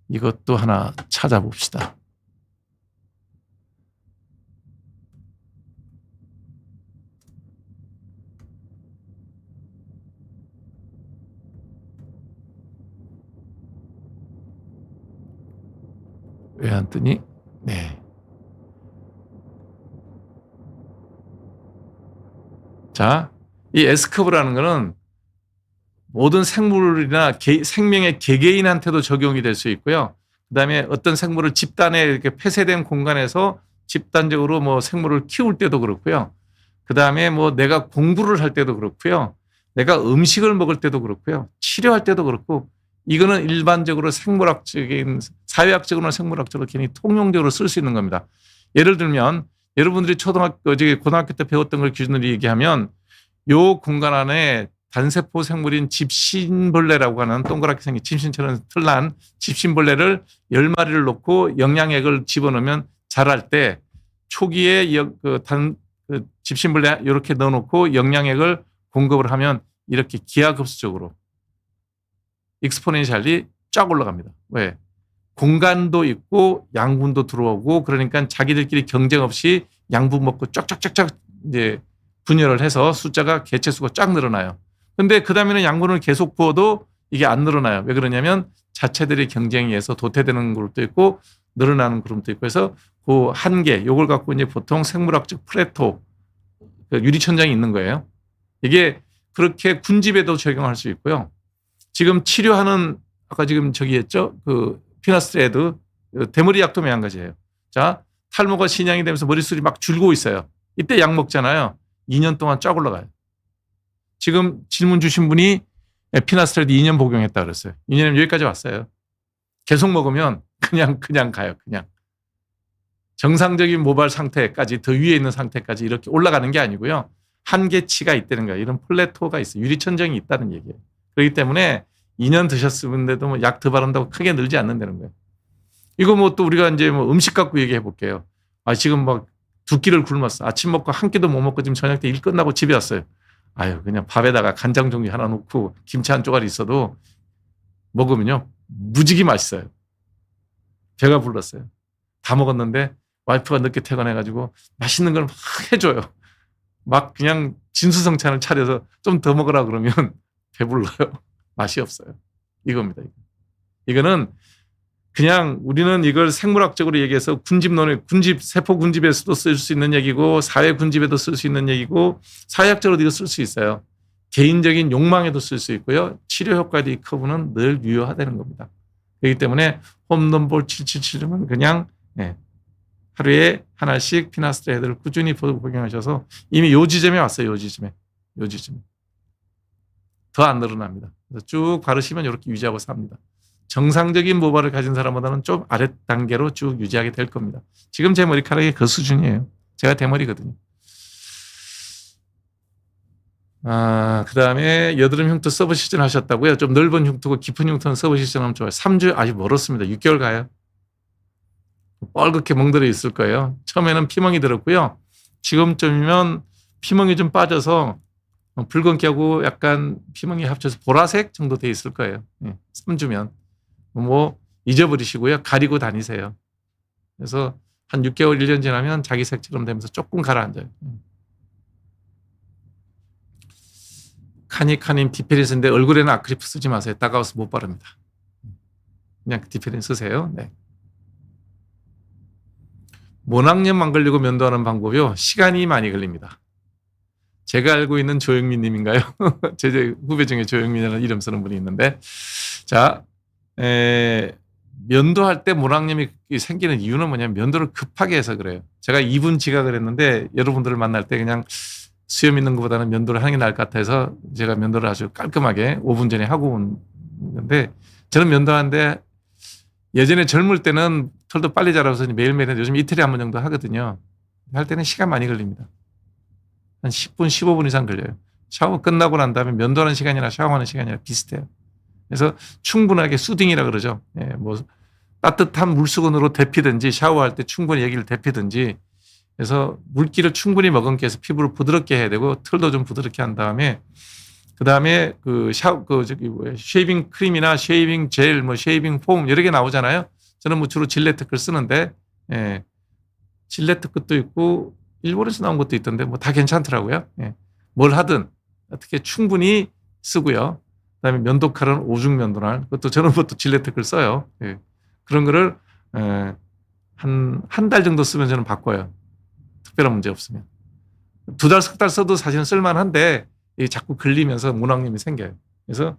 이것도 하나 찾아봅시다. 왜 안 뜨니? 네. 자, 이 S커브라는 거는 모든 생물이나 생명의 개개인한테도 적용이 될 수 있고요. 그다음에 어떤 생물을 집단에 이렇게 폐쇄된 공간에서 집단적으로 뭐 생물을 키울 때도 그렇고요. 그다음에 뭐 내가 공부를 할 때도 그렇고요. 내가 음식을 먹을 때도 그렇고요. 치료할 때도 그렇고 이거는 일반적으로 생물학적인 사회학적으로나 생물학적으로 괜히 통용적으로 쓸 수 있는 겁니다. 예를 들면 여러분들이 고등학교 때 배웠던 걸 기준으로 얘기하면 요 공간 안에 단세포 생물인 집신벌레라고 하는 동그랗게 생긴 집신처럼 털난 집신벌레를 10마리를 놓고 영양액을 집어넣으면 자랄 때 초기에 집신벌레 이렇게 넣어놓고 영양액을 공급을 하면 이렇게 기하급수적으로 익스포넨셜리 쫙 올라갑니다. 왜? 공간도 있고 양분도 들어오고 그러니까 자기들끼리 경쟁 없이 양분 먹고 쫙쫙쫙쫙 이제 분열을 해서 숫자가 개체수가 쫙 늘어나요. 근데 그 다음에는 양분을 계속 부어도 이게 안 늘어나요. 왜 그러냐면 자체들의 경쟁에 의해서 도태되는 그룹도 있고 늘어나는 그룹도 있고 해서 그 한계, 요걸 갖고 이제 보통 생물학적 플래토, 그 유리천장이 있는 거예요. 이게 그렇게 군집에도 적용할 수 있고요. 지금 치료하는 아까 지금 저기 했죠? 그 피나스트레이드 대머리 약도 마찬가지예요. 자, 탈모가 신양이 되면서 머릿속이 막 줄고 있어요. 이때 약 먹잖아요. 2년 동안 쫙 올라가요. 지금 질문 주신 분이 피나스트레이드 2년 복용했다 그랬어요. 2년이면 여기까지 왔어요. 계속 먹으면 그냥 가요. 그냥. 정상적인 모발 상태까지 더 위에 있는 상태까지 이렇게 올라가는 게 아니고요. 한계치가 있다는 거예요. 이런 플래토가 있어요. 유리천정이 있다는 얘기예요. 그렇기 때문에 2년 드셨는데도 뭐 약 더 바른다고 크게 늘지 않는다는 거예요. 이거 뭐 또 우리가 이제 뭐 음식 갖고 얘기해 볼게요. 아, 지금 막 두 끼를 굶었어. 아침 먹고 한 끼도 못 먹고 지금 저녁 때 일 끝나고 집에 왔어요. 아유, 그냥 밥에다가 간장 종이 하나 넣고 김치 한 조각 있어도 먹으면요. 무지개 맛있어요. 배가 불렀어요. 다 먹었는데 와이프가 늦게 퇴근해가지고 맛있는 걸 막 해줘요. 막 그냥 진수성찬을 차려서 좀 더 먹으라 그러면 배불러요. 맛이 없어요. 이겁니다. 이거는 그냥 우리는 이걸 생물학적으로 얘기해서 세포 군집에서도 쓸 수 있는 얘기고 사회 군집에도 쓸 수 있는 얘기고 사회학적으로도 이거 쓸 수 있어요. 개인적인 욕망에도 쓸 수 있고요. 치료 효과에도 이 커브는 늘 유효하다는 겁니다. 그렇기 때문에 홈런볼 777은 그냥 하루에 하나씩 피나스트레이드를 꾸준히 복용하셔서 이미 요 지점에 왔어요. 요 지점에. 더 안 늘어납니다. 그래서 쭉 바르시면 이렇게 유지하고 삽니다. 정상적인 모발을 가진 사람보다는 좀 아래 단계로 쭉 유지하게 될 겁니다. 지금 제 머리카락이 그 수준이에요. 제가 대머리거든요. 그 다음에 여드름 흉터 서브 시즌 하셨다고요? 좀 넓은 흉터고 깊은 흉터는 서브 시즌 하면 좋아요. 3주 아직 멀었습니다. 6개월 가요. 뻘겋게 멍들어 있을 거예요. 처음에는 피멍이 들었고요. 지금쯤이면 피멍이 좀 빠져서 붉은기하고 약간 피멍이 합쳐서 보라색 정도 돼 있을 거예요. 3주면. 뭐 잊어버리시고요. 가리고 다니세요. 그래서 한 6개월, 1년 지나면 자기 색처럼 되면서 조금 가라앉아요. 카니카닌 디페린스인데 얼굴에는 아크릴프 쓰지 마세요. 따가워서 못 바릅니다. 그냥 디페린 쓰세요. 네. 모낭염 안 걸리고 면도하는 방법이요. 시간이 많이 걸립니다. 제가 알고 있는 조영민 님인가요? 제 후배 중에 조영민이라는 이름 쓰는 분이 있는데, 자, 면도할 때 모낭염이 생기는 이유는 뭐냐면 면도를 급하게 해서 그래요. 제가 2분 지각을 했는데 여러분들을 만날 때 그냥 수염 있는 것보다는 면도를 하는 게 나을 것 같아서 제가 면도를 아주 깔끔하게 5분 전에 하고 온 건데, 저는 면도하는데 예전에 젊을 때는 털도 빨리 자라서 매일매일 요즘 이틀에 한 번 정도 하거든요. 할 때는 시간 많이 걸립니다. 한 10분, 15분 이상 걸려요. 샤워 끝나고 난 다음에 면도하는 시간이나 샤워하는 시간이랑 비슷해요. 그래서 충분하게 수딩이라 그러죠. 뭐 따뜻한 물수건으로 데피든지 샤워할 때 충분히 여기를 데피든지 그래서 물기를 충분히 머금게 해서 피부를 부드럽게 해야 되고 털도 좀 부드럽게 한 다음에 그 다음에 쉐이빙 크림이나 쉐이빙 젤, 뭐 쉐이빙 폼 여러 개 나오잖아요. 저는 뭐 주로 질레트 걸 쓰는데 질레트 것도 있고 일본에서 나온 것도 있던데 뭐 다 괜찮더라고요. 뭘 하든 어떻게 충분히 쓰고요. 그다음에 면도칼은 오중 면도날 그것도 저는 뭐 또 질레트 걸 써요. 그런 거를 한 달 정도 쓰면 저는 바꿔요. 특별한 문제 없으면. 2달, 3달 써도 사실은 쓸만한데 자꾸 걸리면서 모낭염이 생겨요. 그래서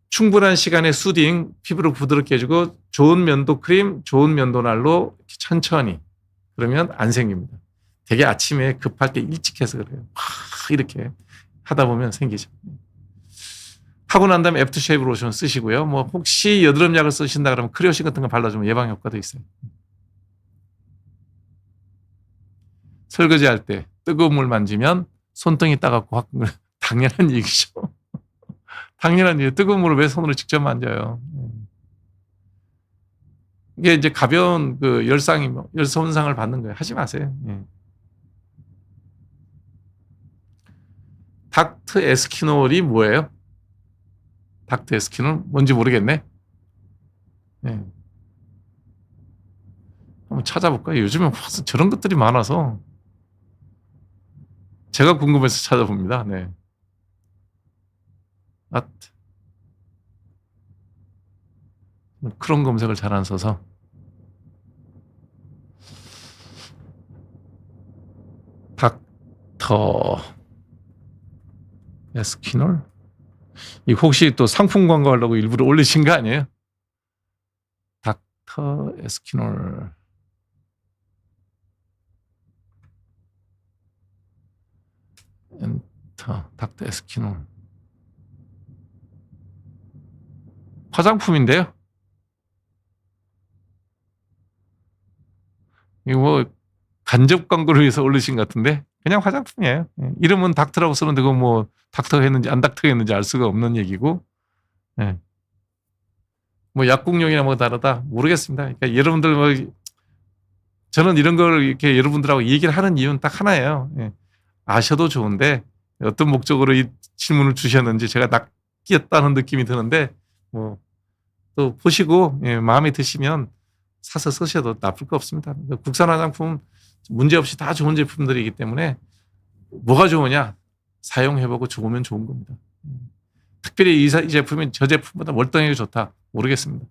충분한 시간에 수딩, 피부를 부드럽게 해주고 좋은 면도 크림, 좋은 면도날로 천천히 그러면 안 생깁니다. 되게 아침에 급할 때 일찍 해서 그래요. 이렇게 하다 보면 생기죠. 하고 난 다음에 애프터쉐이브 로션 쓰시고요. 뭐 혹시 여드름 약을 쓰신다 그러면 크리오신 같은 거 발라주면 예방 효과도 있어요. 설거지할 때 뜨거운 물 만지면 손등이 따갑고 확 당연한 얘기죠. 당연한 얘기. 뜨거운 물을 왜 손으로 직접 만져요? 이게 이제 가벼운 그 열손상을 받는 거예요. 하지 마세요. 닥트 에스키놀이 뭐예요? 닥트 에스키놀 뭔지 모르겠네. 한번 찾아볼까요? 요즘에 무슨 저런 것들이 많아서 제가 궁금해서 찾아봅니다. 네. 크롬 검색을 잘 안 써서. 닥터 에스키놀? 이 혹시 또 상품 광고하려고 일부러 올리신 거 아니에요? 닥터 에스키놀. 엔터. 닥터 에스키놀. 화장품인데요. 이거 뭐 간접 광고를 위해서 올리신 것 같은데 그냥 화장품이에요. 이름은 닥터라고 쓰는데 그거 뭐 닥터 했는지 안 닥터 했는지 알 수가 없는 얘기고, 예. 뭐 약국용이나 뭐 다르다 모르겠습니다. 그러니까 여러분들 뭐 저는 이런 걸 이렇게 여러분들하고 얘기를 하는 이유는 딱 하나예요. 예. 아셔도 좋은데 어떤 목적으로 이 질문을 주셨는지 제가 낚였다는 느낌이 드는데 뭐 또 보시고 마음에 드시면 사서 쓰셔도 나쁠 거 없습니다. 국산 화장품 문제없이 다 좋은 제품들이기 때문에 뭐가 좋으냐 사용해보고 좋으면 좋은 겁니다. 특별히 이 제품이 저 제품보다 월등하게 좋다 모르겠습니다.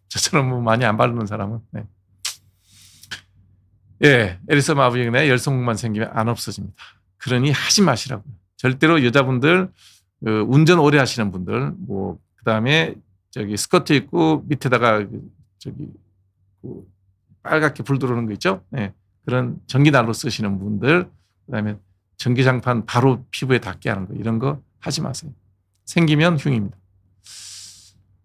저처럼 뭐 많이 안 바르는 사람은. 네. 예, 에리스 마블링의 열성공만 생기면 안 없어집니다. 그러니 하지 마시라고요. 절대로 여자분들 운전 오래 하시는 분들 뭐 그다음에 저기 스커트 입고 밑에다가 저기 빨갛게 불 들어오는 거 있죠? 네. 그런 전기난로 쓰시는 분들, 그다음에 전기장판 바로 피부에 닿게 하는 거 이런 거 하지 마세요. 생기면 흉입니다.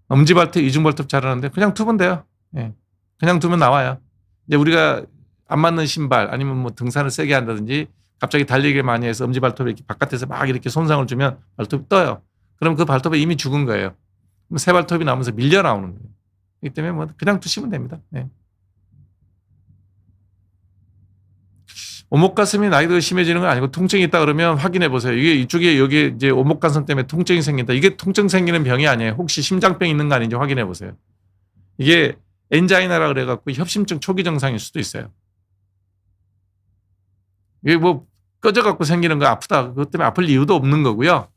엄지발톱, 이중발톱 자르는데 그냥 두면 돼요. 네. 그냥 두면 나와요. 이제 우리가 안 맞는 신발 아니면 뭐 등산을 세게 한다든지 갑자기 달리기를 많이 해서 엄지발톱에 이렇게 바깥에서 막 이렇게 손상을 주면 발톱이 떠요. 그럼 그 발톱에 이미 죽은 거예요. 그럼 새 발톱이 나오면서 밀려 나오는 거예요. 그렇기 때문에 뭐 그냥 두시면 됩니다. 네. 오목가슴이 나이도 심해지는 건 아니고 통증이 있다 그러면 확인해 보세요. 이게 이쪽에 여기 이제 오목가슴 때문에 통증이 생긴다. 이게 통증 생기는 병이 아니에요. 혹시 심장병 있는 거 아닌지 확인해 보세요. 이게 엔자이나라 그래갖고 협심증 초기 증상일 수도 있어요. 이게 뭐 꺼져갖고 생기는 거 아프다. 그것 때문에 아플 이유도 없는 거고요.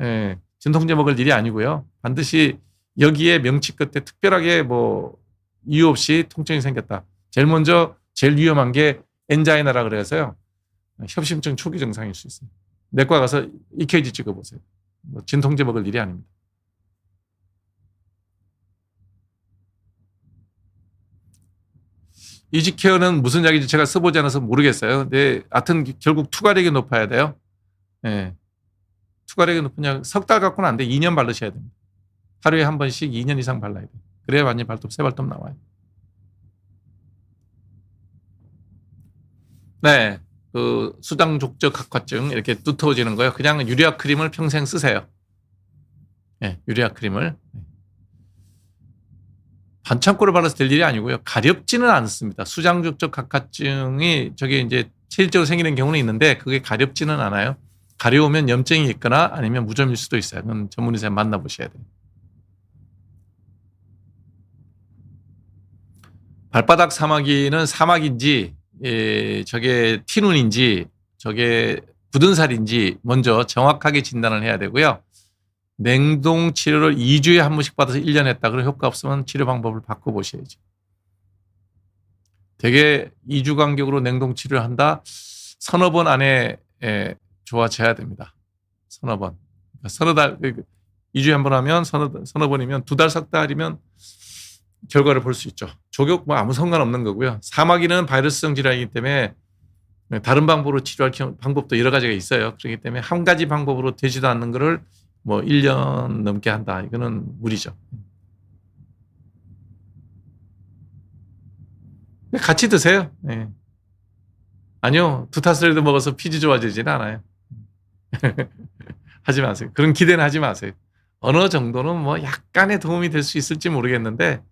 예, 진통제 먹을 일이 아니고요. 반드시 여기에 명치 끝에 특별하게 뭐 이유 없이 통증이 생겼다. 제일 먼저 제일 위험한 게 엔자이나라 그래서요. 협심증 초기 증상일 수 있어요. 내과 가서 EKG 찍어보세요. 뭐 진통제 먹을 일이 아닙니다. 이지케어는 무슨 약인지 제가 써보지 않아서 모르겠어요. 근데 하여튼 결국 투과력이 높아야 돼요. 네. 투과력이 높은 약 석 달 갖고는 안 돼. 2년 바르셔야 됩니다. 하루에 한 번씩 2년 이상 발라야 돼요. 그래야 완전히 발톱, 새 발톱 나와요. 네. 그 수장족적 각화증 이렇게 두터워지는 거요. 그냥 유리아 크림을 평생 쓰세요. 네, 유리아 크림을. 반창고를 발라서 될 일이 아니고요. 가렵지는 않습니다. 수장족적 각화증이 저게 이제 실제로 생기는 경우는 있는데 그게 가렵지는 않아요. 가려우면 염증이 있거나 아니면 무좀일 수도 있어요. 그건 전문의사 만나보셔야 돼요. 발바닥 사마귀는 사마귀인지 저게 티눈인지 저게 굳은 살인지 먼저 정확하게 진단을 해야 되고요. 냉동 치료를 2주에 한 번씩 받아서 1년 했다. 그럼 효과 없으면 치료 방법을 바꿔보셔야죠. 되게 2주 간격으로 냉동 치료를 한다. 서너 번 안에 좋아져야 됩니다. 서너 번. 그러니까 서너 달, 2주에 한 번 하면 서너 번이면 2달, 석 달이면 결과를 볼 수 있죠. 족욕 뭐 아무 상관없는 거고요. 사마귀는 바이러스성 질환이기 때문에 다른 방법으로 치료할 방법도 여러 가지가 있어요. 그렇기 때문에 한 가지 방법으로 되지도 않는 거를 뭐 1년 넘게 한다. 이거는 무리죠. 같이 드세요. 네. 아니요. 2타스라도 먹어서 피지 좋아지지는 않아요. 하지 마세요. 그런 기대는 하지 마세요. 어느 정도는 뭐 약간의 도움이 될 수 있을지 모르겠는데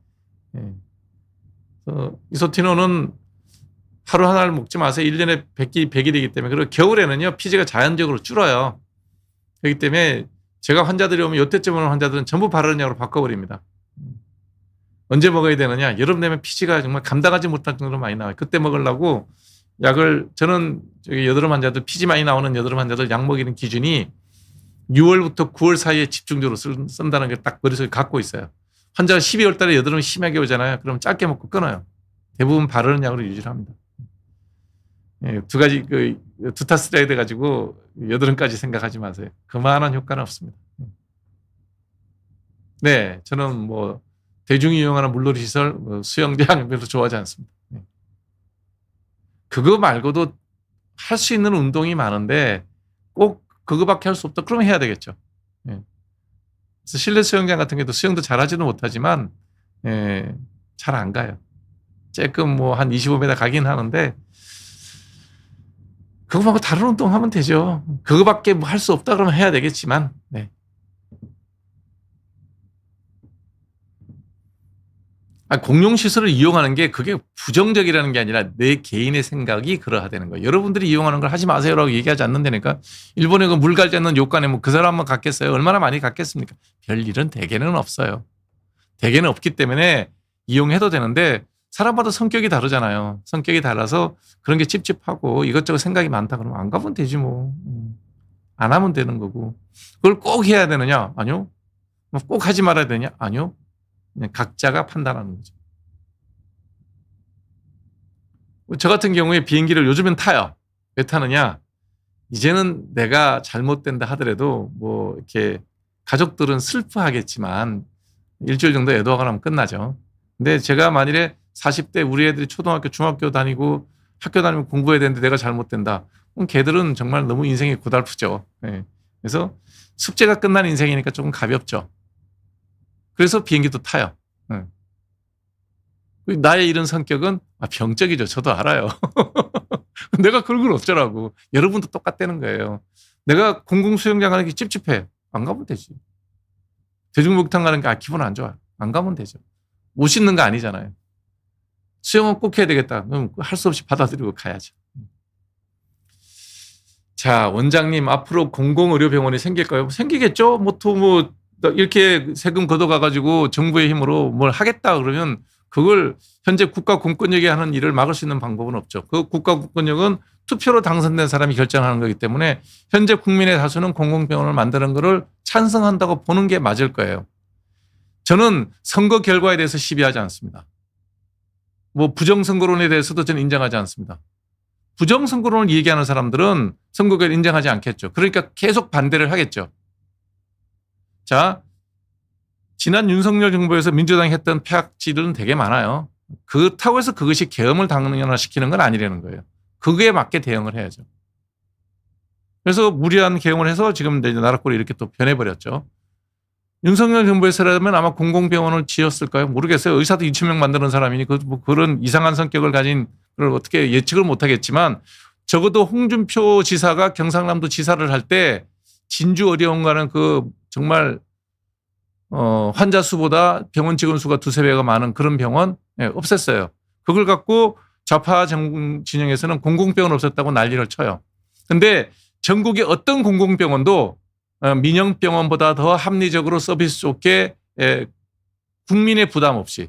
이소티논은 하루 하나를 먹지 마세요. 1년에 100일이기 때문에. 그리고 겨울에는요. 피지가 자연적으로 줄어요. 그렇기 때문에 제가 환자들이 오면 요때쯤 오는 환자들은 전부 바르는 약으로 바꿔버립니다. 언제 먹어야 되느냐. 여름 되면 피지가 정말 감당하지 못할 정도로 많이 나와요. 그때 먹으려고 약을 저는 저기 여드름 환자들 피지 많이 나오는 여드름 환자들 약 먹이는 기준이 6월부터 9월 사이에 집중적으로 쓴다는 게 딱 머릿속에 갖고 있어요. 환자가 12월 달에 여드름이 심하게 오잖아요. 그럼 짧게 먹고 끊어요. 대부분 바르는 약으로 유지를 합니다. 예, 두 가지 두타스라이드 가지고 여드름까지 생각하지 마세요. 그만한 효과는 없습니다. 네, 저는 뭐 대중이 이용하는 물놀이 시설, 수영장 별로 좋아하지 않습니다. 그거 말고도 할 수 있는 운동이 많은데 꼭 그거밖에 할 수 없다. 그러면 해야 되겠죠. 예. 그래서 실내 수영장 같은 경우도 수영도 잘하지는 못하지만 잘 안 가요. 조금 뭐 한 25m 가긴 하는데 그거 말고 다른 운동 하면 되죠. 그거밖에 뭐 할 수 없다 그러면 해야 되겠지만 네. 공용시설을 이용하는 게 그게 부정적이라는 게 아니라 내 개인의 생각이 그러하다는 거예요. 여러분들이 이용하는 걸 하지 마세요라고 얘기하지 않는다니까. 일본에 그 물 갈지 않는 요간에 뭐 그 사람만 갔겠어요? 얼마나 많이 갔겠습니까? 별일은 대개는 없어요. 대개는 없기 때문에 이용해도 되는데 사람마다 성격이 다르잖아요. 성격이 달라서 그런 게 찝찝하고 이것저것 생각이 많다 그러면 안 가면 되지 뭐. 안 하면 되는 거고. 그걸 꼭 해야 되느냐? 아니요. 꼭 하지 말아야 되냐? 아니요. 각자가 판단하는 거죠. 저 같은 경우에 비행기를 요즘엔 타요. 왜 타느냐? 이제는 내가 잘못된다 하더라도 뭐 이렇게 가족들은 슬퍼하겠지만 일주일 정도 애도하고 나면 끝나죠. 근데 제가 만일에 40대 우리 애들이 초등학교, 중학교 다니고 학교 다니면 공부해야 되는데 내가 잘못된다. 그럼 걔들은 정말 너무 인생이 고달프죠. 네. 그래서 숙제가 끝난 인생이니까 조금 가볍죠. 그래서 비행기도 타요. 나의 이런 성격은 병적이죠. 저도 알아요. 내가 그런 걸 어쩌라고. 여러분도 똑같다는 거예요. 내가 공공수영장 가는 게 찝찝해. 안 가면 되지. 대중목욕탕 가는 게 기분 안 좋아요. 안 가면 되죠. 못 씻는 거 아니잖아요. 수영은 꼭 해야 되겠다. 그럼 할 수 없이 받아들이고 가야죠. 자, 원장님 앞으로 공공의료병원이 생길까요? 생기겠죠. 뭐 이렇게 세금 걷어가가지고 정부의 힘으로 뭘 하겠다 그러면 그걸 현재 국가 공권력이 하는 일을 막을 수 있는 방법은 없죠. 그 국가 공권력은 투표로 당선된 사람이 결정하는 거기 때문에 현재 국민의 다수는 공공병원을 만드는 것을 찬성한다고 보는 게 맞을 거예요. 저는 선거 결과에 대해서 시비하지 않습니다. 뭐 부정선거론에 대해서도 저는 인정하지 않습니다. 부정선거론을 얘기하는 사람들은 선거 결과를 인정하지 않겠죠. 그러니까 계속 반대를 하겠죠. 자, 지난 윤석열 정부에서 민주당이 했던 폐악질은 되게 많아요. 그렇다고 해서 그것이 계엄을 당연화시키는 건 아니라는 거예요. 그거에 맞게 대응을 해야죠. 그래서 무리한 계엄을 해서 지금 이제 나라꼴이 이렇게 또 변해버렸죠. 윤석열 정부에서라면 아마 공공병원을 지었을까요? 모르겠어요. 의사도 2,000명 만드는 사람이니 그런 이상한 성격을 가진 걸 어떻게 예측을 못하겠지만 적어도 홍준표 지사가 경상남도 지사를 할 때 진주 의료원과는 그 정말 환자 수보다 병원 직원 수가 두세 배가 많은 그런 병원 없앴어요. 그걸 갖고 좌파 진영에서는 공공병원 없었다고 난리를 쳐요. 근데 전국의 어떤 공공병원도 민영병원보다 더 합리적으로 서비스 좋게 국민의 부담 없이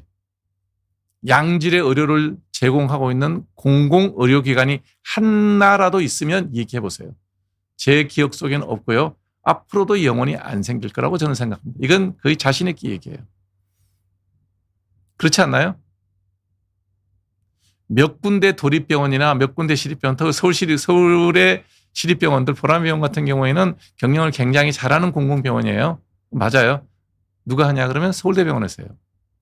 양질의 의료를 제공하고 있는 공공의료기관이 하나라도 있으면 얘기해 보세요. 제 기억 속에는 없고요. 앞으로도 영원히 안 생길 거라고 저는 생각합니다. 이건 거의 자신 있게 얘기해요. 그렇지 않나요? 몇 군데 도립병원이나 몇 군데 시립병원, 서울의 시립병원들, 보람병원 같은 경우에는 경영을 굉장히 잘하는 공공병원이에요. 맞아요. 누가 하냐 그러면 서울대병원에서 해요.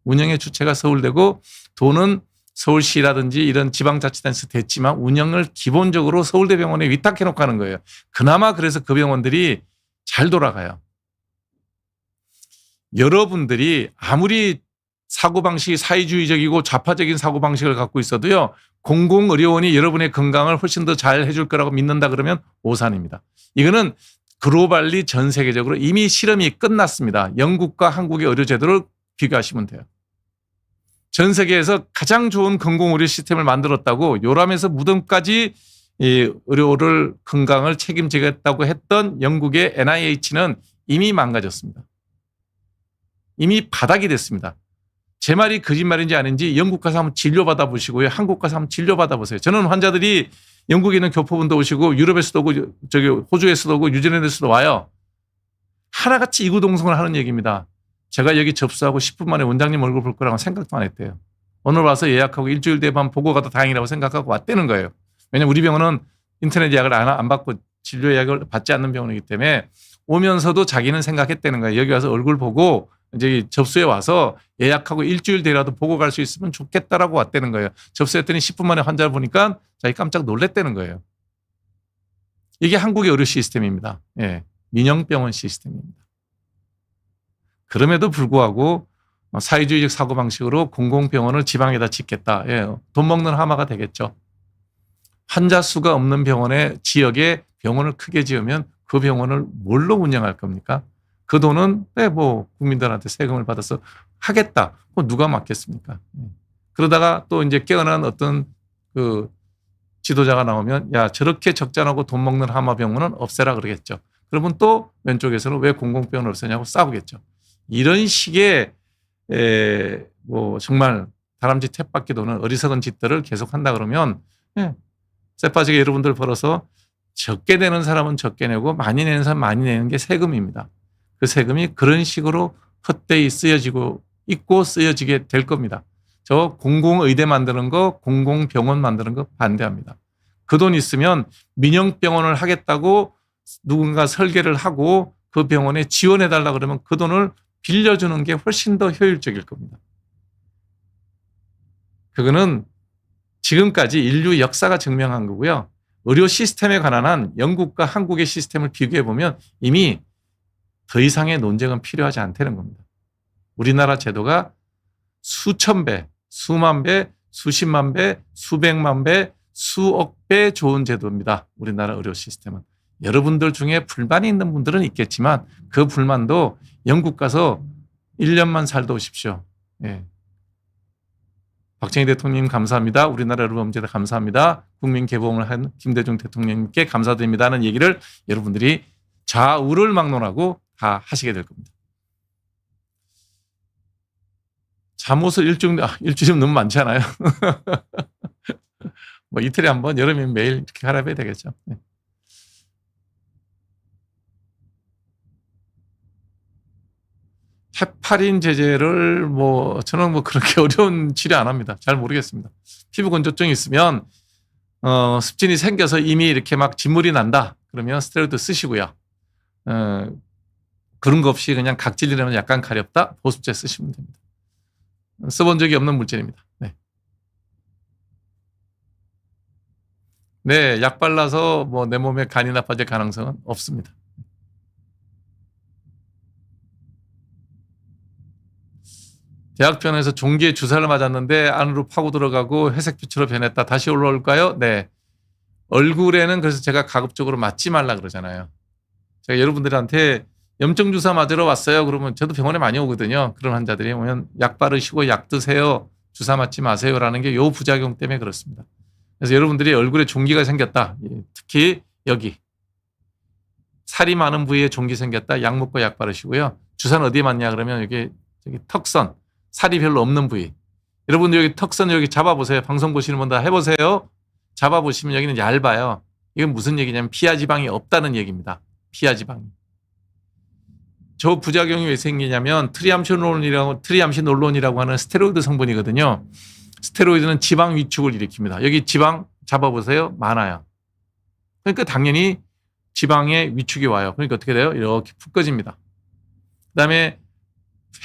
운영의 주체가 서울대고 돈은 서울시라든지 이런 지방자치단체에서 됐지만 운영을 기본적으로 서울대병원에 위탁해 놓고 하는 거예요. 그나마 그래서 그 병원들이 잘 돌아가요. 여러분들이 아무리 사고방식이 사회주의적이고 좌파적인 사고방식을 갖고 있어도요. 공공의료원이 여러분의 건강을 훨씬 더 잘 해줄 거라고 믿는다 그러면 오산입니다. 이거는 글로벌리 전 세계적으로 이미 실험이 끝났습니다. 영국과 한국의 의료제도를 비교하시면 돼요. 전 세계에서 가장 좋은 공공의료 시스템을 만들었다고 요람에서 무덤까지 이 의료를 건강을 책임지겠다고 했던 영국의 NIH는 이미 망가졌습니다. 이미 바닥이 됐습니다. 제 말이 거짓말인지 아닌지 영국 가서 한번 진료받아 보시고요. 한국 가서 한번 진료받아 보세요. 저는 환자들이 영국에 있는 교포분도 오시고 유럽에서도 오고 저기 호주에서도 오고 뉴질랜드에서도 와요. 하나같이 이구동성을 하는 얘기입니다. 제가 여기 접수하고 10분 만에 원장님 얼굴 볼 거라고 생각도 안 했대요. 오늘 와서 예약하고 일주일 뒤에만 보고 가도 다행이라고 생각하고 왔다는 거예요. 왜냐하면 우리 병원은 인터넷 예약을 안 받고 진료 예약을 받지 않는 병원이기 때문에 오면서도 자기는 생각했다는 거예요. 여기 와서 얼굴 보고 이제 접수해 와서 예약하고 일주일 뒤라도 보고 갈 수 있으면 좋겠다라고 왔다는 거예요. 접수했더니 10분 만에 환자를 보니까 자기 깜짝 놀랐다는 거예요. 이게 한국의 의료 시스템입니다. 예, 민영병원 시스템입니다. 그럼에도 불구하고 사회주의적 사고방식으로 공공병원을 지방에다 짓겠다. 예, 돈 먹는 하마가 되겠죠. 환자 수가 없는 병원에 지역에 병원을 크게 지으면 그 병원을 뭘로 운영할 겁니까? 그 돈은 뭐 국민들한테 세금을 받아서 하겠다. 뭐 누가 맡겠습니까? 그러다가 또 이제 깨어난 어떤 그 지도자가 나오면 야 저렇게 적잖하고 돈 먹는 하마 병원은 없애라 그러겠죠. 그러면 또 왼쪽에서는 왜 공공병원을 없애냐고 싸우겠죠. 이런 식의 뭐 정말 다람쥐 탭밖에 도는 어리석은 짓들을 계속한다 그러면 쇠빠지게 여러분들 벌어서 적게 내는 사람은 적게 내고 많이 내는 사람은 많이 내는 게 세금입니다. 그 세금이 그런 식으로 헛되이 쓰여지고 있고 쓰여지게 될 겁니다. 저 공공의대 만드는 거, 공공병원 만드는 거 반대합니다. 그 돈 있으면 민영병원을 하겠다고 누군가 설계를 하고 그 병원에 지원해달라 그러면 그 돈을 빌려주는 게 훨씬 더 효율적일 겁니다. 그거는 지금까지 인류 역사가 증명한 거고요. 의료 시스템에 관한 한 영국과 한국의 시스템을 비교해 보면 이미 더 이상의 논쟁은 필요하지 않다는 겁니다. 우리나라 제도가 수천 배, 수만 배, 수십만 배, 수백만 배, 수억 배 좋은 제도입니다. 우리나라 의료 시스템은. 여러분들 중에 불만이 있는 분들은 있겠지만 그 불만도 영국 가서 1년만 살다 오십시오. 예. 박정희 대통령 감사합니다. 우리나라 의료범죄다 감사합니다. 국민 개봉을 한 김대중 대통령님께 감사드립니다는 얘기를 여러분들이 좌우를 막론하고 다 하시게 될 겁니다. 잠옷을 일주일 너무 많지 않아요? 뭐 이틀에 한 번, 여름이면 매일 이렇게 갈아입어야 되겠죠. 네. 헤파린 제제를 저는 그렇게 어려운 치료 안 합니다. 잘 모르겠습니다. 피부 건조증이 있으면 습진이 생겨서 이미 이렇게 막 진물이 난다. 그러면 스테로이드 쓰시고요. 그런 거 없이 그냥 각질이라면 약간 가렵다. 보습제 쓰시면 됩니다. 써본 적이 없는 물질입니다. 네. 네, 약 발라서 내 몸에 간이 나빠질 가능성은 없습니다. 대학병원에서 종기에 주사를 맞았는데 안으로 파고 들어가고 회색빛으로 변했다. 다시 올라올까요? 네. 얼굴에는 그래서 제가 가급적으로 맞지 말라 그러잖아요. 제가 여러분들한테 염증 주사 맞으러 왔어요. 그러면 저도 병원에 많이 오거든요. 그런 환자들이 오면 약 바르시고 약 드세요. 주사 맞지 마세요라는 게 요 부작용 때문에 그렇습니다. 그래서 여러분들이 얼굴에 종기가 생겼다. 특히 여기 살이 많은 부위에 종기 생겼다. 약 먹고 약 바르시고요. 주사는 어디에 맞냐 그러면 여기 턱선, 살이 별로 없는 부위. 여러분들 여기 턱선 여기 잡아보세요. 방송 보시는 분 다 해보세요. 잡아보시면 여기는 얇아요. 이건 무슨 얘기냐면 피하 지방이 없다는 얘기입니다. 피하 지방이. 저 부작용이 왜 생기냐면 트리암시놀론이라고 하는 스테로이드 성분이거든요. 스테로이드는 지방 위축을 일으킵니다. 여기 지방 잡아보세요. 많아요. 그러니까 당연히 지방에 위축이 와요. 그러니까 어떻게 돼요? 이렇게 푹 꺼집니다. 그다음에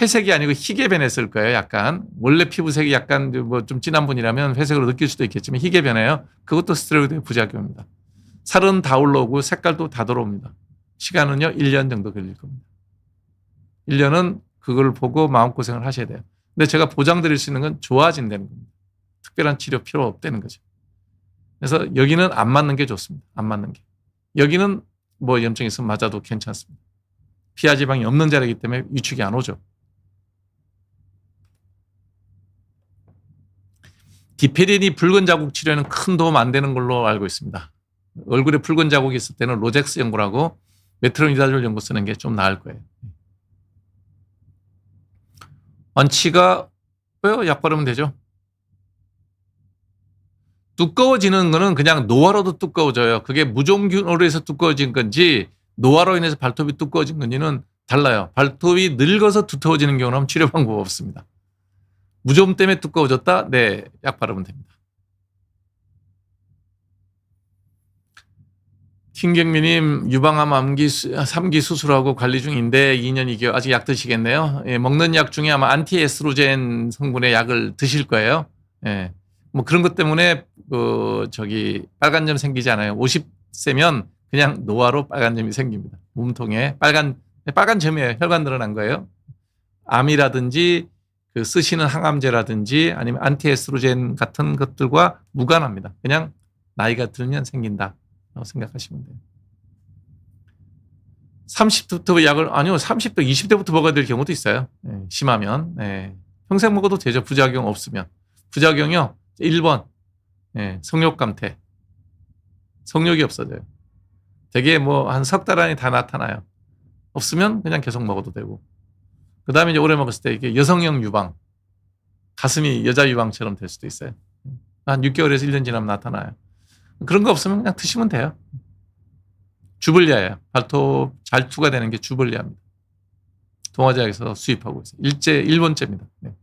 회색이 아니고 희게 변했을 거예요. 약간 원래 피부색이 약간 좀 진한 분이라면 회색으로 느낄 수도 있겠지만 희게 변해요. 그것도 스테로이드의 부작용입니다. 살은 다 올라오고 색깔도 다 들어옵니다. 시간은요 1년 정도 걸릴 겁니다. 1년은 그걸 보고 마음고생을 하셔야 돼요. 근데 제가 보장드릴 수 있는 건 좋아진다는 겁니다. 특별한 치료 필요 없다는 거죠. 그래서 여기는 안 맞는 게 좋습니다. 안 맞는 게. 여기는 염증이 있으면 맞아도 괜찮습니다. 피하 지방이 없는 자리이기 때문에 위축이 안 오죠. 디페린이 붉은 자국 치료에는 큰 도움 안 되는 걸로 알고 있습니다. 얼굴에 붉은 자국이 있을 때는 로젝스 연고라고 메트로니다졸 연고 쓰는 게 좀 나을 거예요. 완치가 왜요? 약 바르면 되죠. 두꺼워지는 거는 그냥 노화로도 두꺼워져요. 그게 무종균으로 해서 두꺼워진 건지 노화로 인해서 발톱이 두꺼워진 건지는 달라요. 발톱이 늙어서 두터워지는 경우는 치료 방법 없습니다. 무좀 때문에 두꺼워졌다? 네, 약 바르면 됩니다. 김경민님, 유방암 3기 수술하고 관리 중인데 2년 2개월 아직 약 드시겠네요. 예, 먹는 약 중에 아마 안티에스트로겐 성분의 약을 드실 거예요. 예, 뭐 그런 것 때문에 빨간 점 생기지 않아요. 50세면 그냥 노화로 빨간 점이 생깁니다. 몸통에 빨간 점이에요. 혈관 늘어난 거예요. 암이라든지 쓰시는 항암제라든지 아니면 안티에스트로겐 같은 것들과 무관합니다. 그냥 나이가 들면 생긴다. 생각하시면 돼요. 30대부터 약을, 아니요, 30대, 20대부터 먹어야 될 경우도 있어요. 네, 심하면. 네. 평생 먹어도 되죠. 부작용 없으면. 부작용이요. 1번. 네, 성욕 감퇴. 성욕이 없어져요. 되게 뭐 한 석 달 안에 다 나타나요. 없으면 그냥 계속 먹어도 되고. 그 다음에 이제 오래 먹었을 때 이게 여성형 유방. 가슴이 여자 유방처럼 될 수도 있어요. 한 6개월에서 1년 지나면 나타나요. 그런 거 없으면 그냥 드시면 돼요. 주블리아예요. 발톱 잘 투과되는 게 주블리아입니다. 동아제약에서 수입하고 있어요. 일본제입니다. 네.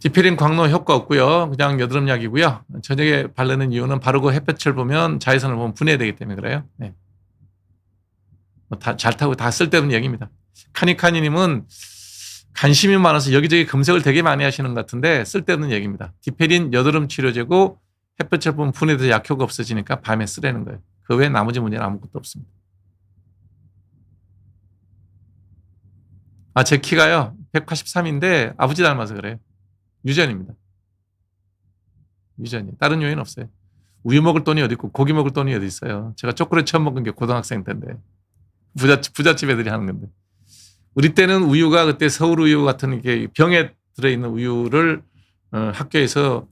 디페린 광노 효과 없고요. 그냥 여드름 약이고요. 저녁에 바르는 이유는 바르고 햇볕을 보면 자외선을 보면 분해되기 때문에 그래요. 네. 잘 타고 다 쓸데없는 얘기입니다. 카니카니님은 관심이 많아서 여기저기 검색을 되게 많이 하시는 것 같은데 쓸데없는 얘기입니다. 디페린 여드름 치료제고 햇볕을 보면 분해돼서 약효가 없어지니까 밤에 쓰라는 거예요. 그 외에 나머지 문제는 아무것도 없습니다. 제 키가요 183인데 아버지 닮아서 그래요. 유전입니다. 유전이. 다른 요인 없어요. 우유 먹을 돈이 어디 있고 고기 먹을 돈이 어디 있어요. 제가 초콜릿 처음 먹은 게 고등학생 때인데 부잣집 애들이 하는 건데. 우리 때는 우유가 그때 서울 우유 같은 게 병에 들어있는 우유를 학교에서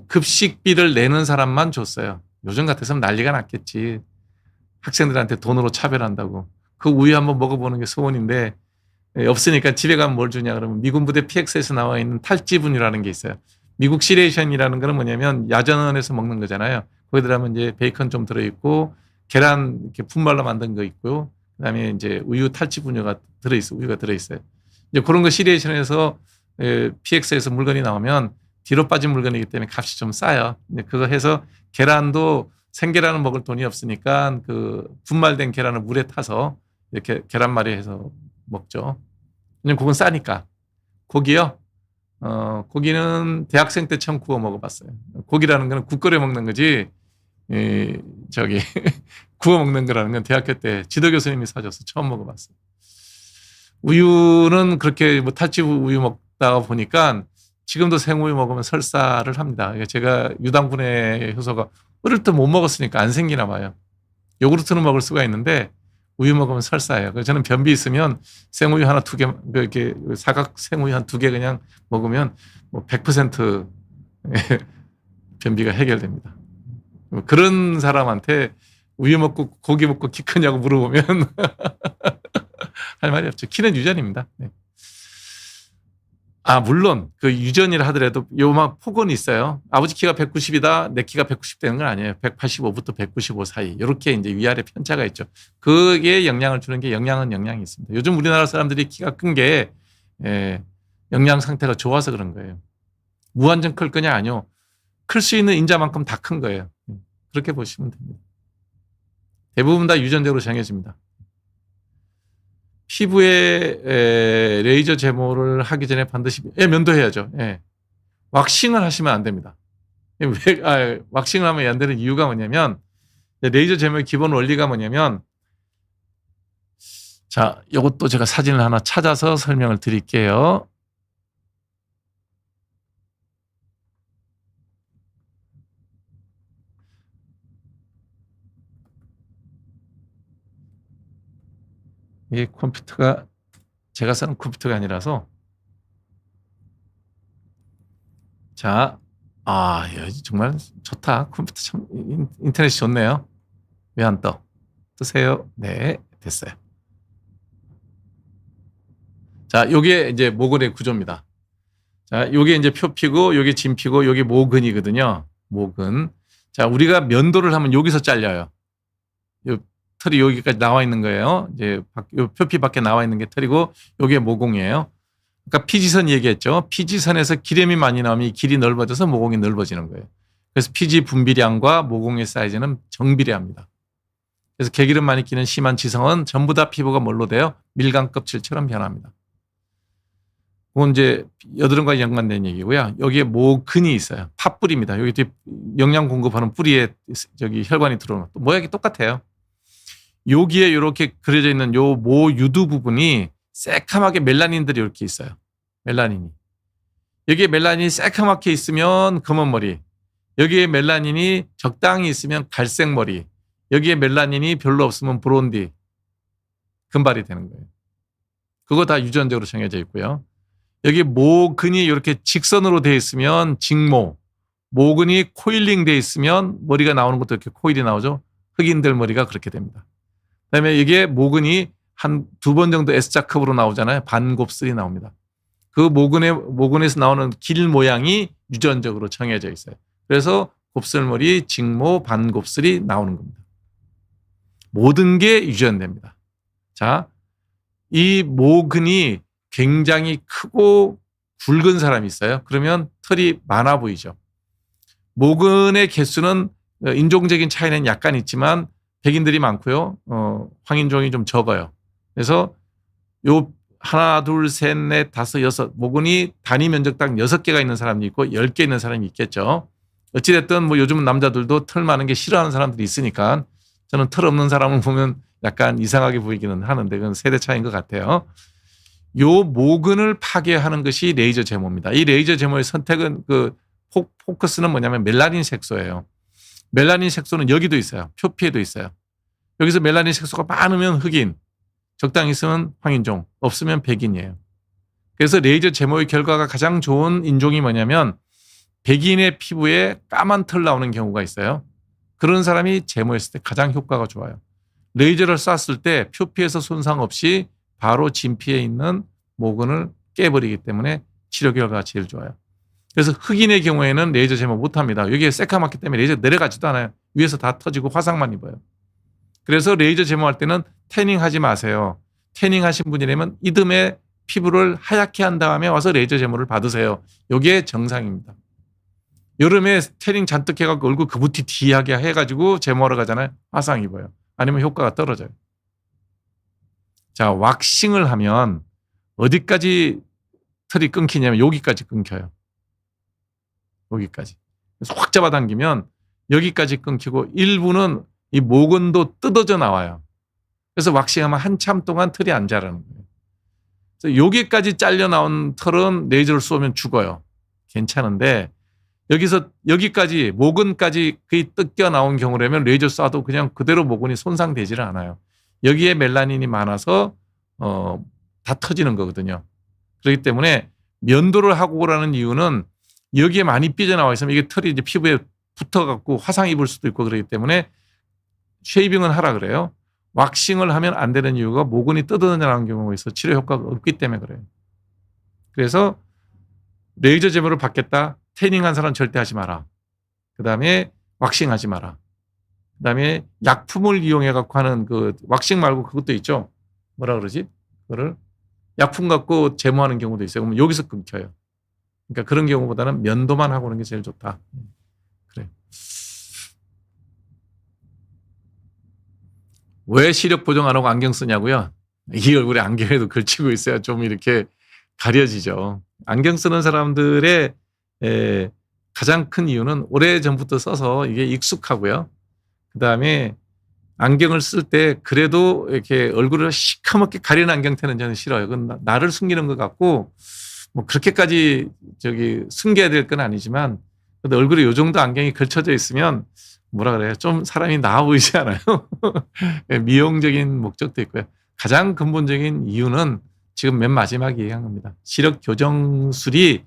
급식비를 내는 사람만 줬어요. 요즘 같아서는 난리가 났겠지. 학생들한테 돈으로 차별한다고. 그 우유 한번 먹어보는 게 소원인데 없으니까 집에 가면 뭘 주냐 그러면 미군 부대 PX에서 나와 있는 탈지분유라는 게 있어요. 미국 시레이션이라는 거는 뭐냐면 야전에서 먹는 거잖아요. 거기 들어가면 이제 베이컨 좀 들어있고 계란 이렇게 분말로 만든 거 있고요. 그다음에 이제 우유 탈취분유가 들어있어, 우유가 들어있어요. 이제 그런 거 시리에이션에서 PX에서 물건이 나오면 뒤로 빠진 물건이기 때문에 값이 좀 싸요. 이제 그거 해서 계란도 생계란을 먹을 돈이 없으니까 그 분말된 계란을 물에 타서 이렇게 계란말이 해서 먹죠. 왜냐면 그건 싸니까. 고기요. 고기는 대학생 때 처음 구워 먹어봤어요. 고기라는 거는 국 끓여 먹는 거지. 구워 먹는 거라는 건 대학교 때 지도 교수님이 사줘서 처음 먹어봤어요. 우유는 그렇게 뭐 탈취 우유 먹다가 보니까 지금도 생우유 먹으면 설사를 합니다. 제가 유당분해 효소가 어릴 때 못 먹었으니까 안 생기나 봐요. 요구르트는 먹을 수가 있는데 우유 먹으면 설사예요. 그래서 저는 변비 있으면 생우유 하나 2개, 이렇게 사각 생우유 한 2개 그냥 먹으면 뭐 100% 변비가 해결됩니다. 그런 사람한테 우유 먹고 고기 먹고 키 크냐고 물어보면 할 말이 없죠. 키는 유전입니다. 네. 물론 그 유전이라 하더라도 요만 폭은 있어요. 아버지 키가 190이다, 내 키가 190 되는 건 아니에요. 185부터 195 사이. 이렇게 이제 위아래 편차가 있죠. 그게 영향을 주는 게 영향이 있습니다. 요즘 우리나라 사람들이 키가 큰 게 영양 상태가 좋아서 그런 거예요. 무한정 클 거냐 아니요. 클 수 있는 인자만큼 다 큰 거예요. 그렇게 보시면 됩니다. 대부분 다 유전적으로 정해집니다. 피부에 레이저 제모를 하기 전에 반드시 면도해야죠. 왁싱을 하시면 안 됩니다. 왁싱을 하면 안 되는 이유가 뭐냐면 레이저 제모의 기본 원리가 뭐냐면 자, 이것도 제가 사진을 하나 찾아서 설명을 드릴게요. 이 컴퓨터가 제가 쓰는 컴퓨터가 아니라서 자, 정말 좋다. 컴퓨터 참 인터넷이 좋네요. 왜 안 떠? 뜨세요. 네, 됐어요. 자, 요게 이제 모근의 구조입니다. 자, 요게 이제 표피고 요게 진피고 요게 모근이거든요. 모근. 자, 우리가 면도를 하면 여기서 잘려요. 요 털이 여기까지 나와 있는 거예요. 이제 요 표피 밖에 나와 있는 게 털이고 요게 모공이에요. 그러니까 피지선 얘기했죠. 피지선에서 기름이 많이 나오면 이 길이 넓어져서 모공이 넓어지는 거예요. 그래서 피지 분비량과 모공의 사이즈는 정비례합니다. 그래서 개기름 많이 끼는 심한 지성은 전부 다 피부가 뭘로 돼요? 밀감 껍질처럼 변합니다. 그건 이제 여드름과 연관된 얘기고요. 여기에 모근이 있어요. 팥뿌리입니다. 여기 영양 공급하는 뿌리에 저기 혈관이 들어오는 것도 모양이 똑같아요. 여기에 이렇게 그려져 있는 요 모 유두 부분이 새카맣게 멜라닌들이 이렇게 있어요. 멜라닌이. 여기에 멜라닌이 새카맣게 있으면 검은 머리. 여기에 멜라닌이 적당히 있으면 갈색 머리. 여기에 멜라닌이 별로 없으면 브론디. 금발이 되는 거예요. 그거 다 유전적으로 정해져 있고요. 여기 모근이 이렇게 직선으로 되어 있으면 직모. 모근이 코일링 되어 있으면 머리가 나오는 것도 이렇게 코일이 나오죠. 흑인들 머리가 그렇게 됩니다. 그다음에 이게 모근이 한 2번 정도 S자컵으로 나오잖아요. 반곱슬이 나옵니다. 그 모근에서 나오는 길 모양이 유전적으로 정해져 있어요. 그래서 곱슬머리, 직모, 반곱슬이 나오는 겁니다. 모든 게 유전됩니다. 자, 이 모근이 굉장히 크고 굵은 사람이 있어요. 그러면 털이 많아 보이죠. 모근의 개수는 인종적인 차이는 약간 있지만 백인들이 많고요. 황인종이 좀 적어요. 그래서 요 하나, 둘, 셋, 넷, 다섯, 여섯 모근이 단위 면적당 6개가 있는 사람이 있고 10개 있는 사람이 있겠죠. 어찌됐든 뭐 요즘 남자들도 털 많은 게 싫어하는 사람들이 있으니까 저는 털 없는 사람을 보면 약간 이상하게 보이기는 하는데 그건 세대 차이인 것 같아요. 요 모근을 파괴하는 것이 레이저 제모입니다. 이 레이저 제모의 선택은 그 포커스는 뭐냐면 멜라닌 색소예요. 멜라닌 색소는 여기도 있어요. 표피에도 있어요. 여기서 멜라닌 색소가 많으면 흑인, 적당히 있으면 황인종, 없으면 백인이에요. 그래서 레이저 제모의 결과가 가장 좋은 인종이 뭐냐면 백인의 피부에 까만 털 나오는 경우가 있어요. 그런 사람이 제모했을 때 가장 효과가 좋아요. 레이저를 쐈을 때 표피에서 손상 없이 바로 진피에 있는 모근을 깨버리기 때문에 치료 결과가 제일 좋아요. 그래서 흑인의 경우에는 레이저 제모 못합니다. 여기에 새카맣기 때문에 레이저 내려가지도 않아요. 위에서 다 터지고 화상만 입어요. 그래서 레이저 제모할 때는 태닝 하지 마세요. 태닝 하신 분이라면 이듬해 피부를 하얗게 한 다음에 와서 레이저 제모를 받으세요. 이게 정상입니다. 여름에 태닝 잔뜩 해갖고 얼굴 그부티티하게 해가지고 제모하러 가잖아요. 화상 입어요. 아니면 효과가 떨어져요. 자, 왁싱을 하면 어디까지 털이 끊기냐면 여기까지 끊겨요. 여기까지. 그래서 확 잡아당기면 여기까지 끊기고 일부는 이 모근도 뜯어져 나와요. 그래서 왁싱하면 한참 동안 털이 안 자라는 거예요. 그래서 여기까지 잘려 나온 털은 레이저를 쏘면 죽어요. 괜찮은데 여기서 여기까지 모근까지 거의 뜯겨 나온 경우라면 레이저 쏴도 그냥 그대로 모근이 손상되지를 않아요. 여기에 멜라닌이 많아서 다 터지는 거거든요. 그렇기 때문에 면도를 하고 오라는 이유는 여기에 많이 삐져나와 있으면 이게 털이 이제 피부에 붙어갖고 화상 입을 수도 있고 그렇기 때문에 쉐이빙은 하라 그래요. 왁싱을 하면 안 되는 이유가 모근이 뜯어나가는 경우가 있어 치료 효과가 없기 때문에 그래요. 그래서 레이저 제모를 받겠다. 태닝한 사람 절대 하지 마라. 그 다음에 왁싱 하지 마라. 그 다음에 약품을 이용해 갖고 하는 그 왁싱 말고 그것도 있죠. 뭐라 그러지? 그거를 약품 갖고 제모하는 경우도 있어요. 그러면 여기서 끊겨요. 그러니까 그런 경우보다는 면도만 하고 오는 게 제일 좋다. 그래. 왜 시력 보정 안 하고 안경 쓰냐고요? 이 얼굴에 안경에도 걸치고 있어야 좀 이렇게 가려지죠. 안경 쓰는 사람들의 가장 큰 이유는 오래전부터 써서 이게 익숙하고요. 그 다음에 안경을 쓸 때 그래도 이렇게 얼굴을 시커멓게 가리는 안경테는 저는 싫어요. 그건 나를 숨기는 것 같고 뭐 그렇게까지 숨겨야 될 건 아니지만 근데 얼굴에 이 정도 안경이 걸쳐져 있으면 뭐라 그래요? 좀 사람이 나아 보이지 않아요? 미용적인 목적도 있고요. 가장 근본적인 이유는 지금 맨 마지막에 얘기한 겁니다. 시력 교정술이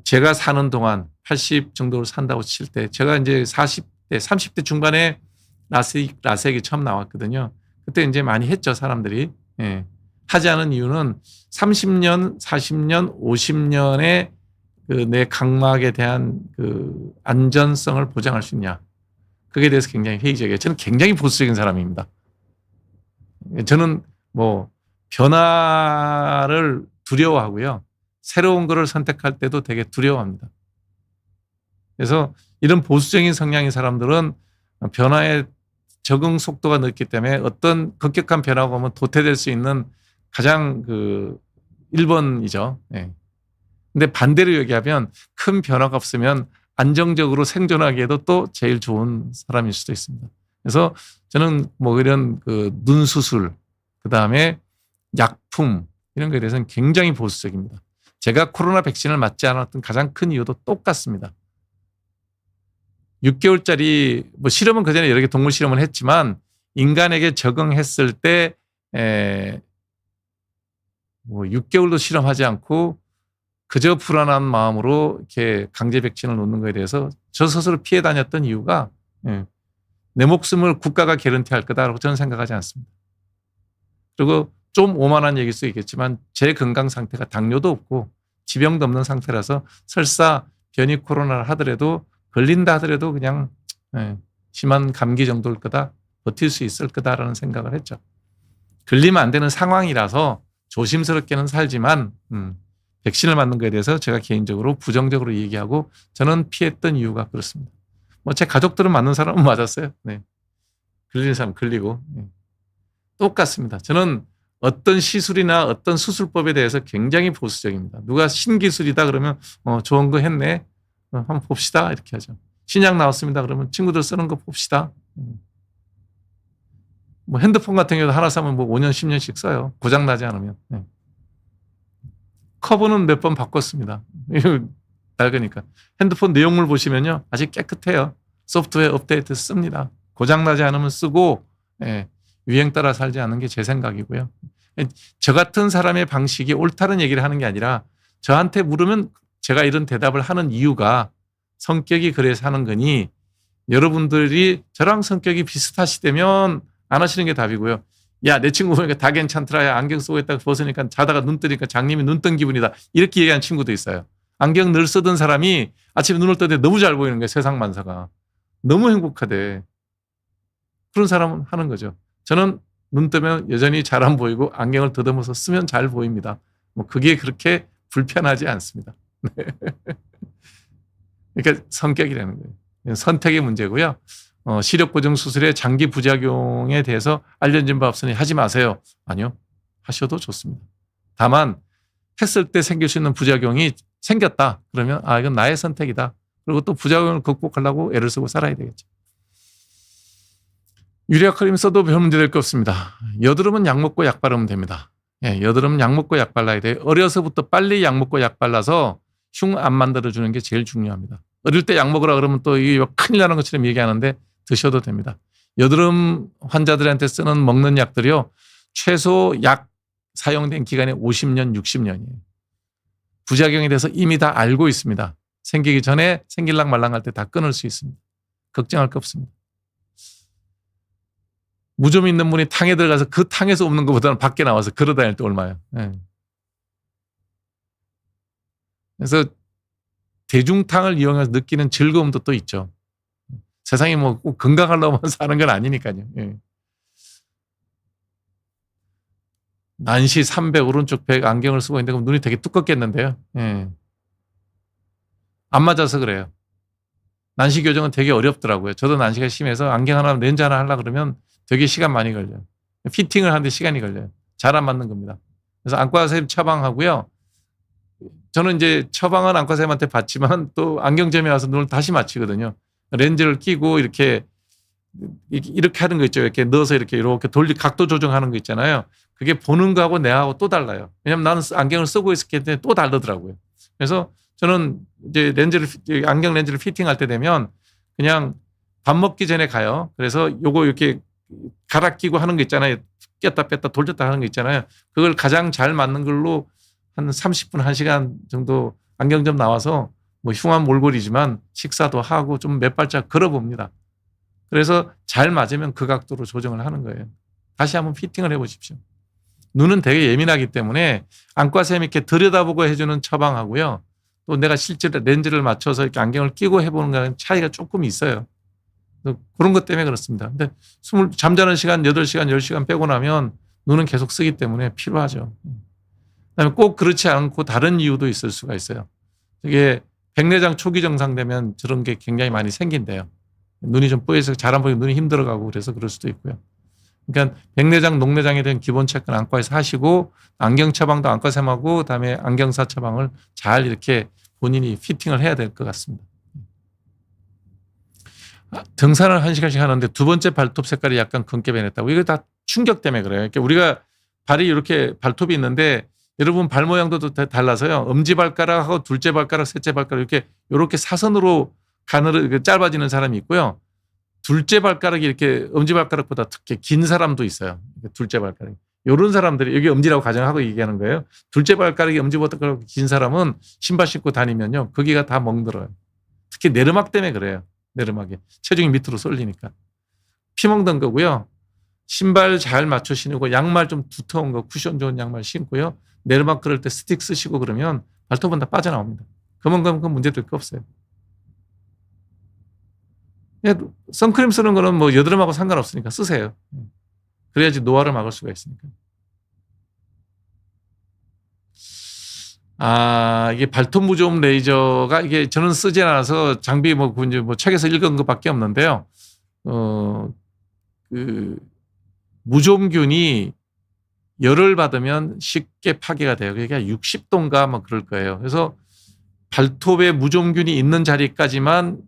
제가 사는 동안 80 정도로 산다고 칠 때 제가 이제 40대, 30대 중반에 라섹이 처음 나왔거든요. 그때 이제 많이 했죠, 사람들이. 하지 않은 이유는 30년, 40년, 50년의 그 내 각막에 대한 그 안전성을 보장할 수 있냐. 그게 대해서 굉장히 회의적이에요. 저는 굉장히 보수적인 사람입니다. 저는 뭐 변화를 두려워하고요. 새로운 것을 선택할 때도 되게 두려워합니다. 그래서 이런 보수적인 성향의 사람들은 변화에 적응 속도가 늦기 때문에 어떤 급격한 변화가 오면 도태될 수 있는 가장 1번이죠. 예. 근데 반대로 얘기하면 큰 변화가 없으면 안정적으로 생존하기에도 또 제일 좋은 사람일 수도 있습니다. 그래서 저는 뭐 이런 눈 수술, 그 다음에 약품 이런 거에 대해서는 굉장히 보수적입니다. 제가 코로나 백신을 맞지 않았던 가장 큰 이유도 똑같습니다. 6개월짜리 뭐 실험은 그전에 여러 개 동물 실험을 했지만 인간에게 적응했을 때 뭐 6개월도 실험하지 않고 그저 불안한 마음으로 이렇게 강제 백신을 놓는 거에 대해서 저 스스로 피해 다녔던 이유가 내 목숨을 국가가 개런티할 거다라고 저는 생각하지 않습니다. 그리고 좀 오만한 얘기일 수 있겠지만 제 건강 상태가 당뇨도 없고 지병도 없는 상태라서 설사 변이 코로나를 하더라도 걸린다 하더라도 그냥 심한 감기 정도일 거다, 버틸 수 있을 거다라는 생각을 했죠. 걸리면 안 되는 상황이라서 조심스럽게는 살지만 백신을 맞는 거에 대해서 제가 개인적으로 부정적으로 얘기하고 저는 피했던 이유가 그렇습니다. 뭐 제 가족들은 맞는 사람은 맞았어요. 네. 걸리는 사람 걸리고. 똑같습니다. 저는 어떤 시술이나 어떤 수술법에 대해서 굉장히 보수적입니다. 누가 신기술이다 그러면 좋은 거 했네. 한번 봅시다. 이렇게 하죠. 신약 나왔습니다. 그러면 친구들 쓰는 거 봅시다. 뭐 핸드폰 같은 경우도 하나 사면 뭐 5년, 10년씩 써요. 고장나지 않으면. 커버는 몇 번 바꿨습니다. 낡으니까. 핸드폰 내용물 보시면요. 아직 깨끗해요. 소프트웨어 업데이트 씁니다. 고장나지 않으면 쓰고 유행 따라 살지 않는 게 제 생각이고요. 저 같은 사람의 방식이 옳다는 얘기를 하는 게 아니라 저한테 물으면 제가 이런 대답을 하는 이유가 성격이 그래서 하는 거니 여러분들이 저랑 성격이 비슷하시다면 안 하시는 게 답이고요. 야, 내 친구 보니까 다 괜찮더라. 야, 안경 쓰고 있다가 벗으니까 자다가 눈 뜨니까 장님이 눈 뜬 기분이다. 이렇게 얘기하는 친구도 있어요. 안경 늘 쓰던 사람이 아침에 눈을 떴는데 너무 잘 보이는 거예요. 세상 만사가. 너무 행복하대. 그런 사람은 하는 거죠. 저는 눈 뜨면 여전히 잘 안 보이고 안경을 더듬어서 쓰면 잘 보입니다. 뭐 그게 그렇게 불편하지 않습니다. 그러니까 성격이라는 거예요. 선택의 문제고요. 시력 고정 수술의 장기 부작용에 대해서 알려진 바 없으니 하지 마세요. 아니요. 하셔도 좋습니다. 다만 했을 때 생길 수 있는 부작용이 생겼다. 그러면 이건 나의 선택이다. 그리고 또 부작용을 극복하려고 애를 쓰고 살아야 되겠죠. 유리약 크림 써도 별 문제 될 거 없습니다. 여드름은 약 먹고 약 바르면 됩니다. 여드름은 약 먹고 약 발라야 돼요. 어려서부터 빨리 약 먹고 약 발라서 흉 안 만들어주는 게 제일 중요합니다. 어릴 때 약 먹으라 그러면 또 이게 큰일 나는 것처럼 얘기하는데 드셔도 됩니다. 여드름 환자들한테 쓰는 먹는 약들이요. 최소 약 사용된 기간이 50년, 60년이에요. 부작용에 대해서 이미 다 알고 있습니다. 생기기 전에 생길랑 말랑할 때 다 끊을 수 있습니다. 걱정할 거 없습니다. 무좀 있는 분이 탕에 들어가서 그 탕에서 없는 것보다는 밖에 나와서 걸어 다닐 때 얼마예요. 그래서 대중탕을 이용해서 느끼는 즐거움도 또 있죠. 세상에 뭐 꼭 건강하려고만 사는 건 아니니까요. 난시 300 오른쪽 백 안경을 쓰고 있는데 그럼 눈이 되게 두껍겠는데요. 안 맞아서 그래요. 난시 교정은 되게 어렵더라고요. 저도 난시가 심해서 안경 하나 렌즈 하나 하려고 그러면 되게 시간 많이 걸려요. 피팅을 하는데 시간이 걸려요. 잘 안 맞는 겁니다. 그래서 안과 선생님 처방하고요. 저는 이제 처방은 안과 선생님한테 받지만 또 안경점에 와서 눈을 다시 맞추거든요. 렌즈를 끼고 이렇게 하는 거 있죠. 이렇게 넣어서 이렇게 각도 조정하는 거 있잖아요. 그게 보는 거하고 내하고 또 달라요. 왜냐면 나는 안경을 쓰고 있었기 때문에 또 다르더라고요. 그래서 저는 이제 안경 렌즈를 피팅할 때 되면 그냥 밥 먹기 전에 가요. 그래서 요거 이렇게 갈아 끼고 하는 거 있잖아요. 꼈다 뺐다 돌렸다 하는 거 있잖아요. 그걸 가장 잘 맞는 걸로 한 30분, 1시간 정도 안경점 나와서 뭐 흉한 몰골이지만 식사도 하고 좀 몇 발짝 걸어봅니다. 그래서 잘 맞으면 그 각도로 조정을 하는 거예요. 다시 한번 피팅을 해보십시오. 눈은 되게 예민하기 때문에 안과 선생님이 이렇게 들여다보고 해주는 처방하고요. 또 내가 실제로 렌즈를 맞춰서 이렇게 안경을 끼고 해보는 거는 차이가 조금 있어요. 그런 것 때문에 그렇습니다. 근데 잠자는 시간 8시간, 10시간 빼고 나면 눈은 계속 쓰기 때문에 피로하죠. 그다음에 꼭 그렇지 않고 다른 이유도 있을 수가 있어요. 이게 백내장 초기 정상되면 저런 게 굉장히 많이 생긴대요. 눈이 좀 뿌여서 잘 안 보이고 눈이 힘들어가고 그래서 그럴 수도 있고요. 그러니까 백내장, 녹내장에 대한 기본 체크는 안과에서 하시고 안경 처방도 안과쌤 하고 그다음에 안경사 처방을 잘 이렇게 본인이 피팅을 해야 될 것 같습니다. 등산을 1시간씩 하는데 두 번째 발톱 색깔이 약간 검게 변했다고. 이거 다 충격 때문에 그래요. 그러니까 우리가 발이 이렇게 발톱이 있는데 여러분 발 모양도 달라서요. 엄지발가락하고 둘째 발가락, 셋째 발가락 이렇게 사선으로 가늘어 짧아지는 사람이 있고요. 둘째 발가락이 이렇게 엄지발가락보다 특히 긴 사람도 있어요. 둘째 발가락이. 이런 사람들이 여기 엄지라고 가정하고 얘기하는 거예요. 둘째 발가락이 엄지보다 긴 사람은 신발 신고 다니면요. 거기가 다 멍들어요. 특히 내르막 때문에 그래요. 내르막이. 체중이 밑으로 쏠리니까. 피 먹던 거고요. 신발 잘 맞춰 신고 양말 좀 두터운 거 쿠션 좋은 양말 신고요. 내르막 그럴 때 스틱 쓰시고 그러면 발톱은 다 빠져나옵니다. 그만큼 문제 될 거 없어요. 선크림 쓰는 거는 뭐 여드름하고 상관없으니까 쓰세요. 그래야지 노화를 막을 수가 있으니까. 이게 발톱 무좀 레이저가 이게 저는 쓰지 않아서 장비 뭐 책에서 읽은 것밖에 없는데요. 그 무좀균이 열을 받으면 쉽게 파괴가 돼요. 그러니까 60도인가 뭐 그럴 거예요. 그래서 발톱에 무좀균이 있는 자리까지만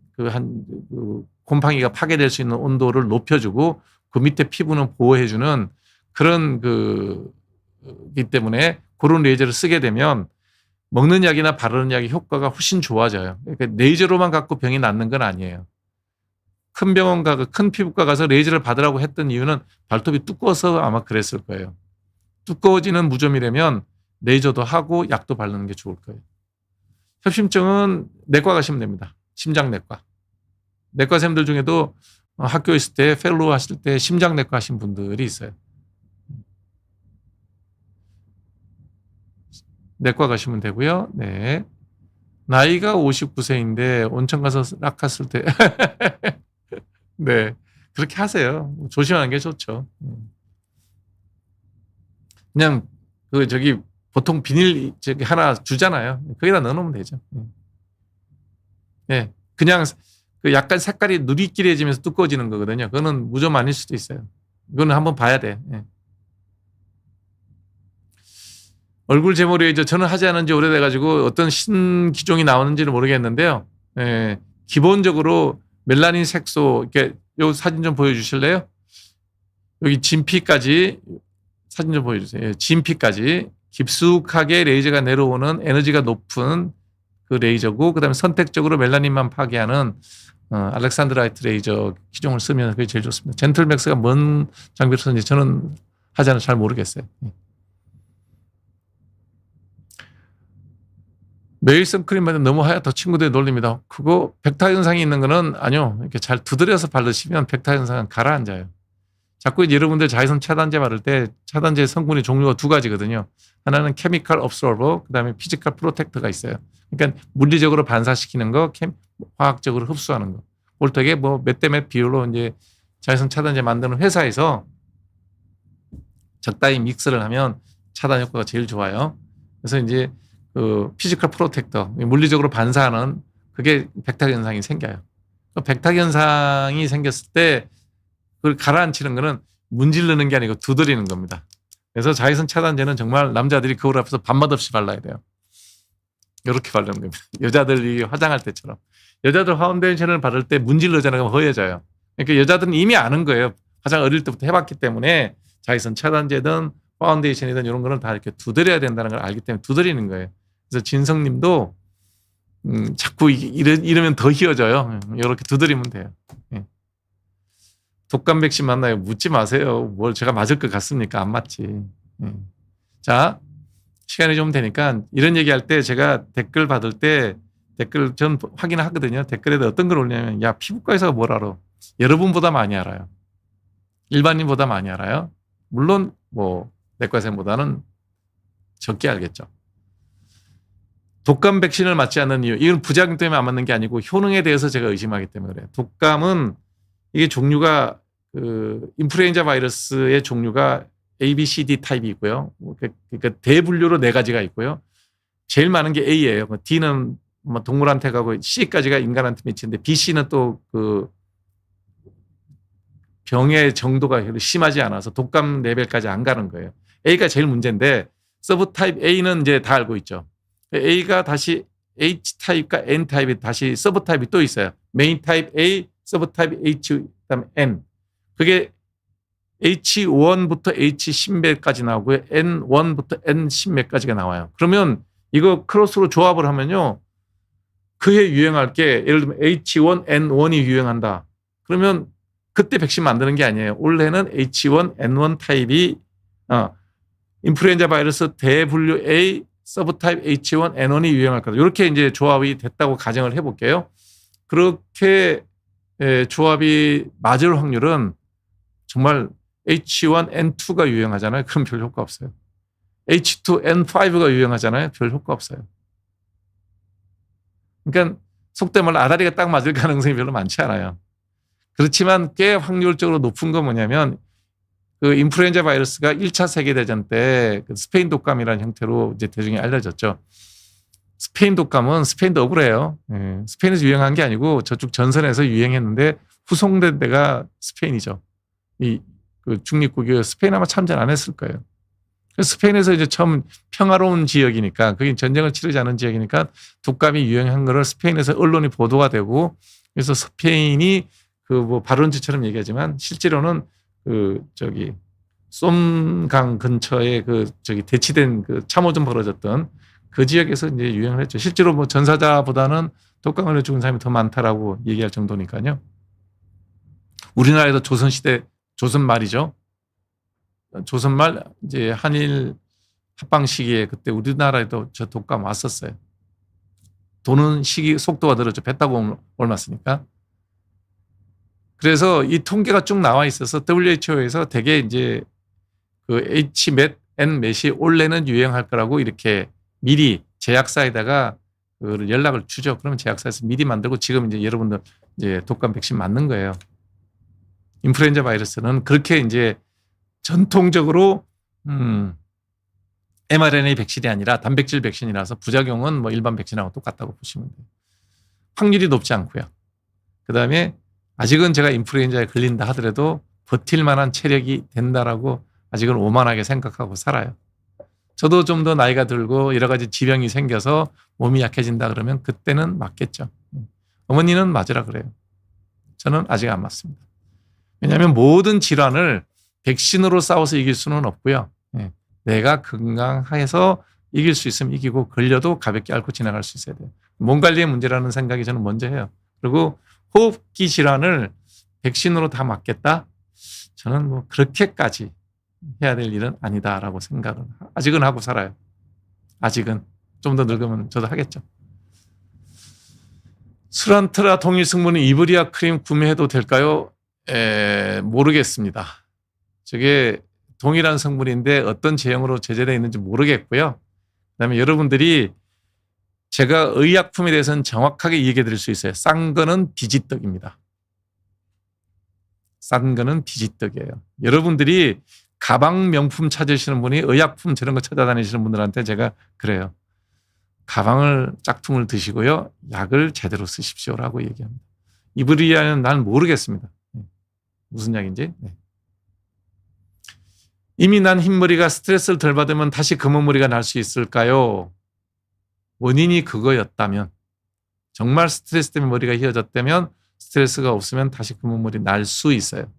곰팡이가 파괴될 수 있는 온도를 높여주고 그 밑에 피부는 보호해주는 그런 기 때문에 그런 레이저를 쓰게 되면 먹는 약이나 바르는 약의 효과가 훨씬 좋아져요. 그러니까 레이저로만 갖고 병이 낫는 건 아니에요. 큰 병원 큰 피부과 가서 레이저를 받으라고 했던 이유는 발톱이 두꺼워서 아마 그랬을 거예요. 두꺼워지는 무좀이라면 레이저도 하고 약도 바르는 게 좋을 거예요. 협심증은 내과 가시면 됩니다. 심장내과. 내과생들 중에도 학교에 있을 때 펠로우 하실 때 심장내과 하신 분들이 있어요. 내과 가시면 되고요. 네. 나이가 59세인데 온천 가서 락 갔을 때 네. 그렇게 하세요. 조심하는 게 좋죠. 그냥 보통 비닐 하나 주잖아요. 거기다 넣어놓으면 되죠. 네. 그냥 약간 색깔이 누리끼리해지면서 두꺼워지는 거거든요. 그거는 무좀 아닐 수도 있어요. 이거는 한번 봐야 돼. 얼굴 제모 레이저 저는 하지 않은 지 오래돼가지고 어떤 신기종이 나오는지는 모르겠는데요. 기본적으로 멜라닌 색소, 이렇게 요 사진 좀 보여주실래요? 여기 진피까지 사진 좀 보여주세요. 진피까지 깊숙하게 레이저가 내려오는 에너지가 높은 그 레이저고, 그 다음에 선택적으로 멜라닌만 파괴하는 알렉산드라이트 레이저 기종을 쓰면 그게 제일 좋습니다. 젠틀맥스가 뭔 장비를 쓰는지 저는 하지 않아서 잘 모르겠어요. 매일 선크림만 너무 하얗다 친구들이 놀립니다. 그거 백타 현상이 있는 거는 아니요. 이렇게 잘 두드려서 바르시면 백타 현상은 가라앉아요. 자꾸 이제 여러분들 자외선 차단제 바를 때 차단제 성분의 종류가 두 가지거든요. 하나는 케미컬 업소버, 그다음에 피지컬 프로텍터가 있어요. 그러니까 물리적으로 반사시키는 거, 화학적으로 흡수하는 거. 그걸 되게 몇 대 몇 비율로 이제 자외선 차단제 만드는 회사에서 적당히 믹스를 하면 차단 효과가 제일 좋아요. 그래서 이제 그 피지컬 프로텍터, 물리적으로 반사하는 그게 백탁 현상이 생겨요. 백탁 현상이 생겼을 때 그걸 가라앉히는 거는 문지르는 게 아니고 두드리는 겁니다. 그래서 자외선 차단제는 정말 남자들이 거울 앞에서 밤낮 없이 발라야 돼요. 이렇게 바르는 겁니다. 여자들이 화장할 때처럼. 여자들 파운데이션을 바를 때 문질러잖아요. 그럼 허해져요. 그러니까 여자들은 이미 아는 거예요. 화장 어릴 때부터 해봤기 때문에 자외선 차단제든 파운데이션이든 이런 거는 다 이렇게 두드려야 된다는 걸 알기 때문에 두드리는 거예요. 그래서 진성님도 자꾸 이러면 더 휘어져요. 이렇게 두드리면 돼요. 독감 백신 맞나요? 묻지 마세요. 뭘 제가 맞을 것 같습니까? 안 맞지. 자, 시간이 좀 되니까 이런 얘기할 때 제가 댓글 받을 때 댓글 전 확인하거든요. 댓글에도 어떤 걸 올리냐면 야 피부과에서 뭘 알아? 여러분보다 많이 알아요. 일반인보다 많이 알아요. 물론 내과생보다는 적게 알겠죠. 독감 백신을 맞지 않는 이유, 이건 부작용 때문에 안 맞는 게 아니고 효능에 대해서 제가 의심하기 때문에 그래요. 독감은 이게 종류가 인플루엔자 바이러스의 종류가 A, B, C, D 타입이 있고요. 그러니까 대분류로 4가지가 있고요. 제일 많은 게 A예요. D는 뭐 동물한테 가고 C까지가 인간한테 미치는데 B, C는 또 병의 정도가 심하지 않아서 독감 레벨까지 안 가는 거예요. A가 제일 문제인데 서브 타입 A는 이제 다 알고 있죠. A가 다시 H 타입과 N 타입이 다시 서브 타입이 또 있어요. 메인 타입 A, 서브 타입 H, 그다음에 N. 그게 H1부터 H10몇까지 나오고요. N1부터 N10몇까지가 나와요. 그러면 이거 크로스로 조합을 하면요. 그해 유행할 게 예를 들면 H1N1이 유행한다. 그러면 그때 백신 만드는 게 아니에요. 올해는 H1N1 타입이 인플루엔자 바이러스 대분류 A 서브 타입 H1N1이 유행할 거다. 이렇게 이제 조합이 됐다고 가정을 해볼게요. 그렇게 조합이 맞을 확률은 정말 H1N2가 유행하잖아요. 그럼 별 효과 없어요. H2N5가 유행하잖아요. 별 효과 없어요. 그러니까 속된 말로 아다리가 딱 맞을 가능성이 별로 많지 않아요. 그렇지만 꽤 확률적으로 높은 건 뭐냐면 그 인플루엔자 바이러스가 1차 세계대전 때 스페인 독감이라는 형태로 이제 대중에 알려졌죠. 스페인 독감은 스페인도 억울해요. 스페인에서 유행한 게 아니고 저쪽 전선에서 유행했는데 후송된 데가 스페인이죠. 그 중립국이 스페인 아마 참전 안 했을 거예요. 그래서 스페인에서 이제 처음 평화로운 지역이니까 그게 전쟁을 치르지 않은 지역이니까 독감이 유행한 거를 스페인에서 언론이 보도가 되고 그래서 스페인이 뭐 발원지처럼 얘기하지만 실제로는 쏨강 근처에 대치된 참호전 벌어졌던 그 지역에서 이제 유행을 했죠. 실제로 뭐 전사자보다는 독감 걸려 죽은 사람이 더 많다라고 얘기할 정도니까요. 우리나라에도 조선시대 조선 말이죠. 조선 말 이제 한일 합방 시기에 그때 우리나라에도 저 독감 왔었어요. 도는 시기 속도가 늘었죠. 배 타고 옮았으니까. 그래서 이 통계가 쭉 나와 있어서 WHO에서 되게 이제 그 H 몇 N 몇이 올해는 유행할 거라고 이렇게 미리 제약사에다가 연락을 주죠. 그러면 제약사에서 미리 만들고 지금 이제 여러분들 이제 독감 백신 맞는 거예요. 인플루엔자 바이러스는 그렇게 이제 전통적으로 mRNA 백신이 아니라 단백질 백신이라서 부작용은 뭐 일반 백신하고 똑같다고 보시면 돼요. 확률이 높지 않고요. 그다음에 아직은 제가 인플루엔자에 걸린다 하더라도 버틸 만한 체력이 된다라고 아직은 오만하게 생각하고 살아요. 저도 좀 더 나이가 들고 여러 가지 지병이 생겨서 몸이 약해진다 그러면 그때는 맞겠죠. 어머니는 맞으라 그래요. 저는 아직 안 맞습니다. 왜냐하면 모든 질환을 백신으로 싸워서 이길 수는 없고요. 내가 건강해서 이길 수 있으면 이기고 걸려도 가볍게 앓고 지나갈 수 있어야 돼요. 몸 관리의 문제라는 생각이 저는 먼저 해요. 그리고 호흡기 질환을 백신으로 다 막겠다? 저는 뭐 그렇게까지 해야 될 일은 아니다라고 생각은 아직은 하고 살아요. 아직은. 좀 더 늙으면 저도 하겠죠. 수란트라 동일 성분의 이브리아 크림 구매해도 될까요? 모르겠습니다. 저게 동일한 성분인데 어떤 제형으로 제재되어 있는지 모르겠고요. 그다음에 여러분들이 제가 의약품에 대해서는 정확하게 얘기해 드릴 수 있어요. 싼 거는 비지떡입니다. 싼 거는 비지떡이에요. 여러분들이 가방 명품 찾으시는 분이 의약품 저런 거 찾아다니시는 분들한테 제가 그래요. 가방을 짝퉁을 드시고요. 약을 제대로 쓰십시오라고 얘기합니다. 이브리아는 난 모르겠습니다. 무슨 약인지. 이미 난 흰머리가 스트레스를 덜 받으면 다시 검은머리가 날 수 있을까요? 원인이 그거였다면 정말 스트레스 때문에 머리가 휘어졌다면 스트레스가 없으면 다시 검은머리 날 수 있어요.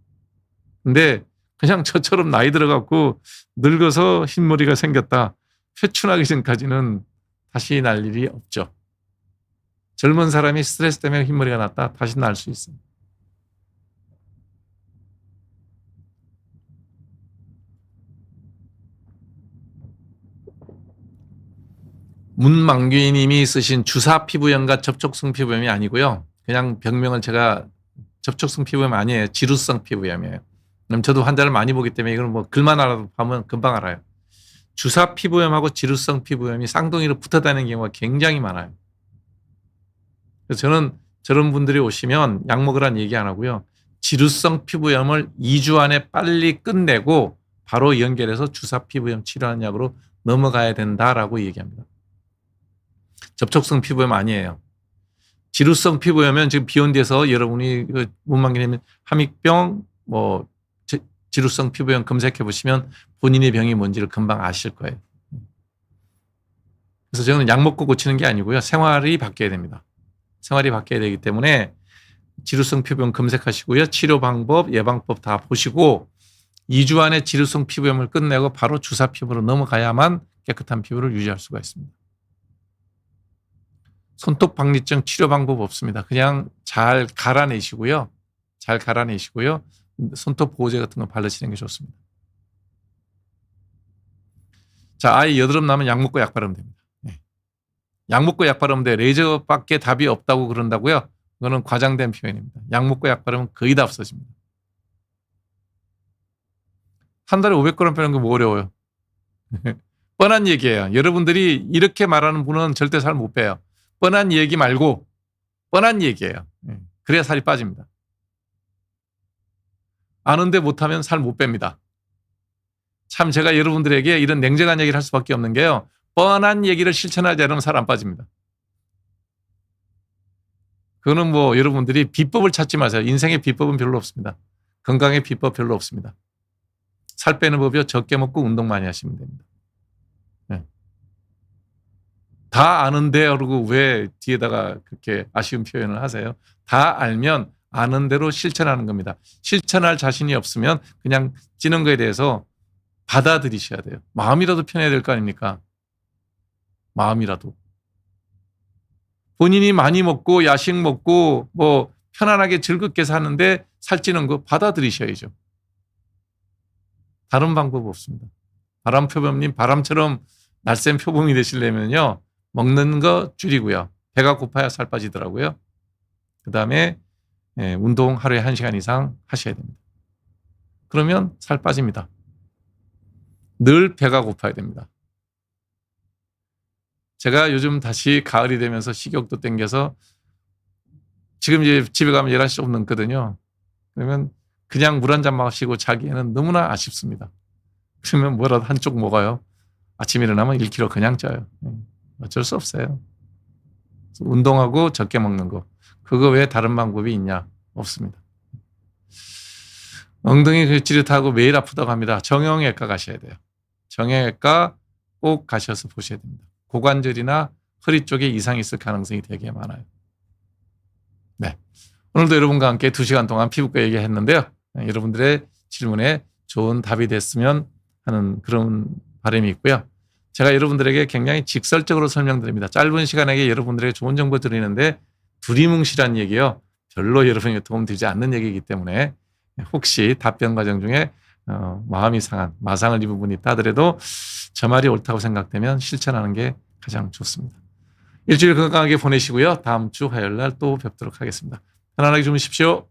근데 그냥 저처럼 나이 들어갖고 늙어서 흰머리가 생겼다. 회춘하기 전까지는 다시 날 일이 없죠. 젊은 사람이 스트레스 때문에 흰머리가 났다. 다시 날 수 있어요. 문망규님이 쓰신 주사 피부염과 접촉성 피부염이 아니고요. 그냥 병명을 제가 접촉성 피부염 아니에요. 지루성 피부염이에요. 저도 환자를 많이 보기 때문에 이걸 뭐 글만 알아도 보면 금방 알아요. 주사 피부염하고 지루성 피부염이 쌍둥이로 붙어 다니는 경우가 굉장히 많아요. 그래서 저는 저런 분들이 오시면 약 먹으라는 얘기 안 하고요. 지루성 피부염을 2주 안에 빨리 끝내고 바로 연결해서 주사 피부염 치료하는 약으로 넘어가야 된다라고 얘기합니다. 접촉성 피부염 아니에요. 지루성 피부염은 지금 비온디에서 여러분이 문망기님 함익병 지루성 피부염 검색해 보시면 본인의 병이 뭔지를 금방 아실 거예요. 그래서 저는 약 먹고 고치는 게 아니고요. 생활이 바뀌어야 됩니다. 생활이 바뀌어야 되기 때문에 지루성 피부염 검색하시고요. 치료 방법, 예방법 다 보시고 2주 안에 지루성 피부염을 끝내고 바로 주사 피부로 넘어가야만 깨끗한 피부를 유지할 수가 있습니다. 손톱 박리증 치료 방법 없습니다. 그냥 잘 갈아내시고요. 손톱 보호제 같은 거 바르시는 게 좋습니다. 자, 아이 여드름 나면 약 먹고 약 바르면 됩니다. 약 먹고 약 바르면 돼. 레이저밖에 답이 없다고 그런다고요? 그거는 과장된 표현입니다. 약 먹고 약 바르면 거의 다 없어집니다. 한 달에 500g 빼는 게 뭐 어려워요? 뻔한 얘기예요. 여러분들이 이렇게 말하는 분은 절대 살 못 빼요. 뻔한 얘기 말고 뻔한 얘기예요. 그래야 살이 빠집니다. 아는데 못하면 살 못 뺍니다. 참 제가 여러분들에게 이런 냉정한 얘기를 할 수밖에 없는 게요. 뻔한 얘기를 실천하지 않으면 살 안 빠집니다. 그거는 여러분들이 비법을 찾지 마세요. 인생의 비법은 별로 없습니다. 건강의 비법 별로 없습니다. 살 빼는 법이요. 적게 먹고 운동 많이 하시면 됩니다. 다 아는데 그러고 왜 뒤에다가 그렇게 아쉬운 표현을 하세요? 다 알면 아는 대로 실천하는 겁니다. 실천할 자신이 없으면 그냥 찌는 거에 대해서 받아들이셔야 돼요. 마음이라도 편해야 될 거 아닙니까? 마음이라도. 본인이 많이 먹고 야식 먹고 편안하게 즐겁게 사는데 살찌는 거 받아들이셔야죠. 다른 방법 없습니다. 바람표범님 바람처럼 날쌘 표범이 되시려면요. 먹는 거 줄이고요. 배가 고파야 살 빠지더라고요. 그다음에 운동 하루에 1시간 이상 하셔야 됩니다. 그러면 살 빠집니다. 늘 배가 고파야 됩니다. 제가 요즘 다시 가을이 되면서 식욕도 땡겨서 지금 이제 집에 가면 11시 좀 넘거든요. 그러면 그냥 물 한 잔 마시고 자기에는 너무나 아쉽습니다. 그러면 뭐라도 한쪽 먹어요. 아침에 일어나면 1kg 그냥 쪄요. 어쩔 수 없어요. 운동하고 적게 먹는 거. 그거 외에 다른 방법이 있냐? 없습니다. 엉덩이 찌릿하고 매일 아프다고 합니다. 정형외과 가셔야 돼요. 정형외과 꼭 가셔서 보셔야 됩니다. 고관절이나 허리 쪽에 이상이 있을 가능성이 되게 많아요. 네. 오늘도 여러분과 함께 2시간 동안 피부과 얘기했는데요. 여러분들의 질문에 좋은 답이 됐으면 하는 그런 바람이 있고요. 제가 여러분들에게 굉장히 직설적으로 설명드립니다. 짧은 시간에 여러분들에게 좋은 정보 드리는데 두리뭉실한 얘기요. 별로 여러분에게 도움되지 않는 얘기이기 때문에 혹시 답변 과정 중에 마음이 상한 마상을 입은 분이 있다 하더라도 저 말이 옳다고 생각되면 실천하는 게 가장 좋습니다. 일주일 건강하게 보내시고요. 다음 주 화요일 날 또 뵙도록 하겠습니다. 편안하게 주무십시오.